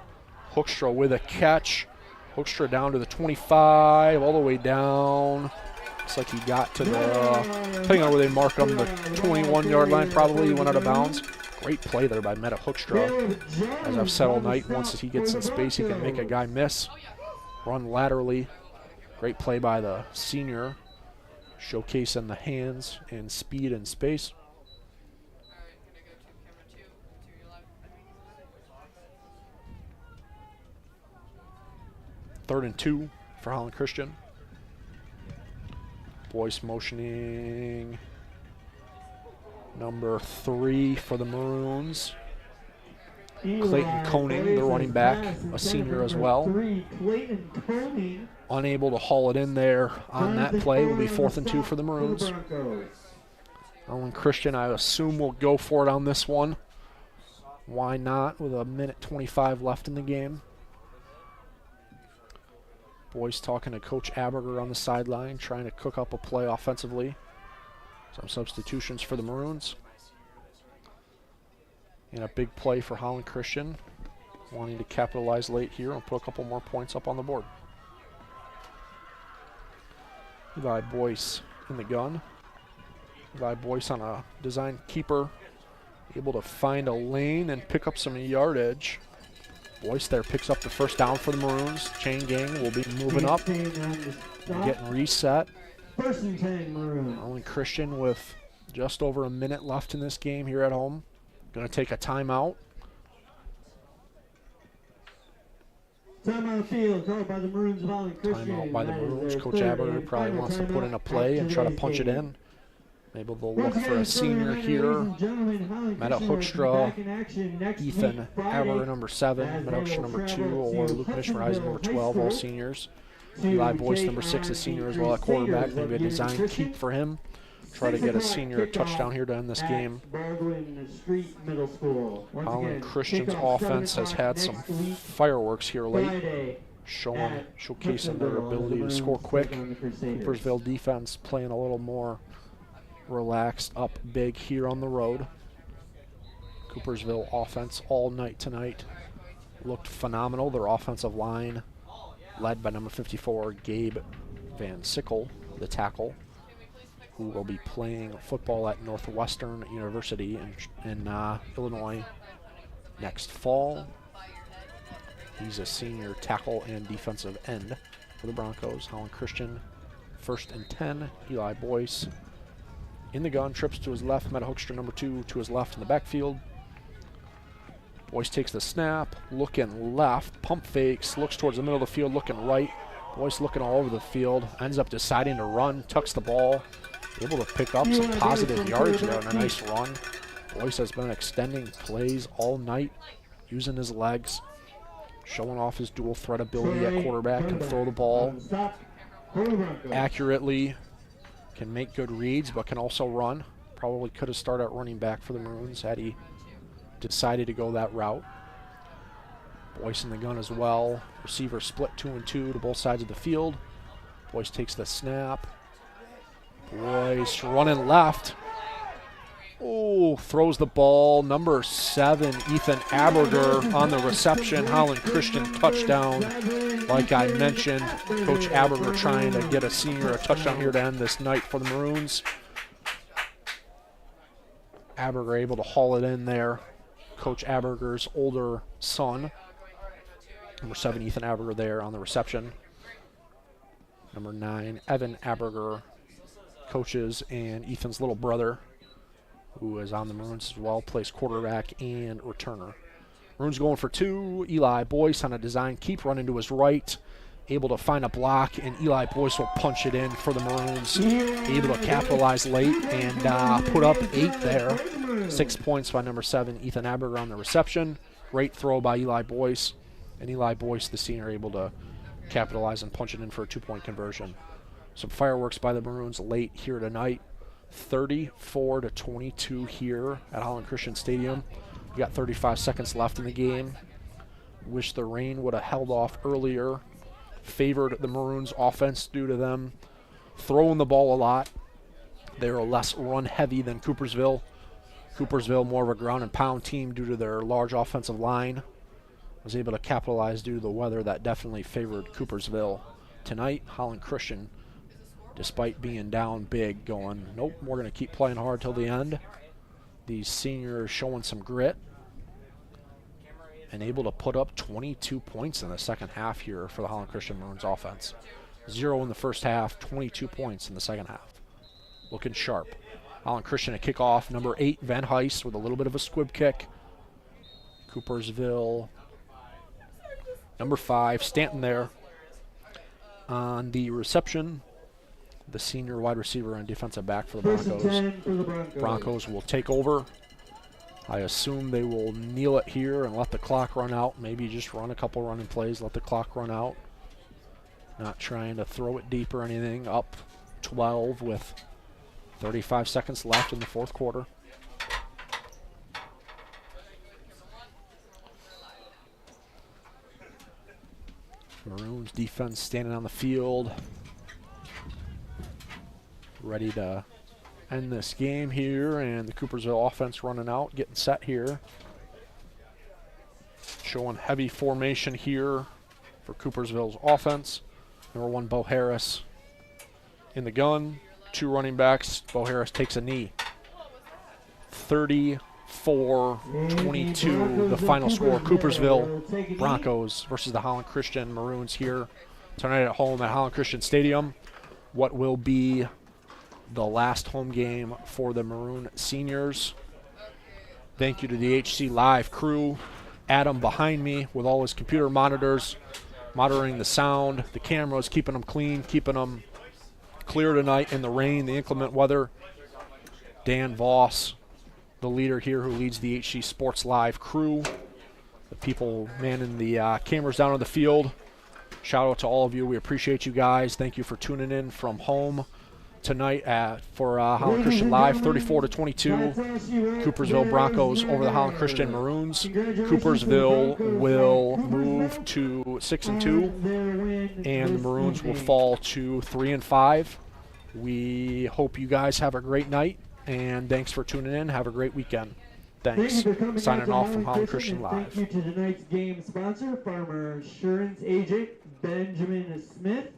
Hoekstra with a catch. Hoekstra down to the 25, all the way down. Looks like he got to the, depending on where they mark him, the 21-yard line probably. He went out of bounds. Great play there by Meta Hoekstra. As I've said all night, once he gets in space, he can make a guy miss. Run laterally. Great play by the senior, showcasing the hands and speed and space. Third and 2 for Holland Christian. Boyce motioning number 3 for the Maroons. Clayton Koning, the running back, a senior as well. Unable to haul it in there on that play. Will be 4th and 2 for the Maroons. Holland Christian, I assume, will go for it on this one. Why not, with 1:25 left in the game. Boyce talking to Coach Aberger on the sideline, trying to cook up a play offensively. Some substitutions for the Maroons. And a big play for Holland Christian, wanting to capitalize late here and put a couple more points up on the board. Eli Boyce in the gun. Eli Boyce on a design keeper, able to find a lane and pick up some yardage. Boyce there picks up the 1st down for the Maroons. Chain gang will be moving up and getting reset. 1st and 10 Maroons. Holland Christian with just over a minute left in this game here at home. Going to take a timeout. Timeout field called by the Maroons of Holland Christian. Timeout by the Maroons. Coach Aberger probably wants to put in a play and try to punch it in. Maybe they'll look for a senior here. Meta Hoekstra, Ethan Aberger, number 7, Meta Hoekstra, number 2, or Luke Mishmerheisen, number 12, all seniors. Eli Boyce, number 6, a senior as well at quarterback. Maybe a design keep for him. Try to get a senior a touchdown here to end this game. Holland Christian's offense has had some fireworks here late, showcasing their ability to score quick. Coopersville defense playing a little more relaxed, up big here on the road. Coopersville offense all night tonight looked phenomenal. Their offensive line, led by number 54, Gabe Van Sickle, the tackle, who will be playing football at Northwestern University in Illinois next fall. He's a senior tackle and defensive end for the Broncos. Holland Christian, 1st and 10. Eli Boyce in the gun, trips to his left. Meta Hoekstra, number 2, to his left in the backfield. Boyce takes the snap, looking left, pump fakes, looks towards the middle of the field, looking right. Boyce looking all over the field, ends up deciding to run, tucks the ball, able to pick up some positive yardage there on a nice run. Boyce has been extending plays all night, using his legs, showing off his dual threat ability at quarterback, can throw the ball accurately, can make good reads, but can also run. Probably could have started at running back for the Maroons had he decided to go that route. Boyce in the gun as well. Receiver split 2 and 2 to both sides of the field. Boyce takes the snap. Boyce running left. Oh, throws the ball. Number 7, Ethan Aberger on the reception. Holland Christian touchdown. Like I mentioned, Coach Aberger trying to get a senior a touchdown here to end this night for the Maroons. Aberger able to haul it in there. Coach Aberger's older son. Number 7, Ethan Aberger there on the reception. Number 9, Evan Aberger coaches, and Ethan's little brother, who is on the Maroons as well, plays quarterback and returner. Maroons going for 2. Eli Boyce on a design keep, running to his right, able to find a block, and Eli Boyce will punch it in for the Maroons. Able to capitalize late and put up 8 there. 6 points by number 7, Ethan Aberger on the reception. Great throw by Eli Boyce, and Eli Boyce, the senior, able to capitalize and punch it in for a 2-point conversion. Some fireworks by the Maroons late here tonight. 34-22 here at Holland Christian Stadium. We got 35 seconds left in the game. Wish the rain would have held off earlier. Favored the Maroons offense due to them throwing the ball a lot. They're less run heavy than Coopersville. Coopersville more of a ground and pound team due to their large offensive line. Was able to capitalize due to the weather that definitely favored Coopersville. Tonight, Holland Christian, despite being down big, going, nope, we're going to keep playing hard till the end. These seniors showing some grit and able to put up 22 points in the second half here for the Holland Christian Maroons offense. 0 in the first half, 22 points in the second half. Looking sharp. Holland Christian a kickoff. Number 8, Van Heist with a little bit of a squib kick. Coopersville. Number 5, Stanton there on the reception. The senior wide receiver and defensive back for the Broncos. Broncos will take over. I assume they will kneel it here and let the clock run out. Maybe just run a couple running plays, let the clock run out. Not trying to throw it deep or anything. Up 12 with 35 seconds left in the fourth quarter. Maroons defense standing on the field, ready to end this game here, and the Coopersville offense running out, getting set here. Showing heavy formation here for Coopersville's offense. Number 1, Bo Harris in the gun. 2 running backs. Bo Harris takes a knee. 34-22, the final score. Coopersville Broncos versus the Holland Christian Maroons here tonight at home at Holland Christian Stadium. What will be the last home game for the Maroon seniors. Thank you to the HCLive crew. Adam behind me with all his computer monitors, monitoring the sound, the cameras, keeping them clean, keeping them clear tonight in the rain, the inclement weather. Dan Voss, the leader here who leads the HC Sports Live crew. The people manning the cameras down on the field. Shout out to all of you. We appreciate you guys. Thank you for tuning in from home tonight for Holland Christian Live. 34-22. Coopersville Broncos over the Holland Christian Maroons. Coopersville will move to 6-2, and the Maroons will fall to 3-5. We hope you guys have a great night, and thanks for tuning in. Have a great weekend. Thanks. Signing off from Holland Christian Live. Thank you to tonight's game sponsor, Farmer Insurance Agent Benjamin Smith.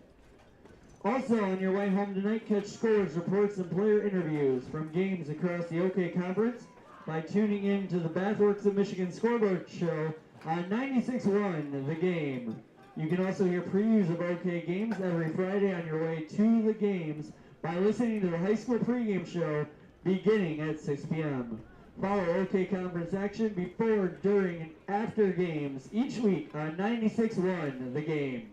Also, on your way home tonight, catch scores, reports, and player interviews from games across the OK Conference by tuning in to the Bathworks of Michigan Scoreboard Show on 96.1 The Game. You can also hear previews of OK games every Friday on your way to the games by listening to the high school pregame show beginning at 6 p.m. Follow OK Conference action before, during, and after games each week on 96.1 The Game.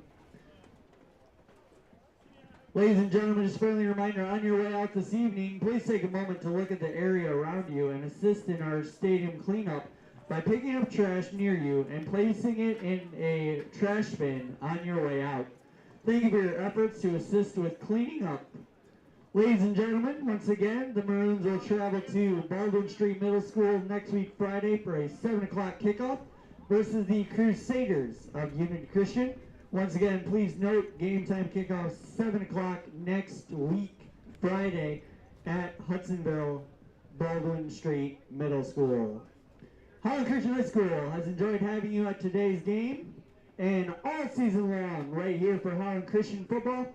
Ladies and gentlemen, just a friendly reminder, on your way out this evening, please take a moment to look at the area around you and assist in our stadium cleanup by picking up trash near you and placing it in a trash bin on your way out. Thank you for your efforts to assist with cleaning up. Ladies and gentlemen, once again, the Maroons will travel to Baldwin Street Middle School next week Friday for a 7 o'clock kickoff versus the Crusaders of Unity Christian. Once again, please note, game time kickoff 7 o'clock next week, Friday, at Hudsonville Baldwin Street Middle School. Holland Christian High School has enjoyed having you at today's game and all season long right here for Holland Christian football.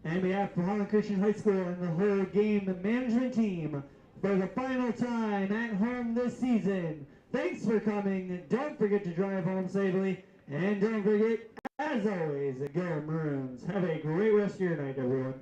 And on behalf of Holland Christian High School and the whole game management team, for the final time at home this season, thanks for coming. Don't forget to drive home safely. And don't forget, as always, go Maroons. Have a great rest of your night, everyone.